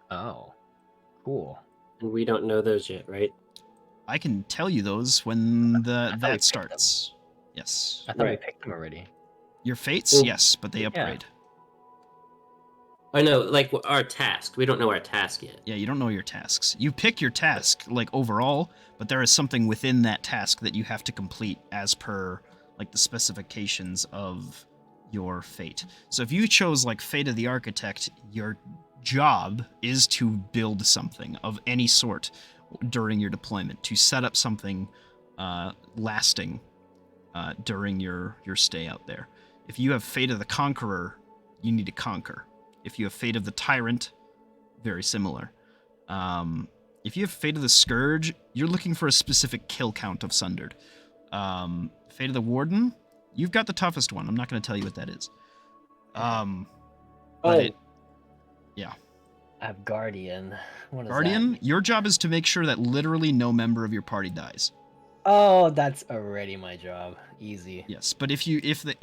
Oh. Cool. And we don't know those yet, right? I can tell you those when thought we that picked starts. Yes. I thought we Right. picked them already. Your fates, Well, yes, but they yeah. upgrade. I know, like our task. We don't know our task yet. Yeah, you don't know your tasks. You pick your task, like, overall, but there is something within that task that you have to complete as per, like, the specifications of your fate. So if you chose, like, Fate of the Architect, your job is to build something of any sort during your deployment, to set up something lasting during your stay out there. If you have Fate of the Conqueror, you need to conquer. If you have Fate of the Tyrant, very similar. If you have Fate of the Scourge, you're looking for a specific kill count of Sundered. Fate of the Warden, you've got the toughest one. I'm not going to tell you what that is. But yeah. I have Guardian. What is Guardian, that? your job is to make sure that literally no member of your party dies. Oh, that's already my job. Easy. Yes, but if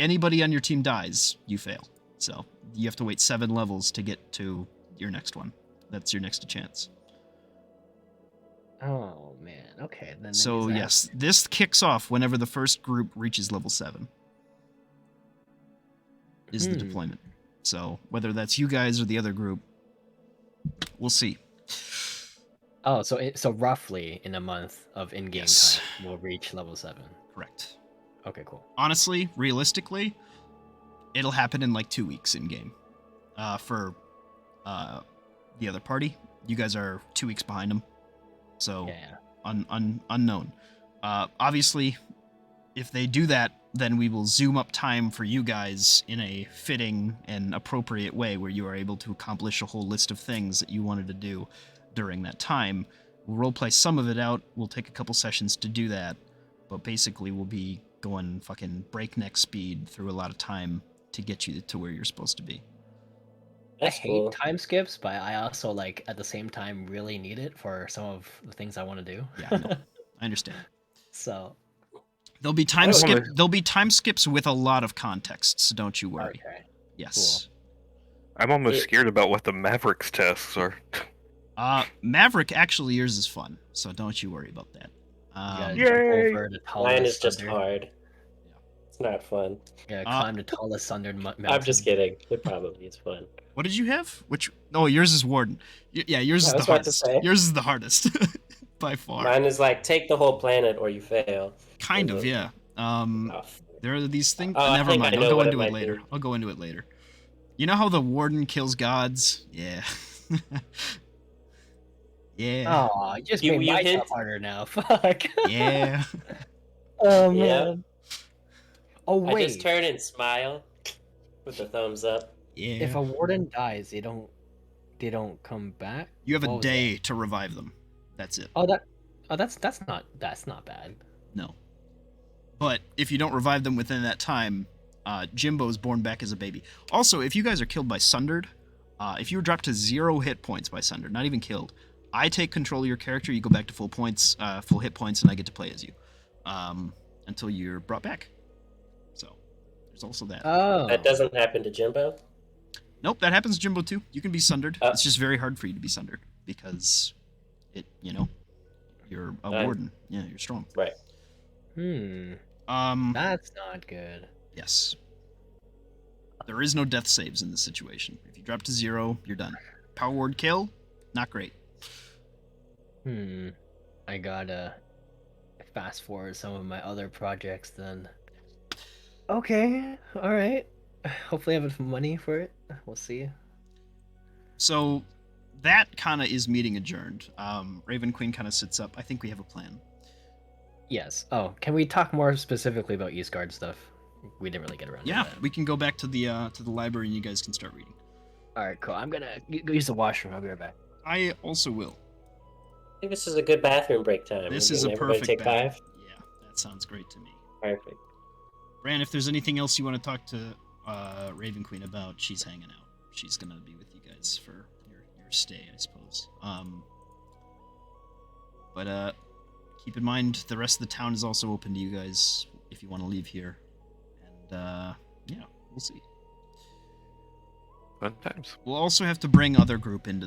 anybody on your team dies, you fail. So you have to wait 7 levels to get to your next one. That's your next chance. Oh man. Okay. Then. So yes, this kicks off whenever the first group reaches level 7. Is the deployment. So whether that's you guys or the other group, we'll see. Oh, so roughly in a month of in-game Yes. time, we'll reach level 7. Correct. Okay, cool. Honestly, realistically, it'll happen in like 2 weeks in game. For the other party, you guys are 2 weeks behind them, so Yeah. unknown. Obviously, if they do that, then we will zoom up time for you guys in a fitting and appropriate way, where you are able to accomplish a whole list of things that you wanted to do during that time. We'll roleplay some of it out. We'll take a couple sessions to do that, but basically we'll be going fucking breakneck speed through a lot of time to get you to where you're supposed to be. That's I hate cool. time skips, but I also like at the same time really need it for some of the things I want to do. Yeah, I know. I understand. So There'll be time I don't skip. wanna- There'll be time skips with a lot of context, so don't you worry. okay. Yes. I'm almost It- scared about what the Mavericks tasks are. Maverick, actually, yours is fun, so don't you worry about that. You gotta Um, jump Yay! over the Mine tallest is just thunder. hard. Yeah. It's not fun. You gotta Uh, climb the tallest sundered mountain. I'm just kidding. It probably is fun. what did you have? Which? Oh, yours is Warden. Yeah, yours I is the was about to hardest. say. Yours is the hardest by far. Mine is like take the whole planet or you fail. Kind of, yeah. Oh, There are these things. Oh, I Never think mind. I I'll know go what it into it might later. be. I'll go into it later. You know how the Warden kills gods? Yeah. Yeah. Oh, you just You- made you my hint- job harder now. Fuck. Yeah. Oh Yeah. man. Oh I wait. just turn and smile with the thumbs up. Yeah. If a warden dies, they don't come back. You have What a was day that? to revive them. That's it. Oh, that's not bad. No. But if you don't revive them within that time, Jimbo is born back as a baby. Also, if you guys are killed by Sundered, if you were dropped to 0 hit points by Sundered, not even killed, I take control of your character. You go back to full points, full hit points, and I get to play as you until you're brought back. So there's also that. Oh. That doesn't happen to Jimbo. Nope, that happens to Jimbo too. You can be Sundered. Oh. It's just very hard for you to be Sundered because you're a Right. warden. Yeah, you're strong. Right. That's not good. Yes. There is no death saves in this situation. If you drop to 0, you're done. Power word kill, not great. I gotta fast forward some of my other projects then. Okay, alright. Hopefully I have money for it. We'll see. So that kind of is meeting adjourned. Raven Queen kind of sits up. I think we have a plan. Yes. Oh, can we talk more specifically about Eastguard stuff? We didn't really get around Yeah, to that. we can go back to the library and you guys can start reading. Alright, cool. I'm gonna go use the washroom. I'll be right back. I also will. I think this is a good bathroom break time. This We're is a getting everybody perfect take battle. 5. Yeah, that sounds great to me. Perfect. Bran, if there's anything else you want to talk to Raven Queen about, she's hanging out. She's gonna be with you guys for your stay, I suppose. But keep in mind the rest of the town is also open to you guys if you want to leave here. And yeah, we'll see. Fun times. We'll also have to bring other group in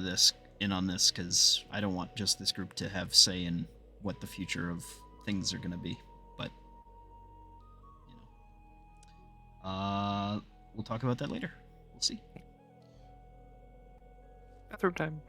on this because I don't want just this group to have say in what the future of things are gonna be. But we'll talk about that later. We'll see. Bathroom time.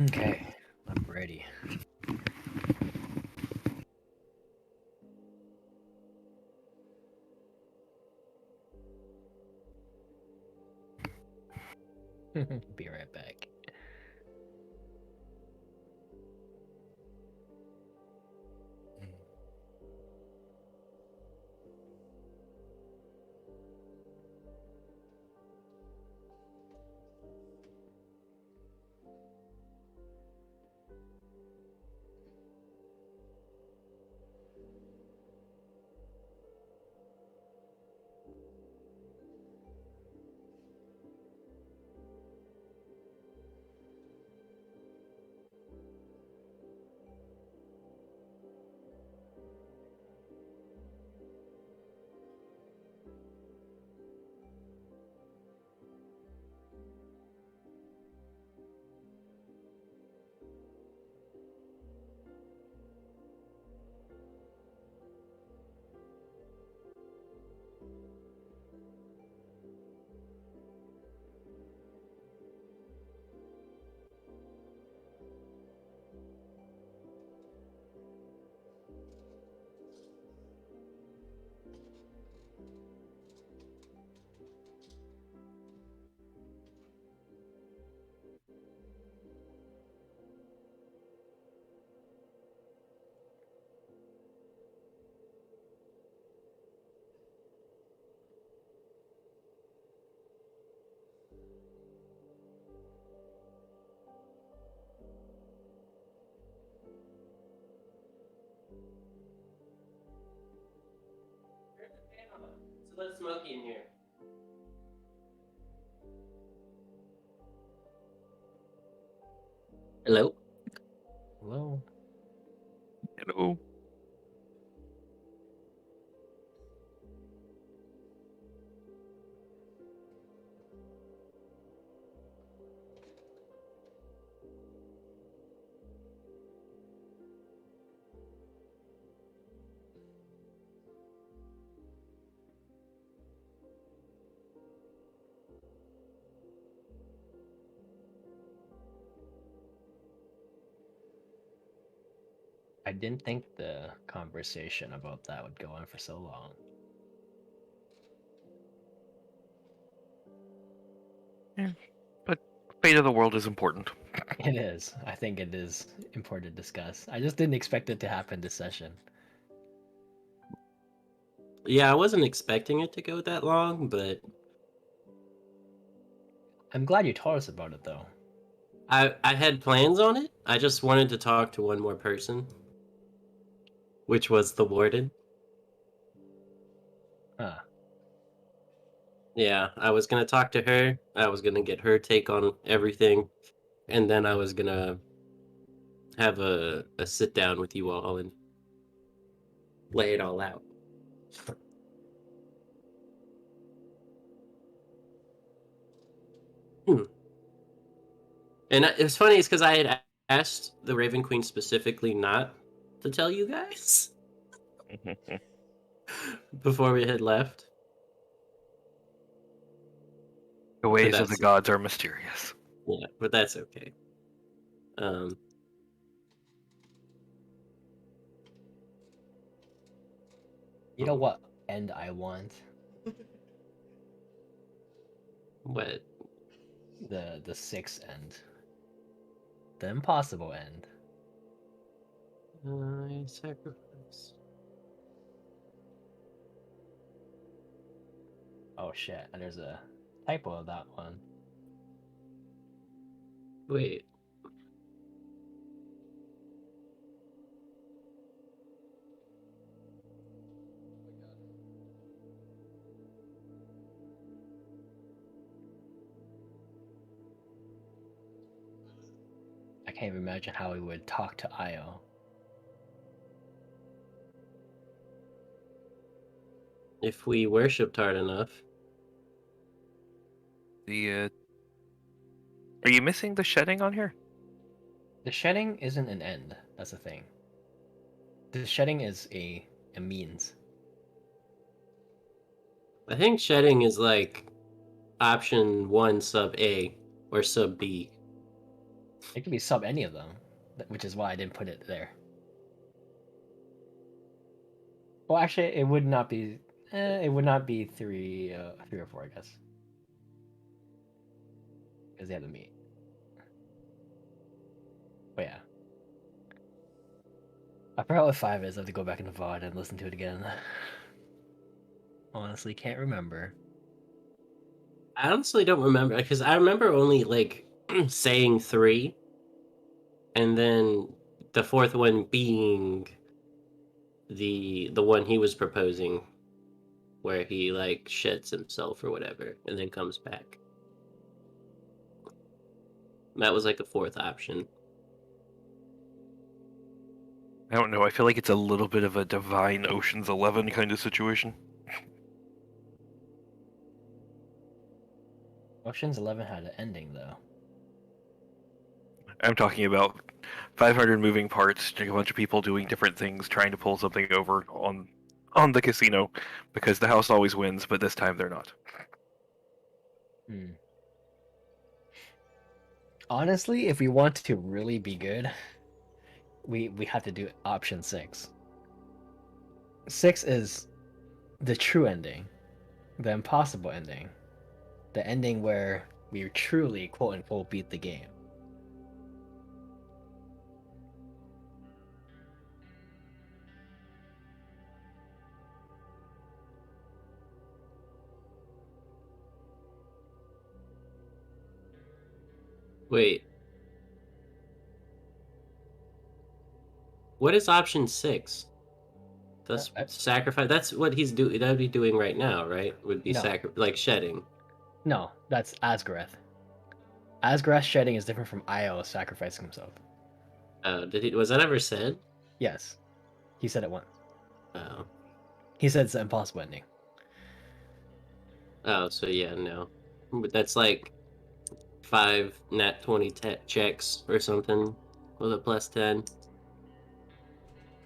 Okay, I'm ready. Be right back. So let's smoky in here. Hello? Hello. Hello. I didn't think the conversation about that would go on for so long. But fate of the world is important. It is. I think it is important to discuss. I just didn't expect it to happen this session. Yeah, I wasn't expecting it to go that long, but I'm glad you told us about it though. I had plans on it. I just wanted to talk to one more person, which was the warden. Huh. Yeah, I was gonna talk to her. I was gonna get her take on everything, and then I was gonna have a sit down with you all and lay it all out. Hmm. And it's funny, it's because I had asked the Raven Queen specifically not to tell you guys before we had left. The But ways of the that's gods are mysterious. yeah, but that's okay. Um, You know what end I want? what? The sixth end. The impossible end. Sacrifice. Oh shit, there's a typo of that one. Wait. I can't even imagine how he would talk to Io. If we worshipped hard enough. The are you missing the shedding on here? The shedding isn't an end, that's the thing. The shedding is a means. I think shedding is like option 1 sub A or sub B. It could be sub any of them, which is why I didn't put it there. Well, actually, it would not be. It would not be three or four, I guess. because they had to meet. But yeah, I forgot what 5 is. I have to go back in the VOD and listen to it again. Honestly, can't remember. I honestly don't remember because I remember only like saying 3, and then the fourth one being the one he was proposing, where he like sheds himself or whatever, and then comes back. That was like a fourth option. I don't know. I feel like it's a little bit of a divine Ocean's 11 kind of situation. Ocean's 11 had an ending though. I'm talking about 500 moving parts, a bunch of people doing different things, trying to pull something over on the casino, because the house always wins, but this time they're not. Hmm. Honestly, if we want to really be good, we have to do option 6. 6 is the true ending, the impossible ending, the ending where we truly quote unquote beat the game. Wait, what is option 6? That's sacrifice. That's what he's doing. That'd be doing right now, right? Would be No. like shedding. No, that's Asgareth. Asgareth shedding is different from Io sacrificing himself. Did he? Was that ever said? Yes, he said it once. Oh, He said it's the impossible ending. oh, so yeah, no, but that's like 5 nat 20 checks or something with a +10.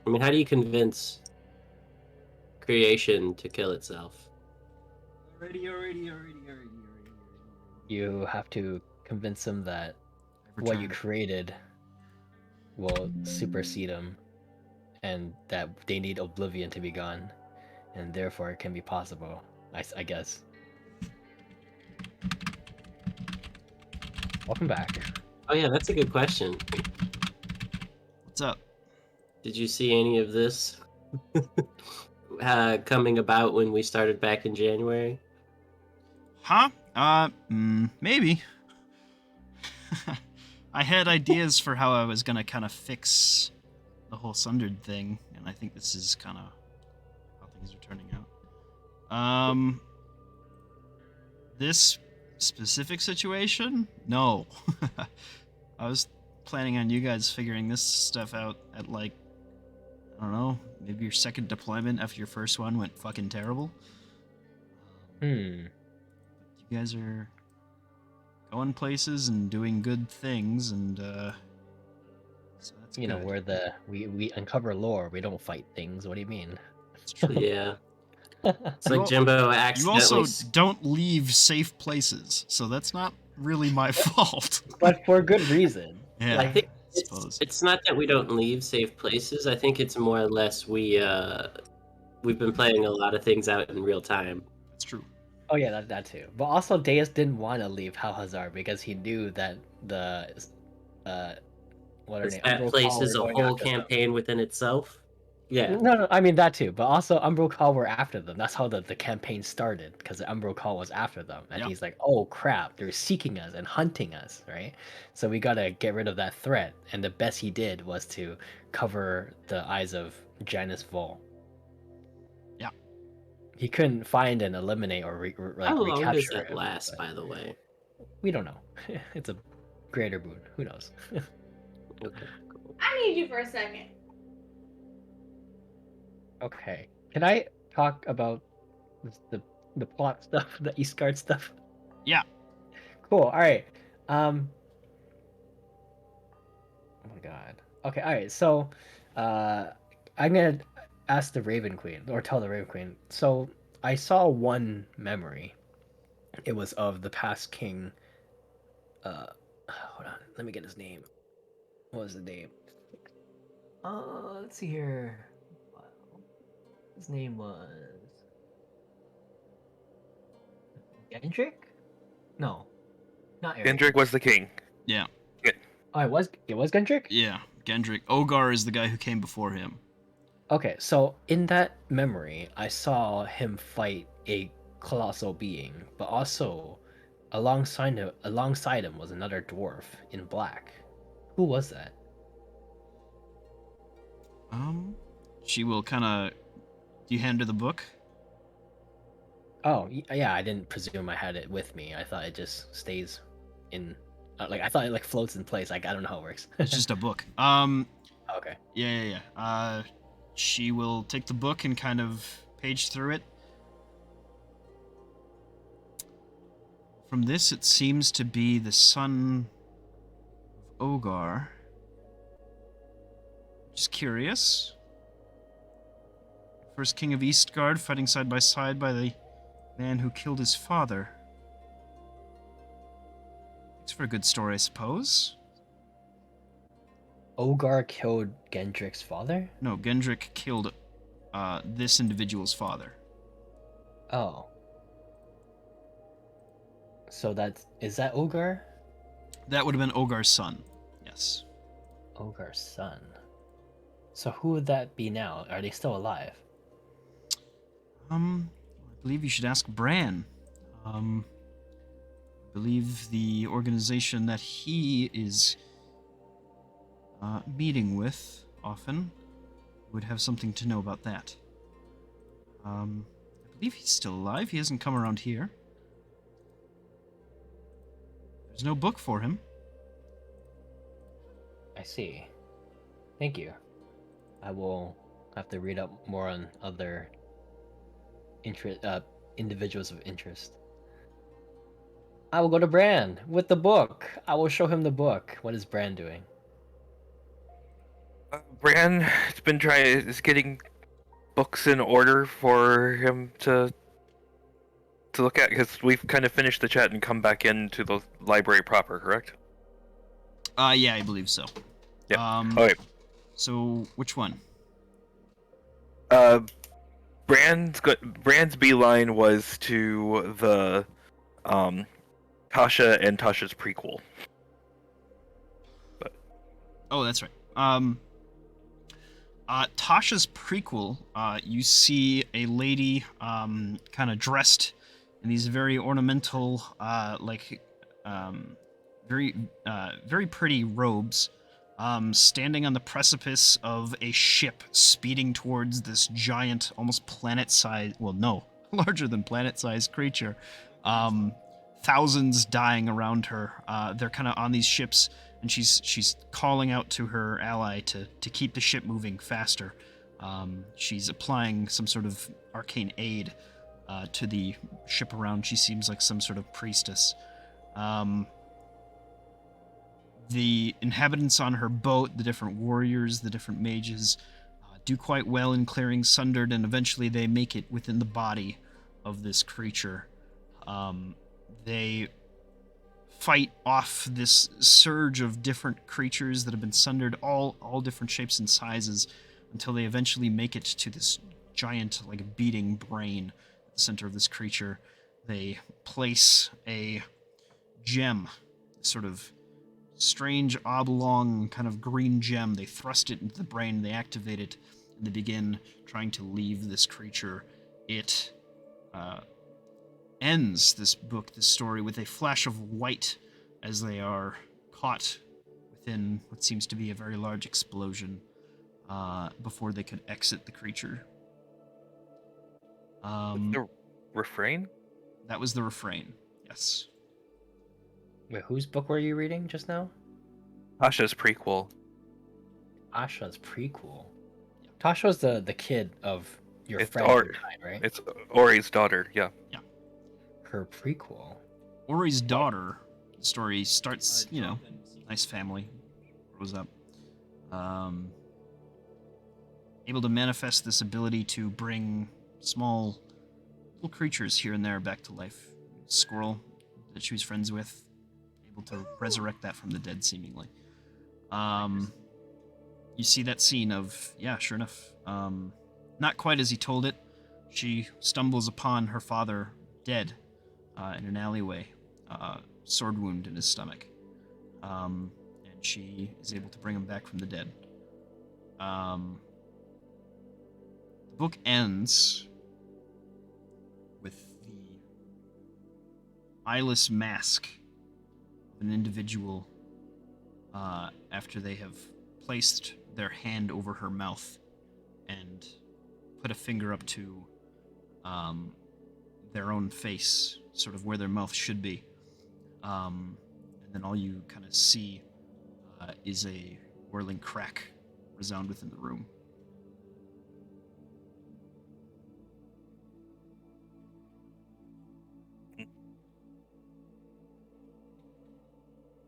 I mean, how do you convince creation to kill itself? Alrighty. You have to convince him that I've what you returned. created will supersede him, and that they need oblivion to be gone, and therefore it can be possible. I guess. Welcome back. Oh yeah, that's a good question. What's up? Did you see any of this coming about when we started back in January? Huh? Maybe. I had ideas for how I was gonna kind of fix the whole Sundered thing, and I think this is kind of how things are turning out. This specific situation? No. I was planning on you guys figuring this stuff out at like, I don't know, maybe your second deployment after your first one went fucking terrible. Hmm. You guys are going places and doing good things, and so that's You know, good. we uncover lore. We don't fight things. What do you mean? It's true. Yeah, it's You like al- Jimbo You accidentally. also don't leave safe places, so that's not really my fault. But for good reason. Yeah, I Like, think suppose. it's not that we don't leave safe places. I think it's more or less we've been playing a lot of things out in real time. That's true. oh yeah, that too. But also, Deus didn't want to leave Halhazar because he knew that the uh, what are Because they, that Umbral place Call is were a going whole after them. campaign within itself. Yeah. No, I mean that too. But also, Umbral Call were after them. That's how the campaign started, because the Umbral Call was after them, and Yep. he's like, "Oh crap, they're seeking us and hunting us, right? So we gotta get rid of that threat." And the best he did was to cover the eyes of Janus Vol. Yeah. He couldn't find and eliminate or How long does recapture that him. last, But by the way? we don't know. It's a greater boon. Who knows? Okay, cool. I need you for a second. Okay. Can I talk about the plot stuff, the Eastguard stuff? Yeah. Cool. All right. Um. Oh my God. Okay. All right. So, I'm gonna ask the Raven Queen, or tell the Raven Queen. So I saw one memory. It was of the past king. Hold on. Let me get his name. What was the name? Let's see here. His name was Gendrick? No. Not Eric. Gendrick was the king. Yeah, Oh, it was Gendrick? yeah. Gendrick. Ogar is the guy who came before him. Okay, so in that memory, I saw him fight a colossal being, but also alongside him was another dwarf in black. Who was that? She will kind of. Do you hand her the book? Oh, yeah, I didn't presume I had it with me. I thought it just stays in like I thought it like floats in place. Like I don't know how it works. It's just a book. Okay. Yeah. She will take the book and kind of page through it. From this, it seems to be the son of Ogar. Just curious. First king of Eastgard, fighting side by side by the man who killed his father. It's for a good story, I suppose. Ogar killed Gendrick's father? No, Gendrick killed this individual's father. Oh. So is that Ogar? That would have been Ogar's son. Yes. Ogar's son. So who would that be now? Are they still alive? I believe you should ask Bran. I believe the organization that he is meeting with often would have something to know about that. I believe he's still alive. He hasn't come around here. There's no book for him. I see. Thank you. I will have to read up more on other individuals of interest. I will go to Bran with the book. I will show him the book. What is Bran doing? Bran is getting books in order for him to look at, because we've kind of finished the chat and come back into the library proper, correct? Yeah, I believe so. Yeah. Okay. So, which one? Brand's beeline was to the Tasha and Tasha's prequel. But Oh, that's right. Tasha's prequel, you see a lady kind of dressed in these very ornamental, very pretty robes, standing on the precipice of a ship speeding towards this giant, almost planet-sized, well, no, larger than planet-sized creature. Thousands dying around her. They're kind of on these ships, and she's calling out to her ally to keep the ship moving faster. She's applying some sort of arcane aid to the ship around. She seems like some sort of priestess. The inhabitants on her boat, the different warriors, the different mages, do quite well in clearing Sundered, and eventually they make it within the body of this creature. They fight off this surge of different creatures that have been sundered, all different shapes and sizes, until they eventually make it to this giant, like, beating brain at the center of this creature. They place a gem, sort of strange oblong kind of green gem. They thrust it into the brain, they activate it, and they begin trying to leave this creature. It ends this book, this story, with a flash of white as they are caught within what seems to be a very large explosion before they could exit the creature. the refrain? That was the refrain, yes. Wait, whose book were you reading just now? Tasha's prequel. Tasha's prequel. Tasha's the kid of your It's friend, who died, right? It's Ori's daughter, yeah. Her prequel. Ori's daughter, the story starts, nice family, grows up. Able to manifest this ability to bring small little creatures here and there back to life. Squirrel that she was friends with, able to resurrect that from the dead, seemingly. You see that scene of, sure enough, not quite as he told it. She stumbles upon her father dead in an alleyway, sword wound in his stomach. And she is able to bring him back from the dead. The book ends with the eyeless mask of an individual after they have placed their hand over her mouth and put a finger up to their own face, sort of where their mouth should be. And then all you kind of see is a whirling crack resound within the room.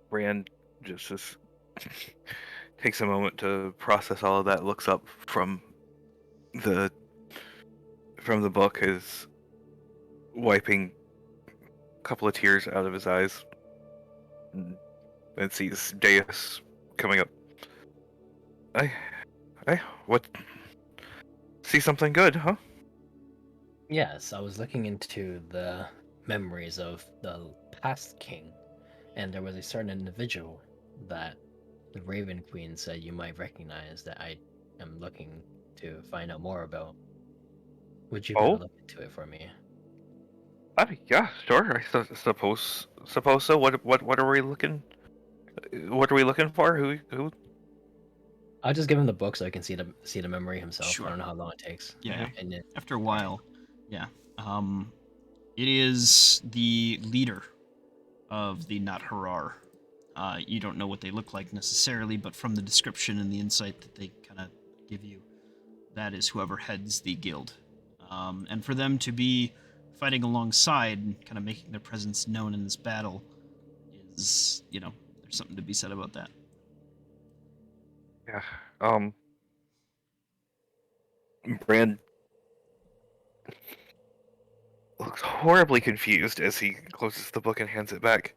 Rand just takes a moment to process all of that, looks up from the book, is wiping a couple of tears out of his eyes, and sees Deus coming up. What? See something good, huh? Yes, I was looking into the memories of the past king, and there was a certain individual that the Raven Queen said you might recognize that I am looking to find out more about. Would you be able Oh, to look into it for me? yeah, sure. Suppose so. What are we looking? What are we looking for? Who? I'll just give him the book so I can see the memory himself. Sure. I don't know how long it takes. Yeah. And then, After a while, yeah. It is the leader of the Nat Harar. You don't know what they look like necessarily, but from the description and the insight that they kind of give you, that is whoever heads the guild. And for them to be fighting alongside and kind of making their presence known in this battle is, there's something to be said about that. Yeah. Brand looks horribly confused as he closes the book and hands it back.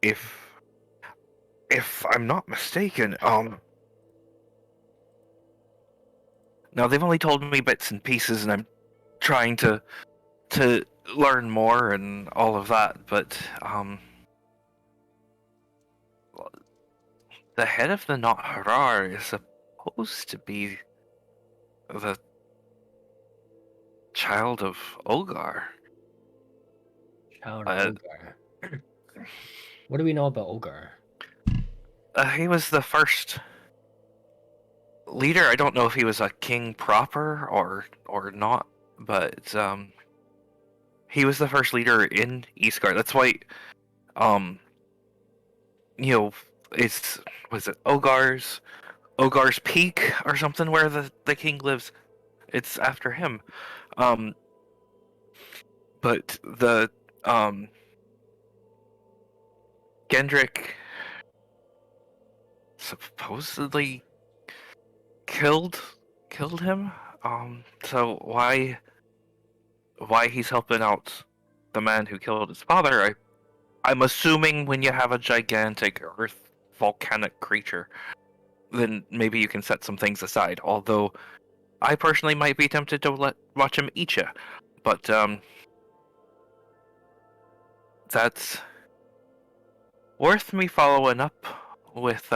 If I'm not mistaken, now they've only told me bits and pieces, and I'm trying to learn more and all of that, but the head of the Not Harar is supposed to be the child of Olgar. Child of Olgar. What do we know about Olgar? He was the first leader. I don't know if he was a king proper or not, but he was the first leader in Eastgard. That's why, it's was it Ogar's Peak or something where the king lives. It's after him. But the Gendrick supposedly killed him. So why he's helping out the man who killed his father? I'm assuming when you have a gigantic earth volcanic creature, then maybe you can set some things aside. Although I personally might be tempted to watch him eat you, but that's worth me following up with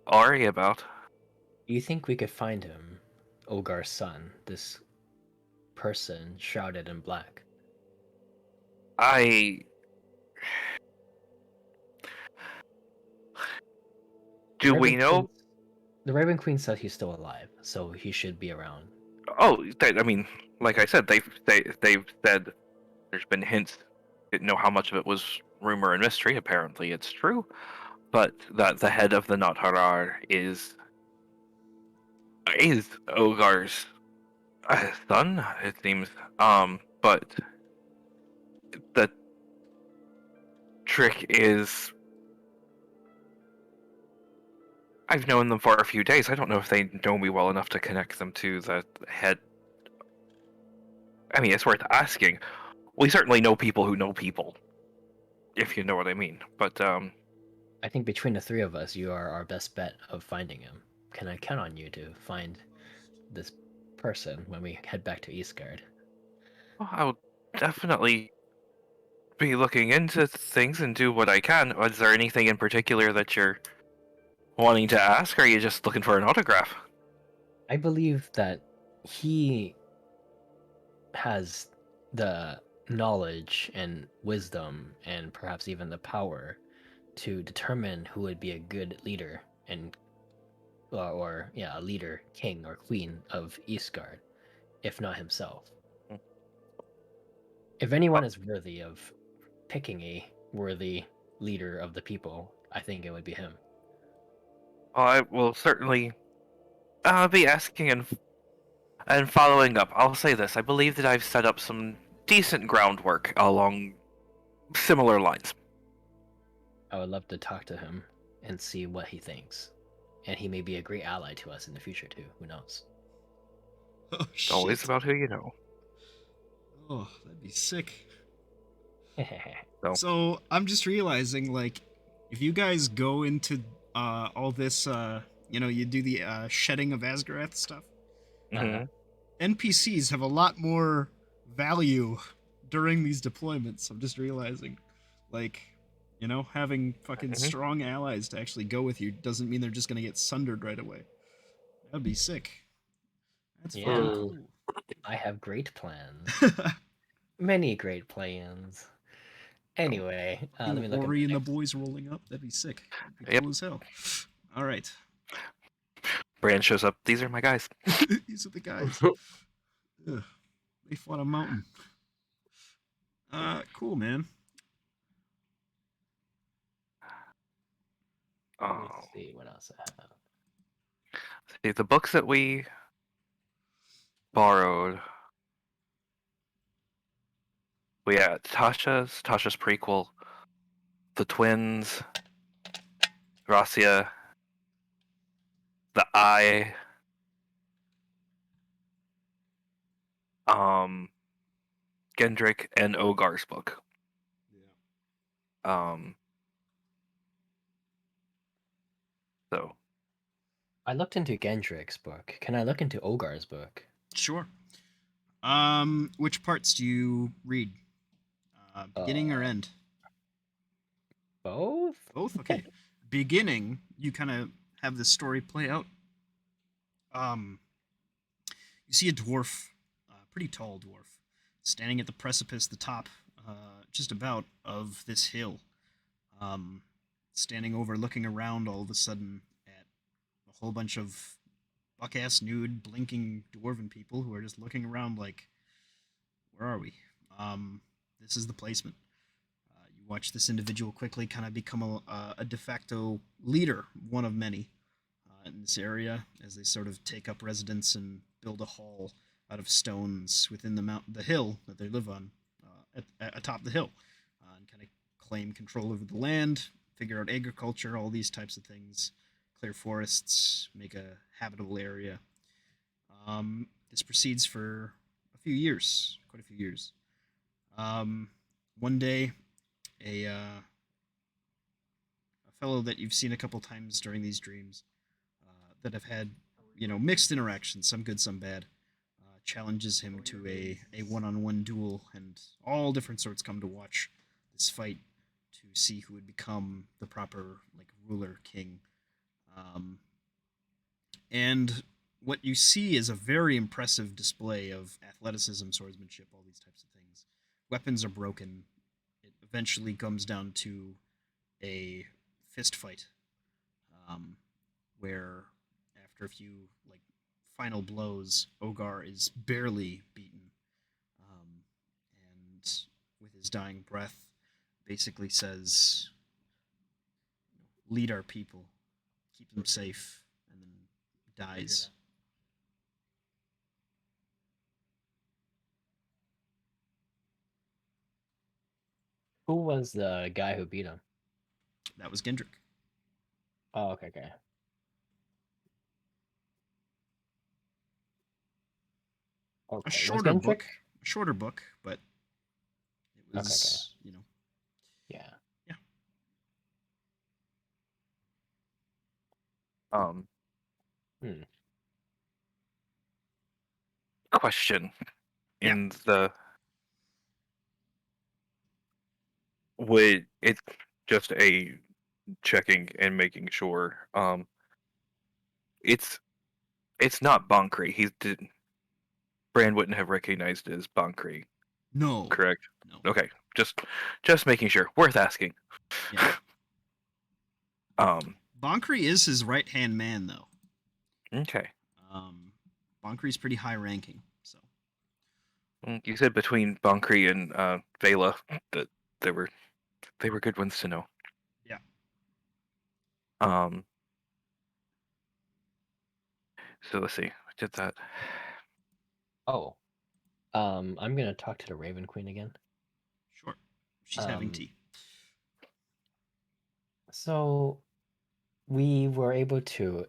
Ari about. Do you think we could find him, Olgar's son, this person shrouded in black? Do we know? The Raven Queen said he's still alive, so he should be around. Oh, I mean, like I said, they've said there's been hints. Didn't know how much of it was rumor and mystery. Apparently, it's true, but that the head of the Not Harar is Ogar's son. It seems. But the trick is, I've known them for a few days. I don't know if they know me well enough to connect them to the head. I mean, it's worth asking. We certainly know people who know people, if you know what I mean. But I think between the three of us, you are our best bet of finding him. Can I count on you to find this person when we head back to Eastgard? Well, I will definitely be looking into things and do what I can. Is there anything in particular that you're wanting to ask, or are you just looking for an autograph? I believe that he has the knowledge and wisdom and perhaps even the power to determine who would be a good leader and or yeah, a leader, king or queen of Eastgard, if not himself. Hmm. If anyone is worthy of picking a worthy leader of the people, I think it would be him. I will certainly be asking and following up. I'll say this: I believe that I've set up some decent groundwork along similar lines. I would love to talk to him and see what he thinks. And he may be a great ally to us in the future too. Who knows? Oh It's always shit. about who you know. Oh, that'd be sick. So, So I'm just realizing, like, if you guys go into all this, you do the shedding of Asgarath stuff, Uh-huh. mhm. NPCs have a lot more value during these deployments. I'm just realizing, like, having fucking Mhm. strong allies to actually go with you doesn't mean they're just gonna get sundered right away. That'd be sick. That's fucking Yeah. Hmm. cool. I have great plans. Many great plans. Anyway, let me look at my Ori and the next. boys rolling up. That'd be sick. That'd be Yep. cool as hell. All right. Brand shows up. These are my guys. These are the guys. Ugh, they fought a mountain. Cool, man. Let me Oh, see what else I have. see the books that we borrowed. We had Tasha's prequel, the twins, Gracia, the Eye, um, Gendrick, and Ogar's book. Um, so I looked into Gendrick's book. Can I look into Ogar's book? Sure. Which parts do you read? Beginning or Uh, end? both? Both. Okay. Beginning, you kind of have the story play out. Um, you see a dwarf, a pretty tall dwarf, standing at the precipice, the top, just about of this hill. Um, Standing over, looking around, all of a sudden at a whole bunch of buck-ass nude, blinking dwarven people who are just looking around like, where are we? Um, this is the placement. You watch this individual quickly kind of become a de facto leader, one of many in this area, as they sort of take up residence and build a hall out of stones within the hill that they live on, atop the hill, and kind of claim control over the land, figure out agriculture, all these types of things, clear forests, make a habitable area. This proceeds for a few years, quite a few years. Um, One day, a fellow that you've seen a couple times during these dreams, that have had mixed interactions, some good, some bad, challenges him to a one-on-one duel, and all different sorts come to watch this fight to see who would become the proper like ruler king. Um, and what you see is a very impressive display of athleticism, swordsmanship, all these types of things. Weapons are broken. It eventually comes down to a fist fight, um, where after a few like final blows, Ogar is barely beaten, and with his dying breath, basically says, "Lead our people, keep them safe," and then dies. Who was the guy who beat him? That was Gendrick. Oh, okay, okay. A Okay, was shorter Gendrick? book, a shorter book, but it Okay, okay. was, Yeah. yeah. um, Hmm. question Yeah. in the would it's just a checking and making sure. It's it's not Bankri. Brand wouldn't have recognized it as Bankri, No. correct? No. Okay, just making sure. Worth asking. Yeah. Um, Bonkri is his right hand man, though. okay. Um, Bonkri's pretty high ranking, so. You said between Bankri and Vela that they were they were good ones to know. Yeah. Um, so let's see. I did that. Oh, I'm gonna talk to the Raven Queen again. Sure. She's having tea. So we were able to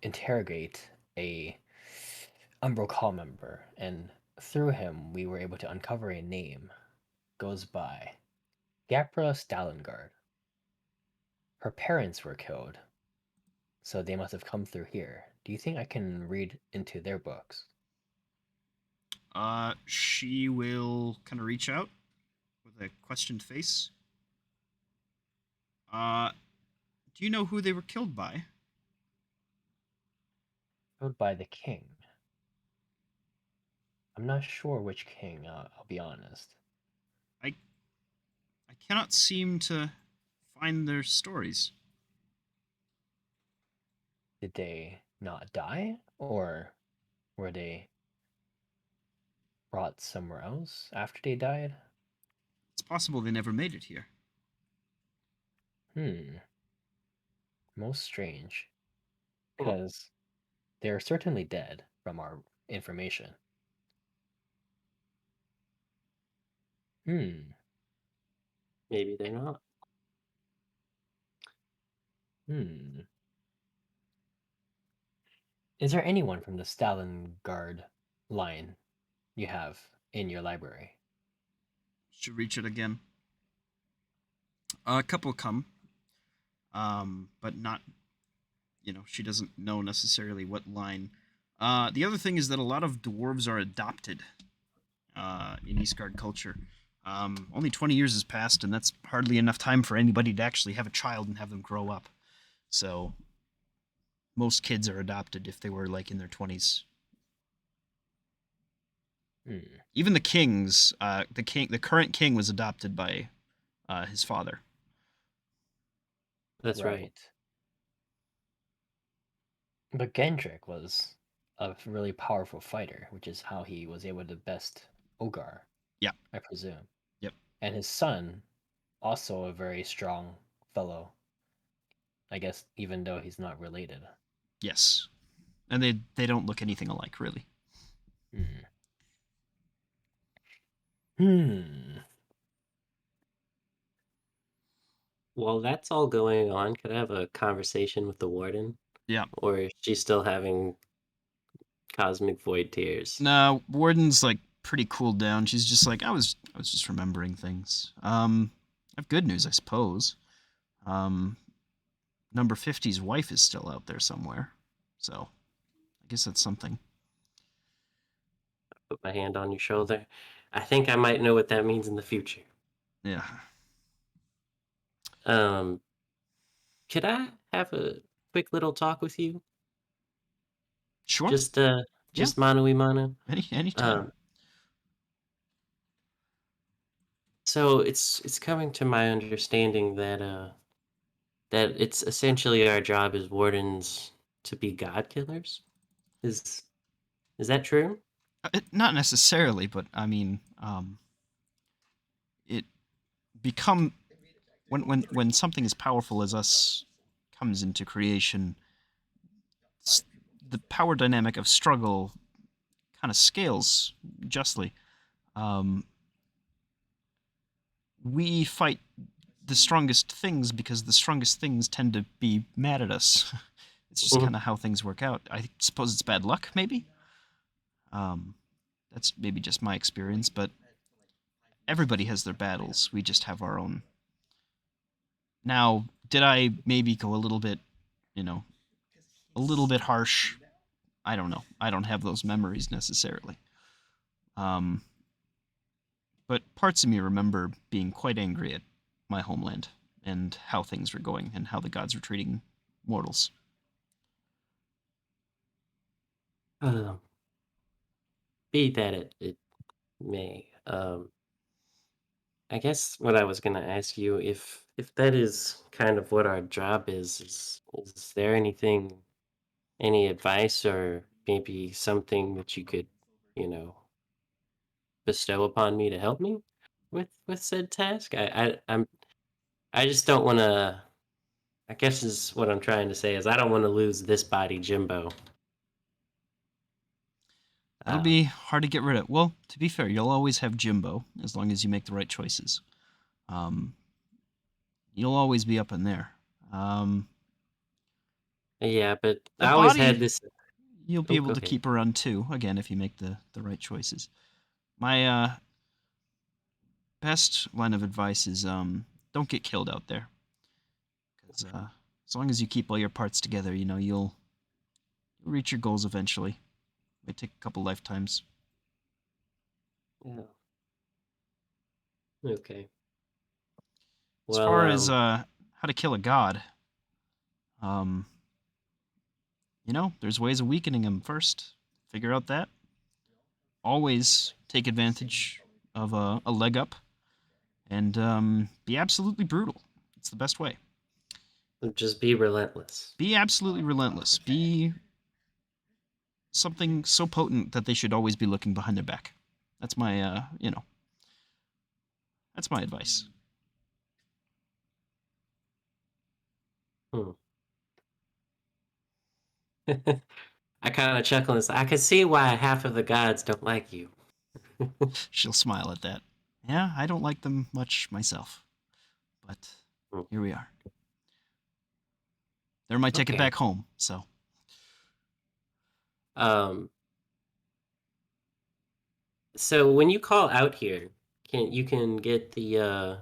interrogate a Umbral Call member, and through him we were able to uncover a name. Goes by Gapra Stalingard. Her parents were killed, so they must have come through here. Do you think I can read into their books? She will kind of reach out with a questioned face. Uh, do you know who they were killed by? Killed by the king. I'm not sure which king, I'll be honest. I cannot seem to find their stories. Did they not die? Or were they brought somewhere else after they died? It's possible they never made it here. Most strange. Hmm. Because they're certainly dead from our information. Maybe they're not. Is there anyone from the Stalingard line you have in your library? Should reach it again. A couple come, but not. She doesn't know necessarily what line. The other thing is that a lot of dwarves are adopted in Eastgard culture. Only 20 years has passed, and that's hardly enough time for anybody to actually have a child and have them grow up. So most kids are adopted if they were like in their 20s. Even the kings, the current king was adopted by his father. That's right. But Gendrick was a really powerful fighter, which is how he was able to best Ogar. Yeah. I presume. Yep. And his son, also a very strong fellow. I guess even though he's not related. Yes. And they don't look anything alike, really. While that's all going on, could I have a conversation with the warden? Yeah. Or is she still having cosmic void tears? No, Warden's like pretty cooled down. She's just like, I was just remembering things. I have good news, I suppose. Number 50's wife is still out there somewhere. So I guess that's something. Put my hand on your shoulder. I think I might know what that means in the future. Yeah. Could I have a quick little talk with you? Sure. Just Yeah. mano y mano. Anytime. So it's coming to my understanding that that it's essentially our job as wardens to be god killers. Is that true? Not necessarily, but I mean, it become when something as powerful as us comes into creation, the power dynamic of struggle kind of scales justly. We fight the strongest things because the strongest things tend to be mad at us. It's just kind of how things work out. I suppose it's bad luck, maybe. That's maybe just my experience, but everybody has their battles. We just have our own. Now, did I maybe go a little bit, a little bit harsh? I don't know. I don't have those memories necessarily. but parts of me remember being quite angry at my homeland and how things were going and how the gods were treating mortals. Um, be that it may. I guess what I was gonna ask you, if that is kind of what our job is there anything, any advice or maybe something that you could, you know, bestow upon me to help me with said task? I just don't want to. I guess is what I'm trying to say is I don't want to lose this body, Jimbo. It'll Uh, be hard to get rid of. Well, to be fair, you'll always have Jimbo as long as you make the right choices. Um, you'll always be up in there. Um, yeah, but the I always had body, this. you'll be Oh, able go to ahead. keep around too. Again, if you make the right choices. My best line of advice is don't get killed out there. Because as long as you keep all your parts together, you'll reach your goals eventually. Might take a couple lifetimes. Yeah. Okay. As Well, far as how to kill a god, um, there's ways of weakening him first. Figure out that. Always take advantage of a leg up and be absolutely brutal. It's the best way. just be relentless. Be absolutely relentless. Be something so potent that they should always be looking behind their back. That's my, that's my advice. Hmm. I kind of chuckle and say, I can see why half of the gods don't like you. She'll smile at that. Yeah, I don't like them much myself, but Hmm. here we are. They're my ticket Okay. back home, so. Um. So when you call out here, can get the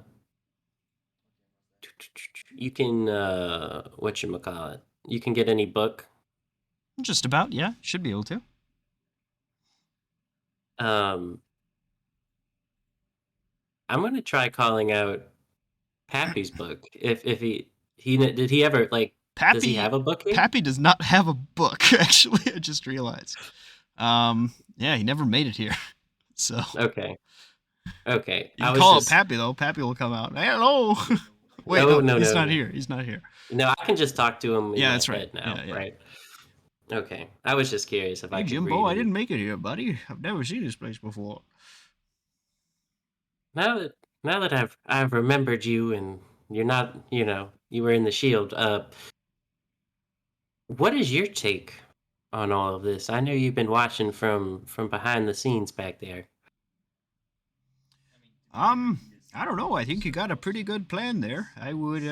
you can whatchamacallit, you can get any book. Just about, yeah, should be able to. Um, I'm gonna try calling out Pappy's book. If did he ever like does he Pappy have a book here? Pappy does not have a book, actually, I just realized. Yeah, he never made it here. So Okay. Okay. you I can was call it just Pappy though. Pappy will come out. Hello. Wait, no no, no he's no not no here. He's not here. no. I can just talk to him in Yeah, my that's right. head now, Yeah, yeah. right? Okay. I was just curious if I Hey could Jimbo, read I and didn't make it here, buddy. I've never seen this place before. now that I've remembered you and you're not, you were in the shield. What is your take on all of this? I know you've been watching from behind the scenes back there. I don't know. I think you got a pretty good plan there. I would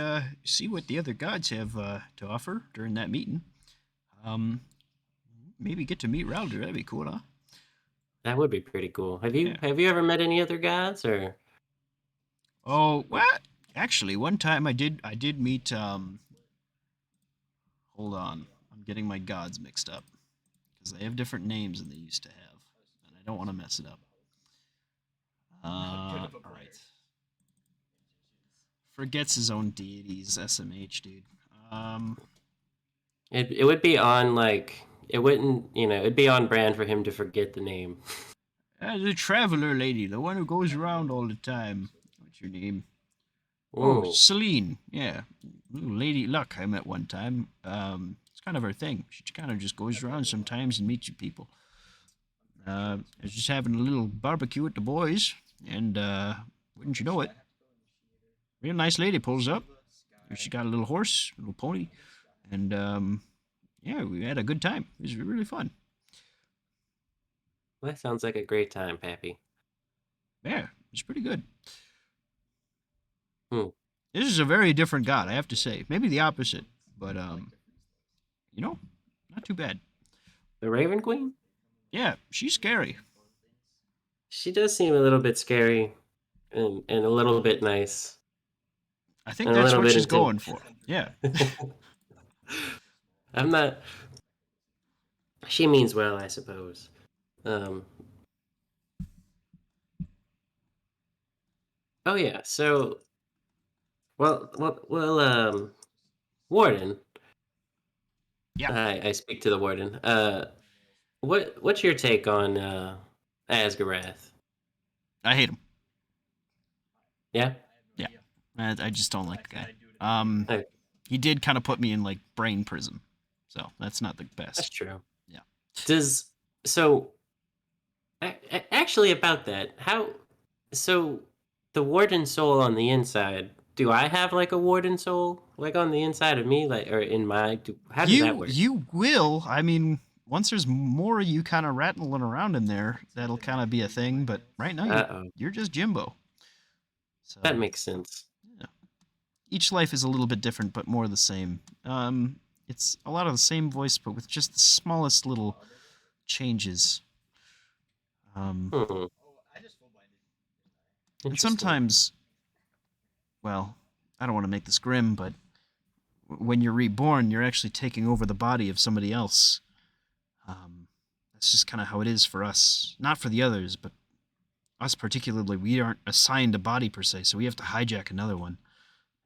see what the other gods have to offer during that meeting. Um, maybe get to meet Rounder. That'd be cool, huh? That would be pretty cool. Have Yeah. you ever met any other gods or Oh, what? Actually, one time I did meet hold on. I'm getting my gods mixed up because they have different names than they used to have, and I don't want to mess it up. All right. Forgets his own deities, SMH, dude. Um, it would be on like it wouldn't, it'd be on brand for him to forget the name. the traveler lady, the one who goes around all the time. What's your name? Oh, Ooh, Celine. Yeah, little Lady Luck I met one time. It's kind of her thing. She kind of just goes around sometimes and meets you people. I was just having a little barbecue with the boys, and wouldn't you know it, real nice lady pulls up. She got a little horse, a little pony, and yeah, we had a good time. It was really fun. that sounds like a great time, Pappy. Yeah, it was pretty good. Hmm. This is a very different god, I have to say. Maybe the opposite, but you know, not too bad. The Raven Queen? Yeah, she's scary. She does seem a little bit scary and a little bit nice I think and a that's little what bit she's going for. Yeah. I'm not. She means well, I suppose. Um, Oh yeah. So, Warden. Yeah, I speak to the Warden. What's your take on Asgarath? I hate him. Yeah. Yeah, I just don't like the guy. Um, Okay, he did kind of put me in like brain prison, so that's not the that's best. true. Yeah. Does so actually about that? How so the Warden soul on the inside? Do I have like a Warden soul like on the inside of me, like or in my? How does that work? You will. I mean, once there's more of you kind of rattling around in there, that'll kind of be a thing. But right now, Uh-oh. you're just Jimbo. That So makes sense. yeah. Each life is a little bit different, but more the same. It's a lot of the same voice, but with just the smallest little changes. Um, Hmm. and Interesting. sometimes, well, I don't want to make this grim, but when you're reborn, you're actually taking over the body of somebody else. That's just kind of how it is for us. Not for the others, but us particularly. We aren't assigned a body per se, so we have to hijack another one.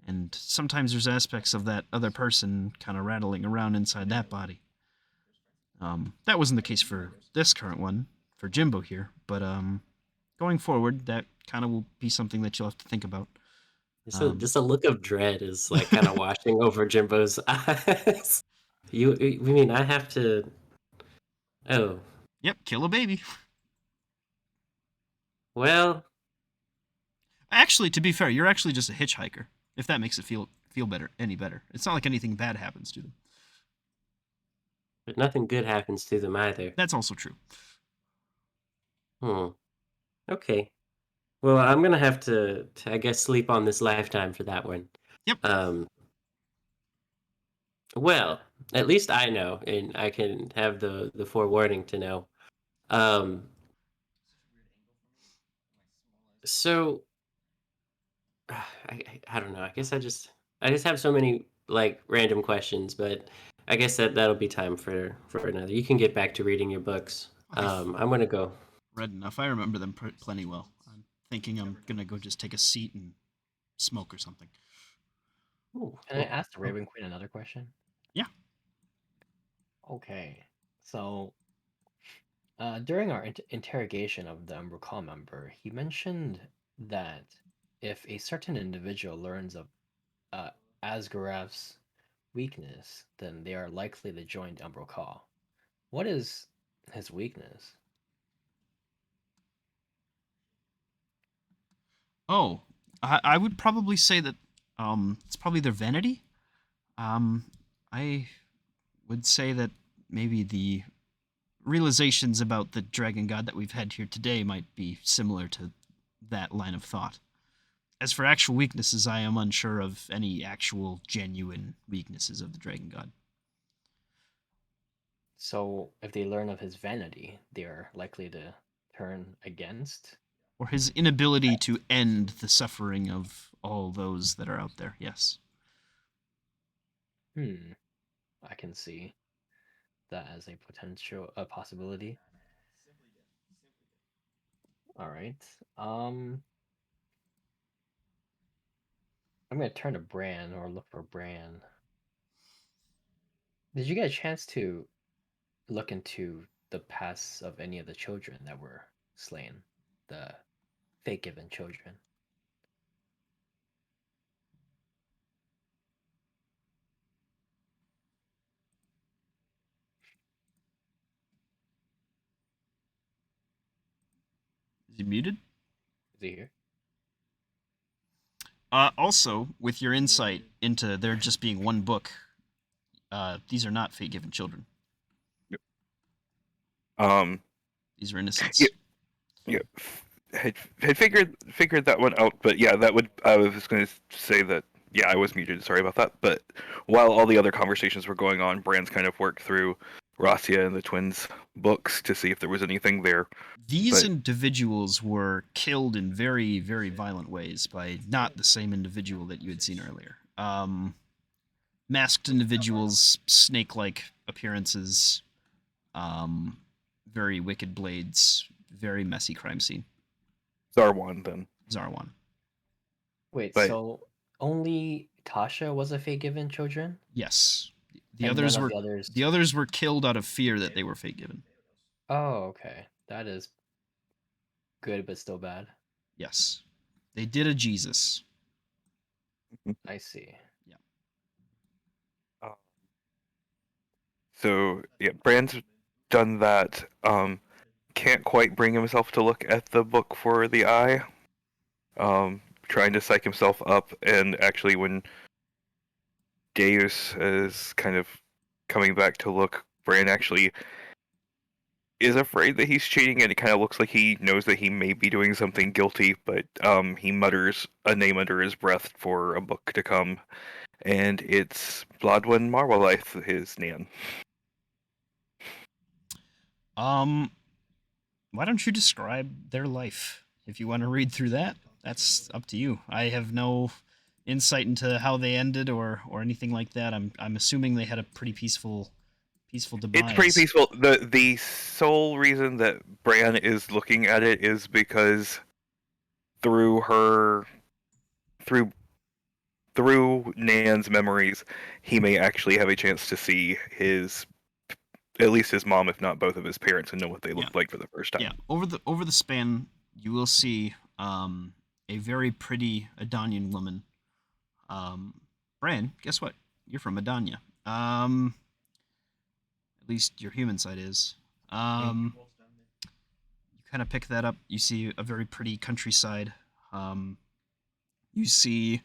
And sometimes there's aspects of that other person kind of rattling around inside that body. That wasn't the case for this current one, for Jimbo here, but going forward, that kind of will be something that you'll have to think about. Um, Just a look of dread is like kind of washing over Jimbo's eyes. We mean I have to? Oh, yep, kill a baby. well, Actually, to be fair, you're actually just a hitchhiker. If that makes it feel better, any better. It's not like anything bad happens to them. but nothing good happens to them either. That's also true. Hmm. Okay. Well, I'm gonna have to I guess sleep on this lifetime for that one. Yep. Um. Well, at least I know, and I can have the forewarning to know. Um. So I don't know. I just have so many like random questions, but I guess that'll be time for another. You can get back to reading your books. I've I'm gonna go. read enough. I remember them plenty well. I'm thinking I'm gonna go just take a seat and smoke or something. Ooh, Can I ask the Raven Queen another question? Yeah. Okay. So, during our interrogation of the Umbracal member, he mentioned that if a certain individual learns of uh, Asgarath's weakness, then they are likely to join the Umbracal. What is his weakness? Oh, I would probably say that it's probably their vanity. Um, I would say that maybe the realizations about the dragon god that we've had here today might be similar to that line of thought. As for actual weaknesses, I am unsure of any actual genuine weaknesses of the dragon god. So, if they learn of his vanity, they are likely to turn against. Or his inability to end the suffering of all those that are out there, yes. Hmm, I can see that as a potential a possibility. All right. Um, I'm gonna turn to Bran or look for Bran. Did you get a chance to look into the pasts of any of the children that were slain? The fake given children. Is he muted? Is he here? Also, with your insight into there just being one book, these are not fate given children. Um, These are innocents. yeah, yeah. Had figured that one out, but yeah, that would I was going to say that yeah, I was muted. Sorry about that. But while all the other conversations were going on, Brand's kind of worked through Rasia and the twins' books to see if there was anything there. These But individuals were killed in very, very violent ways by not the same individual that you had seen earlier. Masked individuals, snake-like appearances, um, very wicked blades, very messy crime scene. Zarwan then. Zarwan. Wait, But so only Tasha was a fate given children, Yes. The and none others of were the others. the others were killed out of fear that they were fate given. Oh, okay, that is good, but still bad. Yes. They did a Jesus. I see. Yeah. uh, so yeah, Brand's done that. Can't quite bring himself to look at the book for the eye. Trying to psych himself up, and actually, when Deus is kind of coming back to look, Bran actually is afraid that he's cheating, and it kind of looks like he knows that he may be doing something guilty, but he mutters a name under his breath for a book to come, and it's Blodwyn Marwalaith, his Nan. Um, why don't you describe their life? If you want to read through that, that's up to you. I have no insight into how they ended or anything like that. I'm assuming they had a pretty peaceful It's pretty demise. peaceful. The sole reason that Bran is looking at it is because through her through through Nan's memories, he may actually have a chance to see his at least his mom, if not both of his parents, and know what they Yeah. looked like for the first time. Yeah, over the span, you will see a very pretty Adanian woman. Bran, guess what? You're from Adania. At least your human side is. You kind of pick that up. You see a very pretty countryside. You see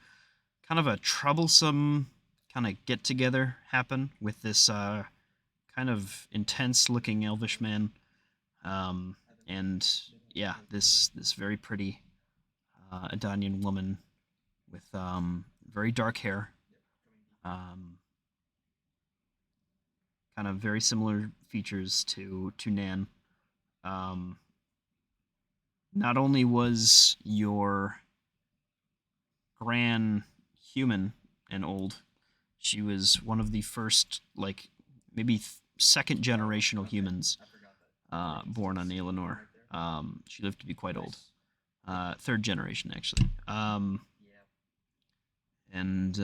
kind of a troublesome kind of get together happen with this kind of intense looking elvish man. And yeah, this very pretty Adanian woman with very dark hair, um, kind of very similar features to Nan. Um, Not only was your gran human and old, she was one of the first, like maybe second generational humans born on Aelinor. She lived to be quite old. Third generation actually. And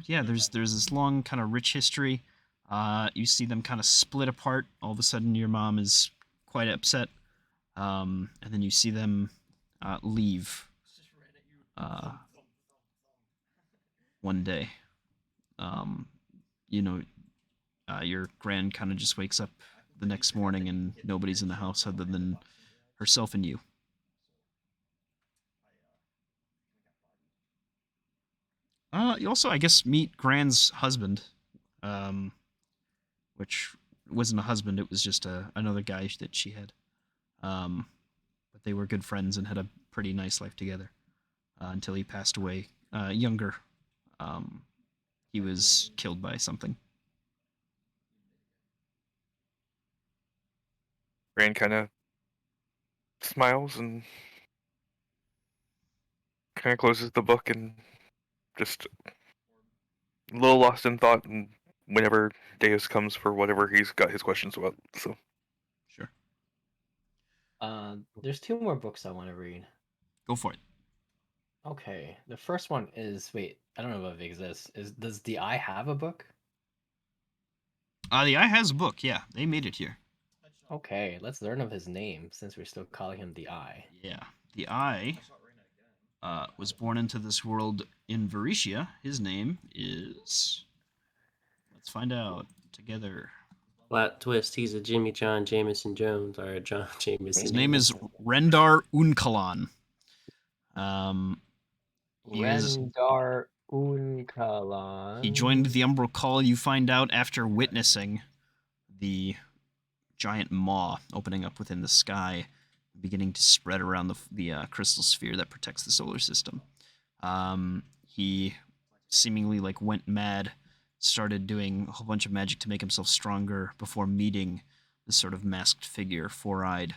yeah, there's this long kind of rich history. You see them kind of split apart. All of a sudden, your mom is quite upset, and then you see them leave uh, one day. Um, you know, your grand kind of just wakes up the next morning and nobody's in the house other than herself and you. You also, I guess, meet Grand's husband, um, which wasn't a husband; it was just another guy that she had. Um, but they were good friends and had a pretty nice life together until he passed away younger. Um, he was killed by something. Bran kind of smiles and kind of closes the book and just a little lost in thought. And whenever Deus comes for whatever he's got his questions about, so Sure, There's two more books I want to read. go for it. Okay, the first one is wait, I don't know if it exists. Does the Eye have a book? The Eye has a book. Yeah, they made it here. Okay, let's learn of his name since we're still calling him the Eye. Yeah, the Eye was born into this world in Variscia. His name is. Let's find out together. Plot twist: he's a Jimmy John Jameson Jones or a John Jameson. His name is Rendar Unkalan. He is. Rendar Unkalan. He joined the Umbral Call. You find out after witnessing the giant maw opening up within the sky, beginning to spread around the crystal sphere that protects the solar system. He seemingly like went mad, started doing a whole bunch of magic to make himself stronger before meeting this sort of masked figure, four-eyed.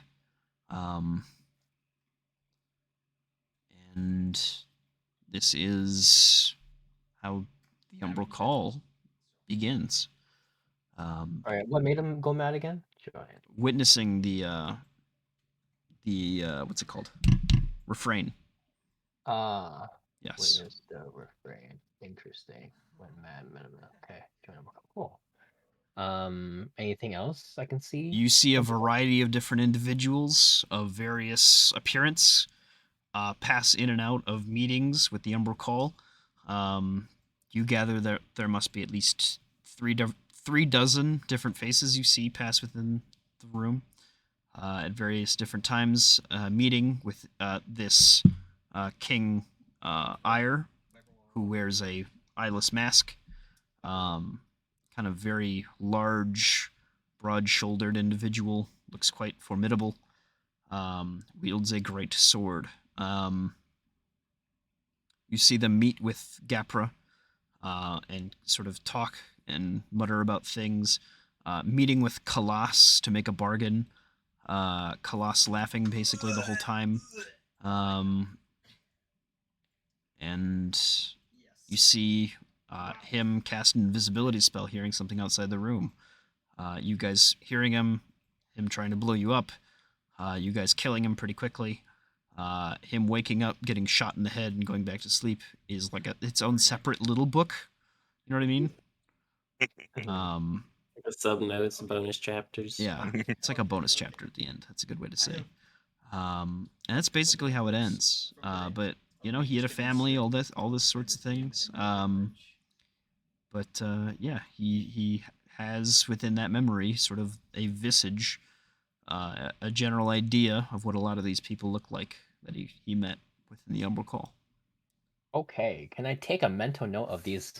And this is how the Umbral Call begins. All right, what made him go mad again? Giant. Witnessing the what's it called? Refrain. Ah, Yes. Witness the refrain. Interesting. When mad minimum. Okay. Cool. Anything else I can see? You see a variety of different individuals of various appearance pass in and out of meetings with the Umbral Call. You gather that there must be at least three dozen different faces you see pass within the room at various different times, meeting with this King Ire, who wears a eyeless mask. Kind of very large, broad-shouldered individual, looks quite formidable. Wields a great sword. You see them meet with Gapra and sort of talk and mutter about things. Meeting with Kalas to make a bargain. Kalas laughing basically the whole time. And you see him cast an invisibility spell, hearing something outside the room. You guys hearing him trying to blow you up. You guys killing him pretty quickly. Him waking up, getting shot in the head, and going back to sleep is like its own separate little book. You know what I mean? The sub-notes, bonus chapters. Yeah, it's like a bonus chapter at the end. That's a good way to say. And that's basically how it ends. But you know, he had a family, all this sorts of things. But yeah, he has within that memory sort of a visage, a general idea of what a lot of these people look like that he met within the Umbral Call. Okay, can I take a mental note of these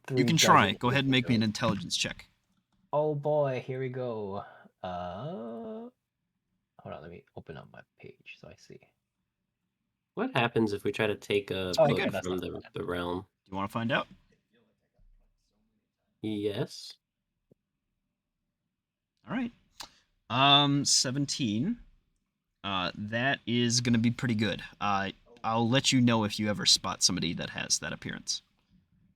three? You can try. Go ahead and make me an intelligence check. Oh boy, here we go. Hold on, let me open up my page so I see. What happens if we try to take a book from the realm? Do you want to find out? Yes. All right. 17. That is going to be pretty good. I'll let you know if you ever spot somebody that has that appearance.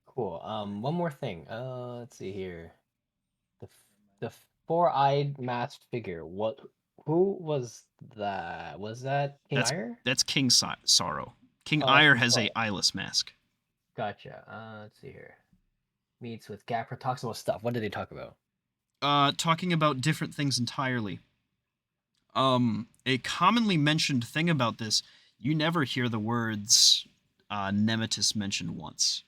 Cool. One more thing. Let's see here. The four-eyed masked figure. Who was that? Was that King Ire? That's King Sorrow. King Ire has a eyeless mask. Gotcha. Let's see here. Meets with Gapra, talks about stuff. What did they talk about? Talking about different things entirely. A commonly mentioned thing about this, you never hear the words Nemetis mentioned once.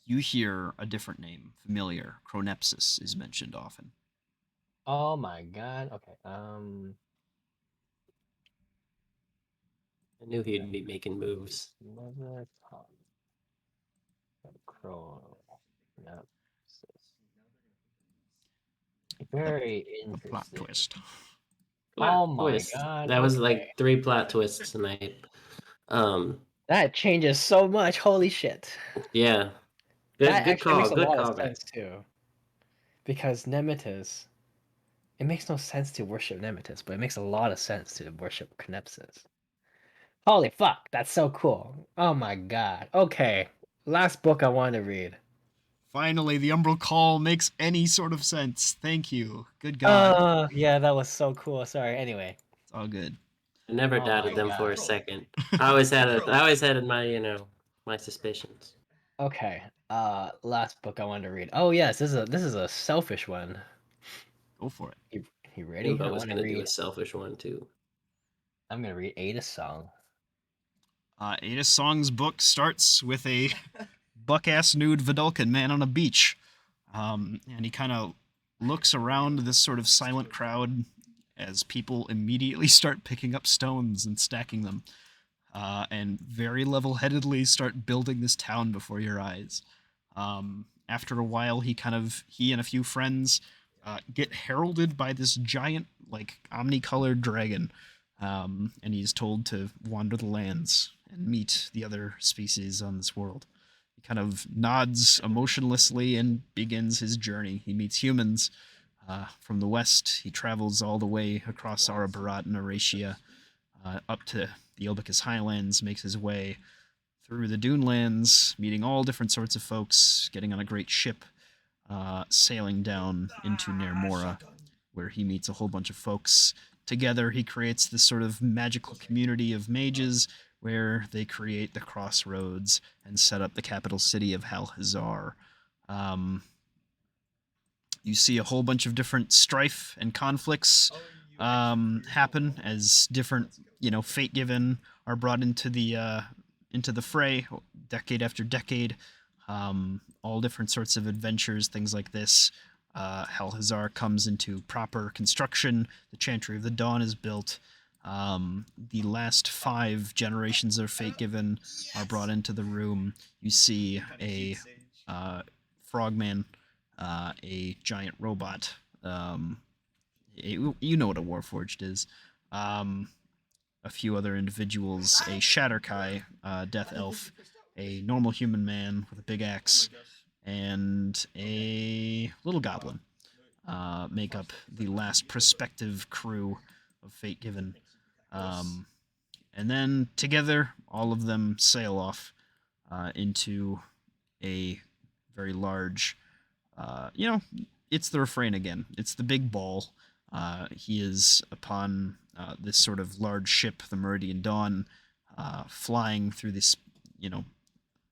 You hear a different name, familiar. Chronepsis is mentioned often. Oh my god. Okay. I knew he'd be making moves. Very interesting. Plot twist. Oh my god. That was like 3 plot twists tonight. That changes so much. Holy shit. Yeah. Good call. Makes a Good lot call of sense too. Because Nemetis, it makes no sense to worship Nemetis, but it makes a lot of sense to worship Cnepsis. Holy fuck, that's so cool. Oh my god. Okay. Last book I wanted to read. Finally, the Umbral Call makes any sort of sense. Thank you. Good God. Yeah, that was so cool. Sorry. Anyway. It's all good. I never doubted them for a second. I always had my my suspicions. Okay. Last book I wanted to read. Oh yes, this is a selfish one. Go for it. You ready? I was gonna do a selfish one too. I'm gonna read Ada's Song. Ada's Song's book starts with a buck-ass nude Vidalcan man on a beach. And he kind of looks around this sort of silent crowd as people immediately start picking up stones and stacking them. And very level-headedly start building this town before your eyes. After a while, he and a few friends get heralded by this giant, like, omnicolored dragon. And he's told to wander the lands and meet the other species on this world. He kind of nods emotionlessly and begins his journey. He meets humans from the west. He travels all the way across Arabarat and Eurasia up to the Elbicus Highlands, makes his way through the Dunelands, meeting all different sorts of folks, getting on a great ship, sailing down into Nermora, where he meets a whole bunch of folks. Together, he creates this sort of magical community of mages where they create the crossroads and set up the capital city of Halhazar. Um, you see a whole bunch of different strife and conflicts happen as different, fate given are brought into the fray, decade after decade. All different sorts of adventures, things like this. Halhazar comes into proper construction. The Chantry of the Dawn is built. The last 5 generations of Fate Given are brought into the room. You see a frogman, a giant robot. You know what a Warforged is. A few other individuals, a Shatterkai, Death Elf, a normal human man with a big axe, and a little goblin make up the last prospective crew of Fate Given. And then together, all of them sail off into a very large, it's the refrain again. It's the big ball. He is upon this sort of large ship, the Meridian Dawn, flying through this,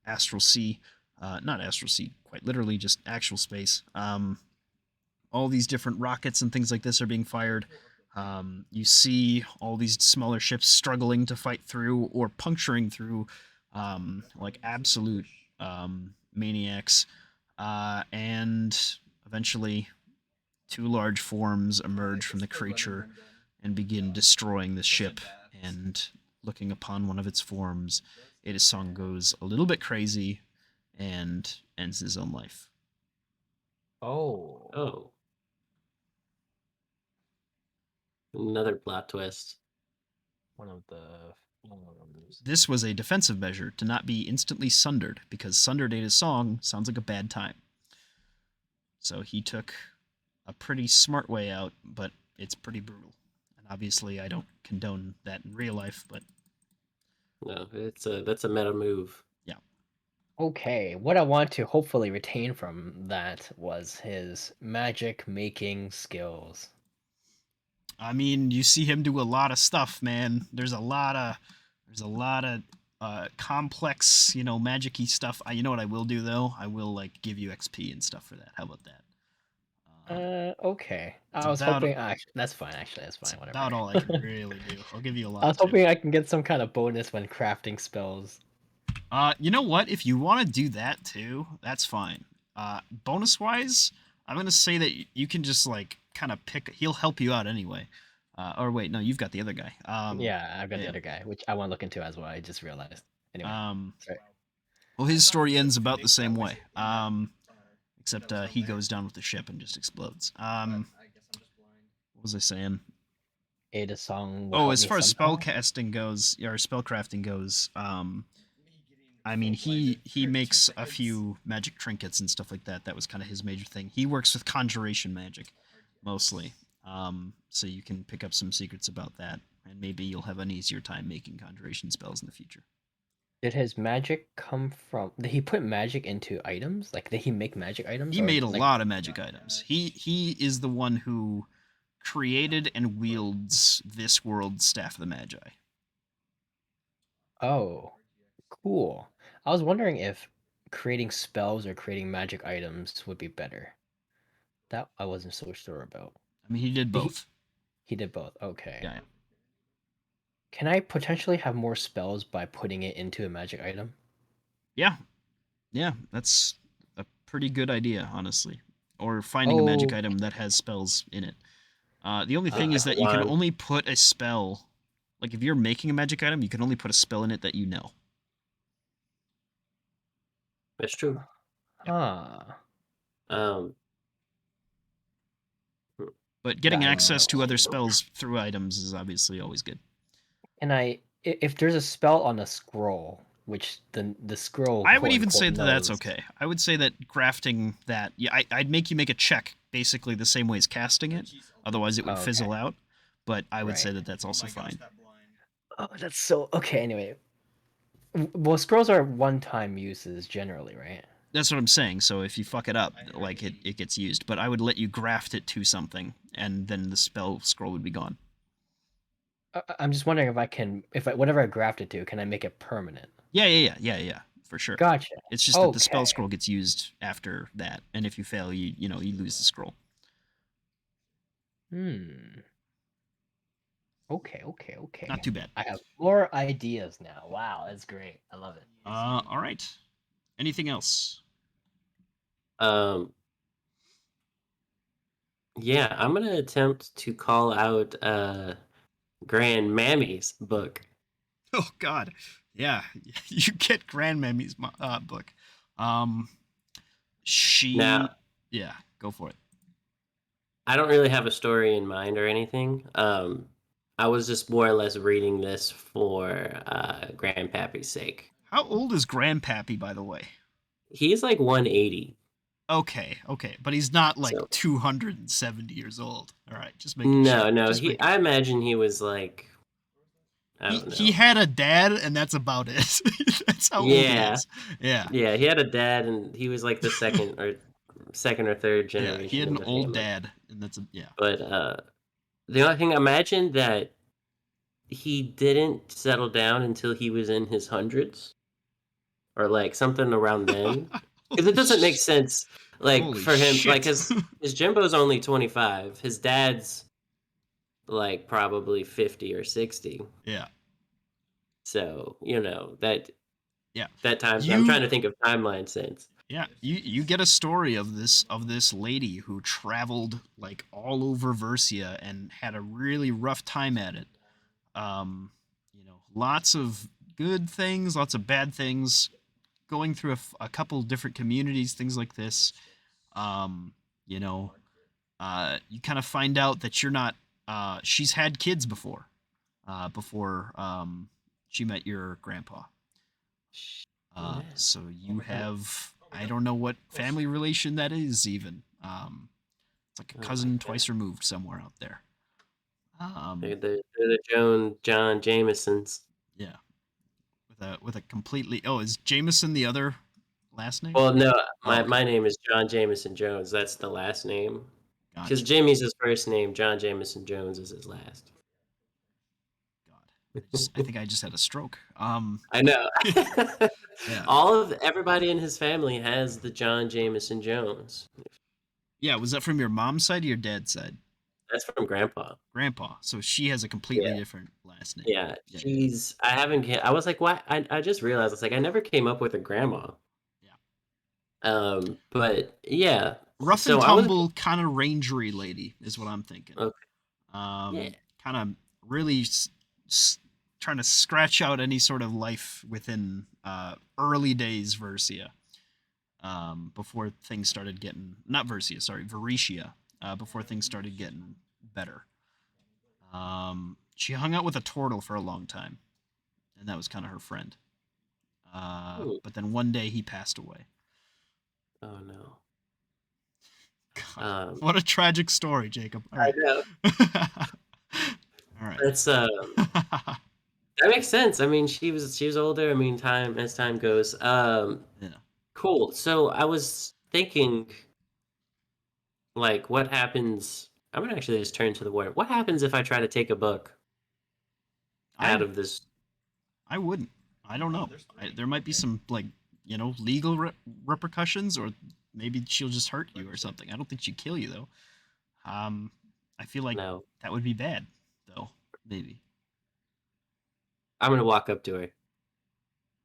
astral sea. Not astral sea, quite literally, just actual space. All these different rockets and things like this are being fired. You see all these smaller ships struggling to fight through or puncturing through like absolute maniacs. And eventually 2 large forms emerge from the creature and begin destroying the ship. And looking upon one of its forms, Edisong goes a little bit crazy and ends his own life. Oh. Oh. Another plot twist. One of the forms. This was a defensive measure to not be instantly sundered, because sundered Edisong sounds like a bad time. So he took a pretty smart way out, but it's pretty brutal. And obviously I don't condone that in real life, but No, that's a meta move. yeah. Okay, what I want to hopefully retain from that was his magic making skills. I mean, you see him do a lot of stuff, man. There's a lot of complex, magic-y stuff. You know what I will do though? I will give you XP and stuff for that. How about that? Okay. It's I was about- hoping. Actually, that's fine. Actually, that's It's fine. Whatever. about all I can really do. I'll give you a lot. I was too. hoping I can get some kind of bonus when crafting spells. You know what? If you want to do that too, that's fine. Bonus wise, I'm gonna say that you can just kind of pick. He'll help you out anyway. Or wait, no, you've got the other guy. Yeah, I've got the yeah. other guy, which I want to look into as well. I just realized. Anyway, sorry. Well, his story ends about the same way. Except he goes down with the ship and just explodes. What was I saying? Ada Song. Oh, as far as spell casting goes, or spellcrafting goes, I mean, he makes a few magic trinkets and stuff like that. That was kind of his major thing. He works with conjuration magic, mostly. So you can pick up some secrets about that, and maybe you'll have an easier time making conjuration spells in the future. Did his magic come from? Did he put magic into items? Did he make magic items? He or, made a lot of magic items. He is the one who created and wields this world's Staff of the Magi. Oh, cool. I was wondering if creating spells or creating magic items would be better. That I wasn't so sure about. I mean, he did both. He did both. Okay. Yeah. Can I potentially have more spells by putting it into a magic item? Yeah. Yeah, that's a pretty good idea, honestly. Or finding a magic item that has spells in it. The only thing is that you can only put a spell. If you're making a magic item, you can only put a spell in it that you know. That's true. Ah. But getting Yeah, I access to know. other spells through items is obviously always good. And if there's a spell on a scroll, which the scroll, I would even say quote-unquote, that that's knows- okay. I would say that crafting that, I'd make you make a check basically the same way as casting it. Otherwise, it would Okay. fizzle out. But I would say Right. that that's also fine. Oh, that's so okay. Anyway, well, scrolls are one-time uses generally, right? That's what I'm saying. So if you fuck it up, it gets used. But I would let you graft it to something, and then the spell scroll would be gone. I'm just wondering if I can, whatever I graft it to, can I make it permanent? Yeah, for sure. Gotcha. It's just that the spell Okay. scroll gets used after that, and if you fail, you lose the scroll. Hmm. Okay. Not too bad. I have more ideas now. Wow, that's great. I love it. All right. Anything else? Um, yeah, I'm gonna attempt to call out Grand Mammy's book. Oh God, yeah, you get Grandmammy's book. Um, Now, yeah, go for it. I don't really have a story in mind or anything. I was just more or less reading this for Grandpappy's sake. How old is Grandpappy, by the way? He's like 180, Okay, but he's not like so 270 years old. All right, just making sure. no. Just He, making I sure. imagine he was like, I don't He know. had a dad, and that's about it. That's how old he Yeah, is. Yeah, yeah. He had a dad, and he was like the second or third yeah. He had generation an of the old family. dad, and that's yeah. But the only thing, imagine that he didn't settle down until he was in his hundreds or like something around then, because it Holy doesn't make sh- sense. Like Holy for him, like shit. his Jimbo's only 25. His dad's like probably 50 or 60. Yeah, So that yeah. that times. I'm trying You to think of timeline sense. Yeah, you get a story of this lady who traveled like all over Versia and had a really rough time at it. Lots of good things, lots of bad things, going through a couple different communities, things like this. Um, you know, you kind of find out that you're not. She's had kids before she met your grandpa. Yeah. So you have I don't know what family relation that is even. It's like a Oh my cousin god. twice removed somewhere out there. They're the John Jamesons. Yeah, with a completely is Jameson the other last name? Well, no, Oh, my okay, my name is John Jameson Jones. That's the last name. Because gotcha. Jimmy's his first name, John Jameson Jones is his last. God, I think I just had a stroke. I know. Yeah, Everybody in his family has the John Jameson Jones. yeah. Was that from your mom's side or your dad's side? That's from Grandpa. Grandpa. So she has a completely Yeah, different last name. yeah. Yeah, I haven't. I was like, why? I just realized. It's like I never came up with a grandma. yeah. But yeah. Rough and So I was. tumble, kind of rangery lady is what I'm thinking. Okay. Yeah. Kind of really trying to scratch out any sort of life within early days Versia, before things started getting not Versia, sorry, Varetia, before things started getting better. She hung out with a turtle for a long time, and that was kind of her friend. Hmm. But then one day he passed away. Oh no. God, Um. what a tragic story, Jacob. All I right. know. All right. That's That makes sense. I mean, she was older. I mean, time as time goes. Yeah. Cool. So I was thinking, like, what happens? I'm gonna actually just turn to the word. What happens if I try to take a book I out of this? I wouldn't. I don't know. There might be some like legal repercussions, or maybe she'll just hurt you or something. I don't think she'd kill you though. I feel like No, that would be bad, though. Maybe. I'm gonna walk up to her.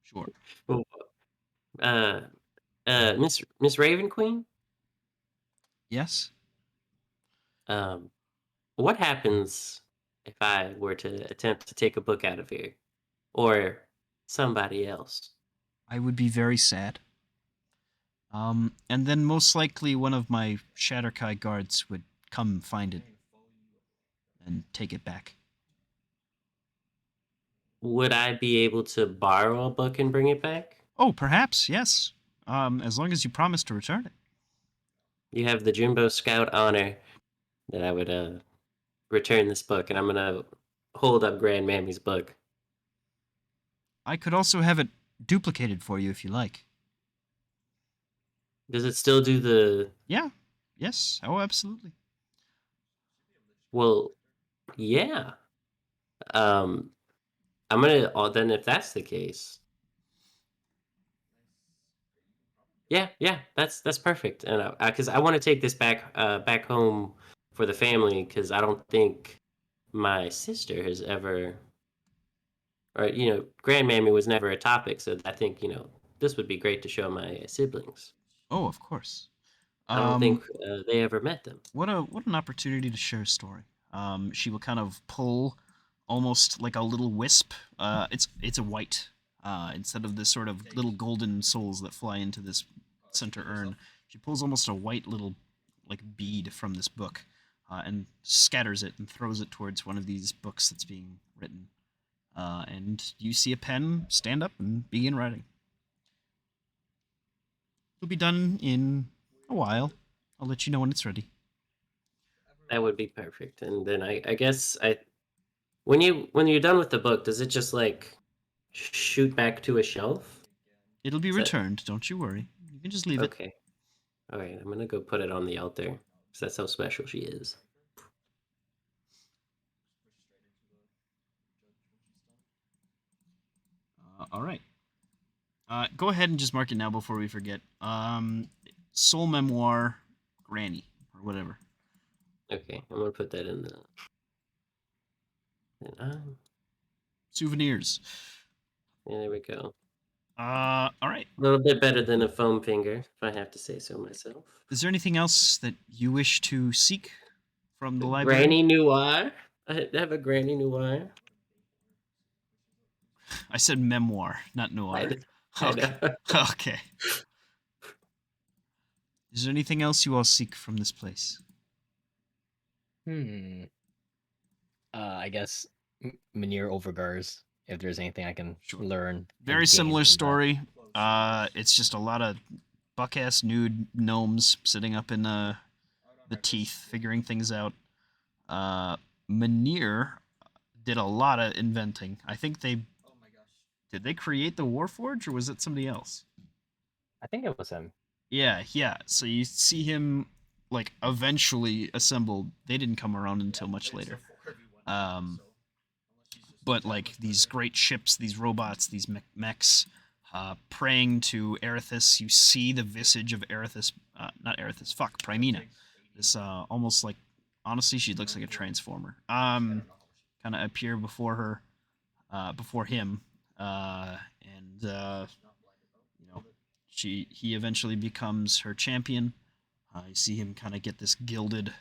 Sure. Well, Uh, Miss Raven Queen. Yes. Um, what happens if I were to attempt to take a book out of here, or somebody else? I would be very sad. And then most likely one of my Shatterkai guards would come find it and take it back. Would I be able to borrow a book and bring it back? Oh, perhaps, yes. As long as you promise to return it. You have the Jimbo Scout honor that I would return this book, and I'm gonna hold up Grand Mammy's book. I could also have it duplicated for you if you like. Does it still do the? Yeah. Yes. Oh, absolutely. Well, yeah. Um, I'm gonna. Then if that's the case, yeah, that's perfect. And because I want to take this back home for the family, because I don't think my sister has ever, or grandmammy was never a topic. So I think this would be great to show my siblings. Oh, of course. I don't think Um, they ever met them. what an opportunity to share a story. She will kind of pull almost like a little wisp. It's a white instead of this sort of little golden souls that fly into this center urn. She pulls almost a white little like bead from this book and scatters it and throws it towards one of these books that's being written. And you see a pen stand up and begin writing. It'll be done in a while. I'll let you know when it's ready. That would be perfect. And then I guess when you're done with the book, does it just like shoot back to a shelf? It'll be Is that returned, don't you worry. You can just leave it. okay? All right, I'm gonna go put it on the altar because that's how special she is. All right. Go ahead and just mark it now before we forget. Soul Memoir Granny, or whatever. Okay, I'm gonna put that in the. Souvenirs. Yeah, there we go. All right. A little bit better than a foam finger, if I have to say so myself. Is there anything else that you wish to seek from the library? Granny Noir. I have a Granny Noir. I said memoir, not I, noir. know- I Okay. know. Okay. Is there anything else you all seek from this place? Hmm. I guess Munir Overgars. If there's anything I can Sure. learn. and Very gain similar from that. story. It's just a lot of buck-ass nude gnomes sitting up in the teeth, figuring things out. Manir did a lot of inventing. I think did they create the Warforge or was it somebody else? I think it was him. Yeah. So you see him like eventually assembled. They didn't come around until much later. But like these great ships, these robots, these mechs, praying to Erithus. You see the visage of Erithus, not Erithus, Primina. This almost like, honestly, she looks like a transformer. Kind of appear before her, before him, and you know, he eventually becomes her champion. You see him kind of get this gilded,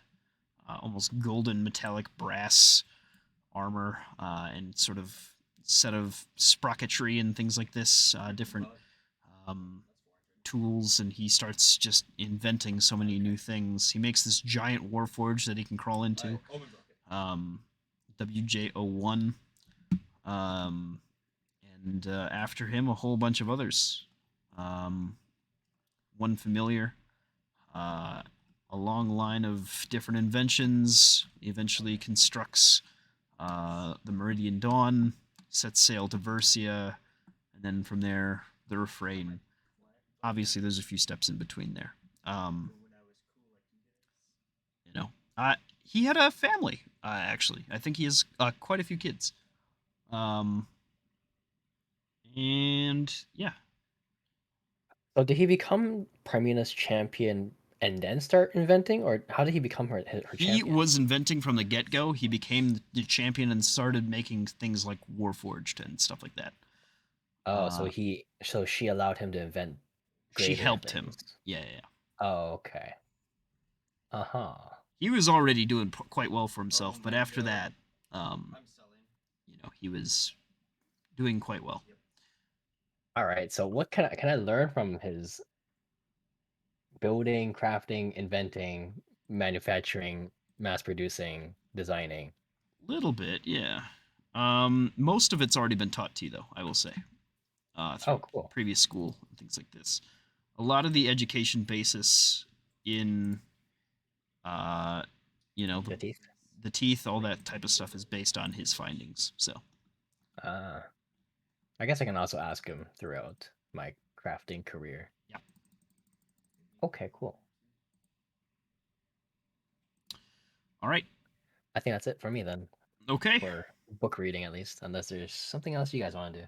almost golden metallic brass armor and sort of set of sprocketry and things like this, different um, tools, and he starts just inventing so many new things. He makes this giant warforge that he can crawl into, WJ01, um, and after him a whole bunch of others. Um, One familiar, a long line of different inventions. He eventually constructs the Meridian Dawn, sets sail to Versia, and then from there, the refrain. Obviously, there's a few steps in between there. Um, you know, he had a family, actually. I think he has quite a few kids. Um, and yeah, So did he become Primina's champion and then start inventing, or how did he become her he champion? was inventing from the get go. He became the champion and started making things like Warforged and stuff like that. Oh, Uh, so she allowed him to invent she greater helped him. things. Yeah. Oh, okay. Uh-huh. He was already doing quite well for himself, but after that, um, he was doing quite well. All right. So what can I learn from his building, crafting, inventing, manufacturing, mass producing, designing? Little bit, yeah. Most of it's already been taught to you, though. I will say, Oh, through cool. previous school and things like this. A lot of the education basis in, uh, The teeth. the teeth, all that type of stuff is based on his findings. So, Uh, I guess I can also ask him throughout my crafting career. yeah. Okay, cool. All right. I think that's it for me then. Okay. For book reading at least, unless there's something else you guys want to do.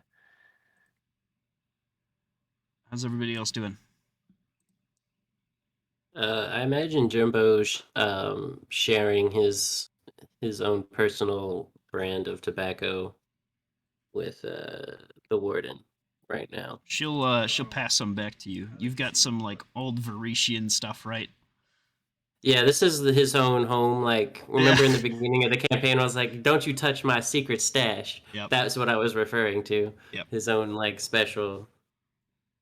How's everybody else doing? I imagine Jimbo's sharing his own personal brand of tobacco with the warden right now. She'll pass some back to you. You've got some like old Varetian stuff, right? Yeah, this is his own home. Like, remember Yeah. in the beginning of the campaign, I was like, "Don't you touch my secret stash." Yep. That's what I was referring to. Yep. His own like special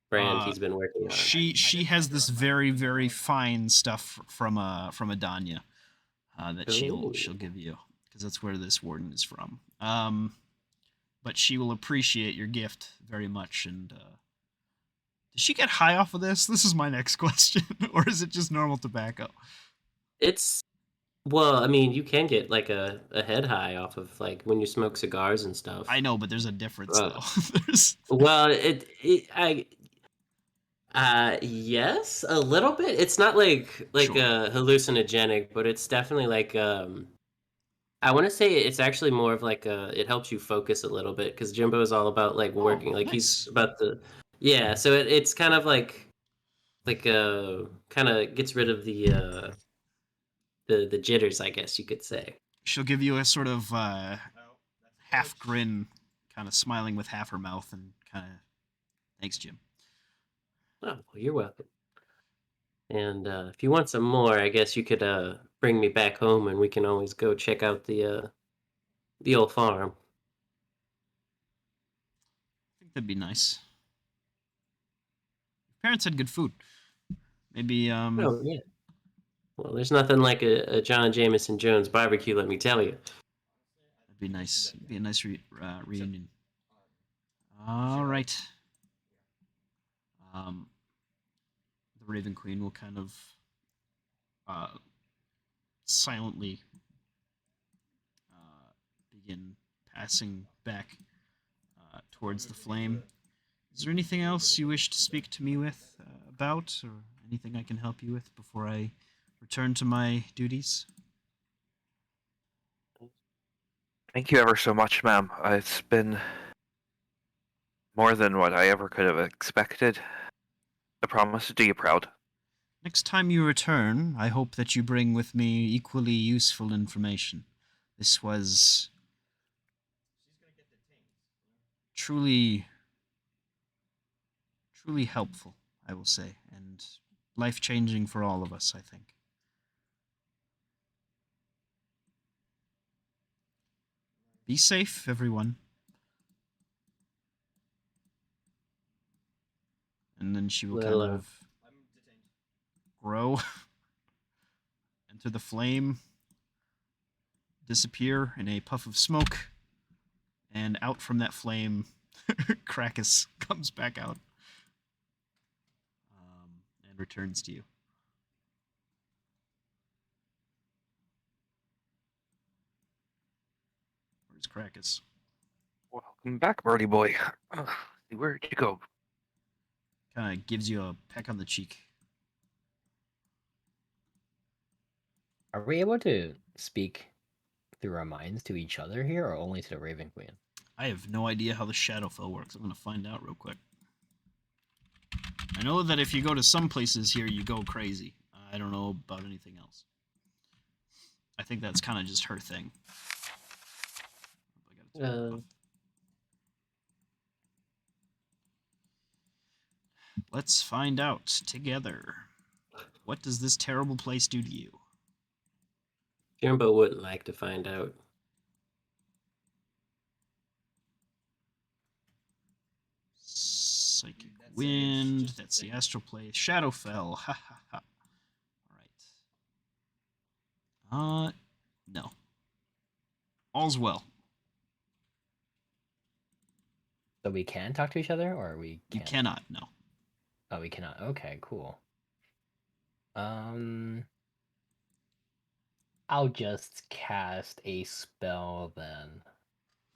brand Uh, he's been working on. she has this very very fine stuff from Adanya that Ooh. she'll give you because that's where this warden is from. But she will appreciate your gift very much. And does she get high off of this? This is my next question, or is it just normal tobacco? It's well, I mean, you can get like a head high off of like when you smoke cigars and stuff. I know, but there's a difference Uh, though. There's well, yes, a little bit. It's not like Sure. a hallucinogenic, but it's definitely like I want to say it's actually more of like it helps you focus a little bit because Jimbo is all about like working, like he's nice. about the yeah. So it's kind of like kind of gets rid of the jitters, I guess you could say. She'll give you a sort of half grin, kind of smiling with half her mouth, and kind of thanks, Jim. Oh, well, you're welcome. And if you want some more, I guess you could bring me back home, and we can always go check out the old farm. I think that'd be nice. Parents had good food. Maybe Oh yeah. Well, there's nothing like a John Jameson Jones barbecue, let me tell you. that'd be nice. It'd be a nice reunion. All right. Um, the Raven Queen will kind of uh, silently begin passing back towards the flame. Is there anything else you wish to speak to me with about, or anything I can help you with before I return to my duties? Thank you ever so much, ma'am. It's been more than what I ever could have expected. I promise to do you proud. Next time you return, I hope that you bring with me equally useful information. This was truly, truly helpful, I will say, and life changing for all of us, I think. Be safe, everyone. And then she will Well, kind of grow, enter the flame, disappear in a puff of smoke, and out from that flame, Krakus comes back out and returns to you. Where's Krakus? Welcome back, Birdie boy. Where'd you go? Kind of gives you a peck on the cheek. Are we able to speak through our minds to each other here, or only to the Raven Queen? I have no idea how the Shadowfell works. I'm going to find out real quick. I know that if you go to some places here, you go crazy. I don't know about anything else. I think that's kind of just her thing. Let's find out together. What does this terrible place do to you? Jimbo wouldn't like to find out. Psychic wind. That's the astral plane. Shadowfell. Ha ha ha. All right. No. All's well. So we can talk to each other, or we You can't? cannot. No. Oh, we cannot. Okay, cool. I'll just cast a spell then.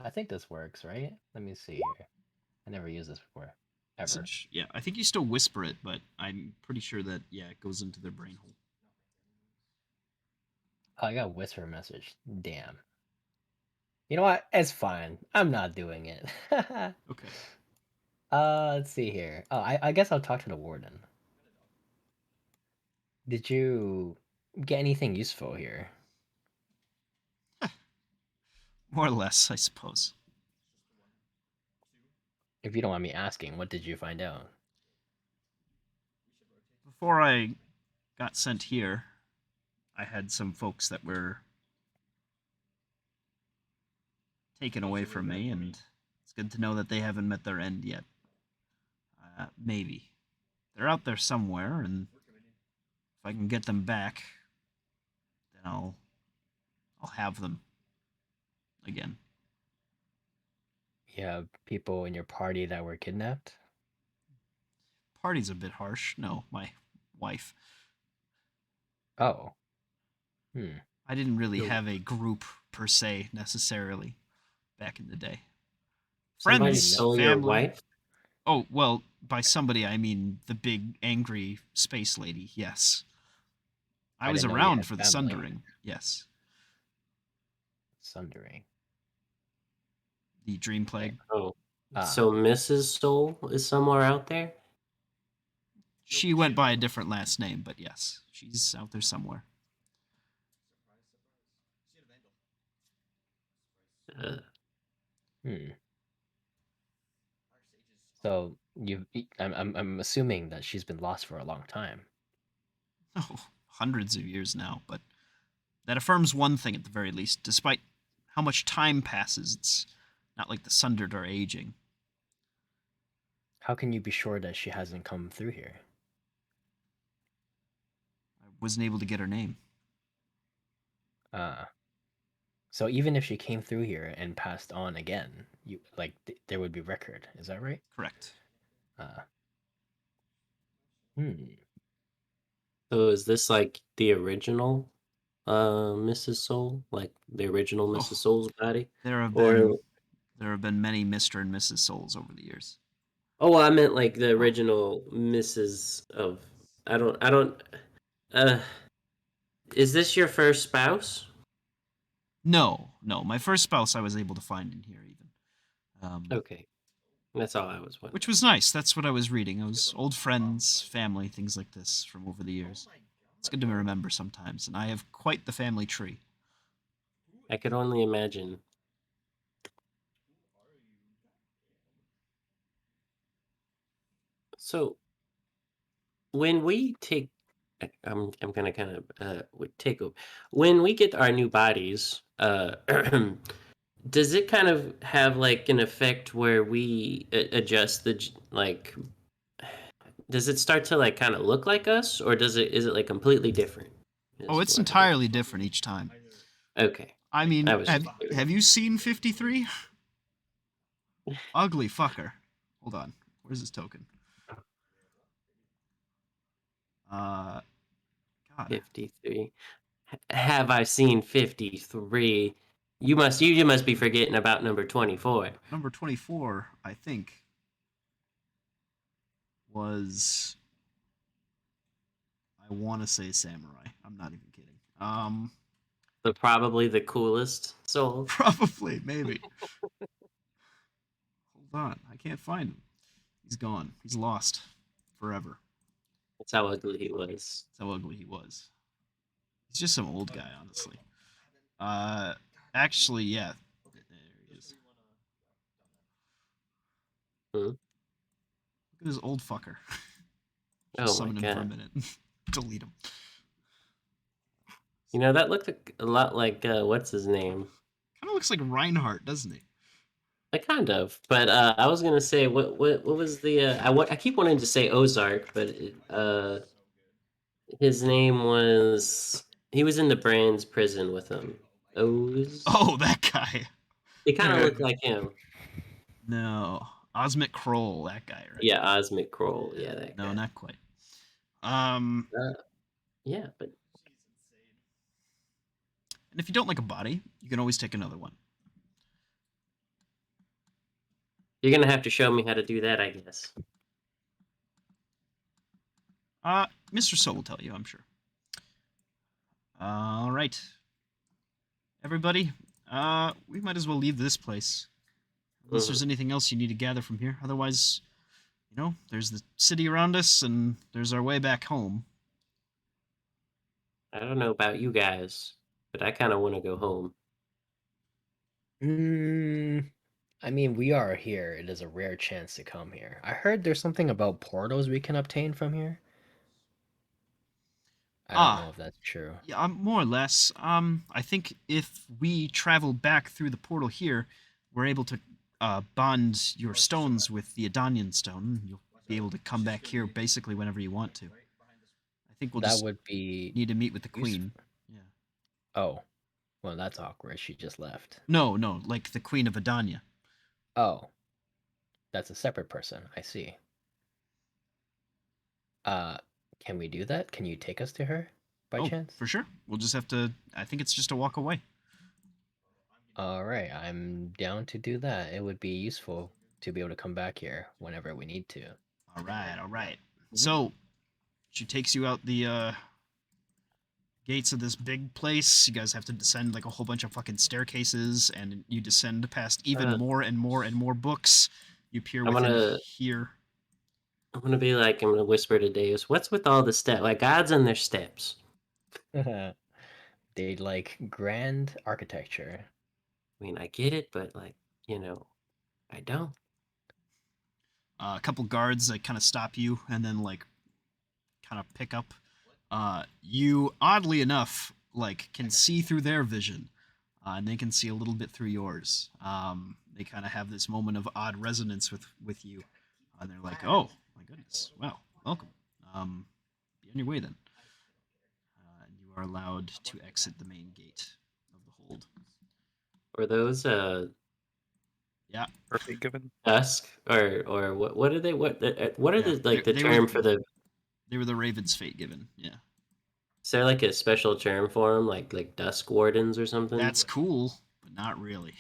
I think this works, right? Let me see here. I never used this before. Ever. Yeah, I think you still whisper it, but I'm pretty sure that, yeah, it goes into their brain hole. Oh, I got a whisper message. Damn. You know what? It's fine. I'm not doing it. Okay. Let's see here. Oh, I guess I'll talk to the warden. Did you get anything useful here? More or less, I suppose. If you don't mind me asking, what did you find out? Before I got sent here, I had some folks that were taken away from me, and it's good to know that they haven't met their end yet. Maybe. They're out there somewhere, and if I can get them back, then I'll have them again. You have people in your party that were kidnapped? Party's a bit harsh. No, my wife. Oh. Hmm. I didn't really No. have a group per se necessarily back in the day. Somebody Friends, stole your family. wife? Oh, well, by somebody I mean the big angry space lady. Yes. I I was didn't know you around had for the family. Sundering. Yes. Sundering. The Dream Plague. Oh. Ah. So Mrs. Soul is somewhere out there? She went by a different last name, but yes, she's out there somewhere. Uh, Hmm. So I'm assuming that she's been lost for a long time. Oh, hundreds of years now, but that affirms one thing at the very least. Despite how much time passes, it's not like the Sundered are aging. How can you be sure that she hasn't come through here? I wasn't able to get her name. Ah. So even if she came through here and passed on again, you like there would be record. Is that right? Correct. Ah. Hmm. so is this like the original Mrs. Soul? Like the original Mrs. Oh, Soul's body? there have Or been many Mr. and Mrs. Souls over the years. oh, well, I meant like the original Mrs. of I don't uh is this your first spouse? No, no. My first spouse I was able to find in here even. Okay. That's all I was wondering. Which was nice. That's what I was reading. It was old friends, family, things like this from over the years. It's good to remember sometimes, and I have quite the family tree. I could only imagine. So when we take I'm gonna kind of take over when we get our new bodies does it kind of have like an effect where we adjust like does it start to like kind of look like us or is it like completely different Oh, is it's what entirely different each time. okay I I mean, was have just curious. have you seen 53? Ugly fucker. Hold on. Where's his token? Uh, God. 53 have I seen 53 you must be forgetting about number 24 Number 24, I think, was I want to say samurai. I'm not even kidding. probably the coolest soul. Probably, maybe. Hold on, I can't find him. He's gone. He's lost forever. That's how ugly he was. That's how ugly he was. He's just some old guy, honestly. Uh, actually, yeah. There he is. Hmm? Look at this old fucker. Just Oh my summon him for a god. minute. Delete him. You know, that looked a lot like what's his name? Kind of looks like Reinhardt, doesn't he? Kind of. But I was gonna say what was the I keep wanting to say Ozark, but his name was he was in the Brand's prison with him. Oz. Oh, that guy. He kind of looked like him. No. Osmic Kroll, that guy, right? Yeah, Osmic Kroll. Yeah, that No, guy. not quite. Um, Yeah, but and if you don't like a body, you can always take another one. you're gonna have to show me how to do that, I guess. Mr. So will tell you, I'm sure. All right. Everybody, We might as well leave this place. Unless there's anything else you need to gather from here. Otherwise, there's the city around us, and there's our way back home. I don't know about you guys, but I kind of want to go home. I mean, we are here. It is a rare chance to come here. I heard there's something about portals we can obtain from here. I don't know Ah, if that's true. yeah, more or less. I think if we travel back through the portal here, we're able to bond your stones with the Adanian stone. You'll be able to come back here basically whenever you want to. I think we'll That just would be need to meet with the useful. queen. Yeah. Oh, well, that's awkward. She just left. No, like the queen of Adania. Oh, that's a separate person. I see. Uh, can we do that? Can you take us to her by Oh, chance? for sure. We'll just have to. I think it's just a walk away. All right, I'm down to do that. It would be useful to be able to come back here whenever we need to. All right, all right. So she takes you out the gates of this big place. You guys have to descend like a whole bunch of fucking staircases, and you descend past even more and more and more books. You peer I'm within gonna here. I'm gonna be like, I'm gonna whisper to Deus, what's with all the steps? Like gods and their steps. They like grand architecture. I mean, I get it, but like, I don't. A couple guards like kind of stop you and then like kind of pick up. You oddly enough like can see through their vision, and they can see a little bit through yours. They kind of have this moment of odd resonance with you. They're like, "Oh my goodness, well, welcome. Be on your way then." And you are allowed to exit the main gate of the hold. Or those Yeah, Perfect given. dusk or what are they? What are yeah. the like the They term were for the? they were the Raven's fate given. Yeah, Is there like a special term for them, like dusk wardens or something? that's cool, but not really.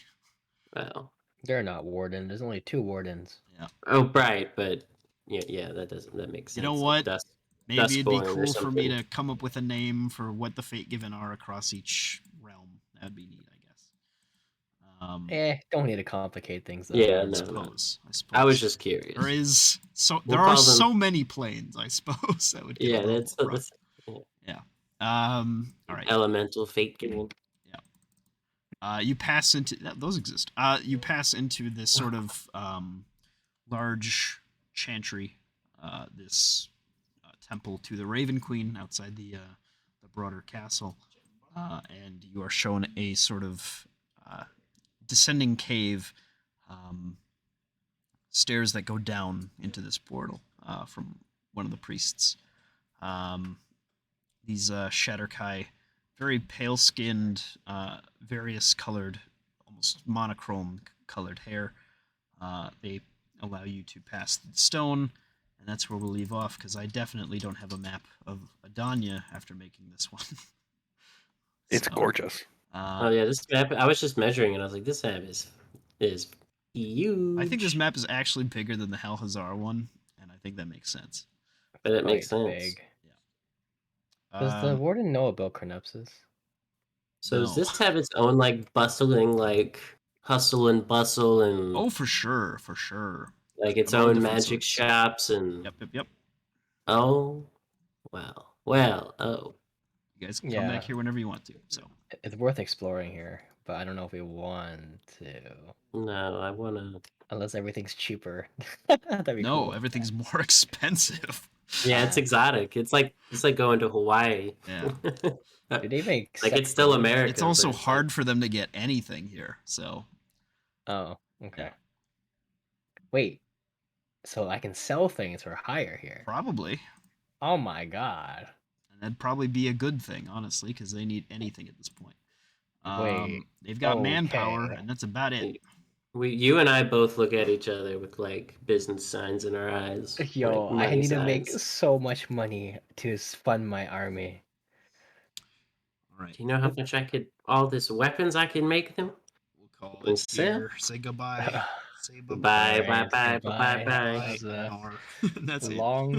Well, They're not warden. There's only 2 wardens. Yeah. oh right, but yeah, that makes You sense. know Like what? dusk Maybe it'd be Dustborn or cool for me something. to come up with a name for what the Fate Given are across each realm. That'd be neat, I guess. Don't need to complicate things though. Yeah, I no. suppose. I was just curious. There is so We'll there are call them- so many planes. I suppose that would get a Yeah, little that's rough. yeah. Yeah. All right. Elemental fate giving. You pass into those exist. You pass into this sort of large chantry, this temple to the Raven Queen outside the broader castle, and you are shown a sort of descending cave, stairs that go down into this portal from one of the priests. These Shatterkai, very pale skinned, various colored, almost monochrome colored hair. They allow you to pass the stone, and that's where we'll leave off because I definitely don't have a map of Adania after making this one. It's So, gorgeous. Oh yeah, this map. I was just measuring it. I was like, this map is huge. I think this map is actually bigger than the Halhazar one, and I think that makes sense. but it makes Quite sense. big. Does the Um, warden know about Chronopsis? So does No. this have its own like bustling like hustle and bustle and oh, for sure, for sure. like its Of all own different magic sorts. shops and Yep. oh well oh You guys can come Yeah. back here whenever you want to. So It's worth exploring here, but I don't know if we want to. no, I wanna. Unless everything's cheaper. That'd be no, cool. everything's more expensive. Yeah, it's exotic. It's like going to Hawaii. Yeah. Do they even Like it's still gold? America. It's also but hard like- for them to get anything here. So Oh, okay. Yeah. Wait, so I can sell things for higher here? probably, Oh my god. and that'd probably be a good thing, honestly, because they need anything at this point. Wait, They've got manpower, okay. and that's about it. you and I both look at each other with like business signs in our eyes. Yo, like I money need to make signs. so much money to fund my army. All right, Do you know how much all these weapons I can make them? we'll call And it sell. here. Say goodbye. Say Bye bye-bye. bye Alright, bye goodbye. bye bye. That was a Aelinor. That's it. long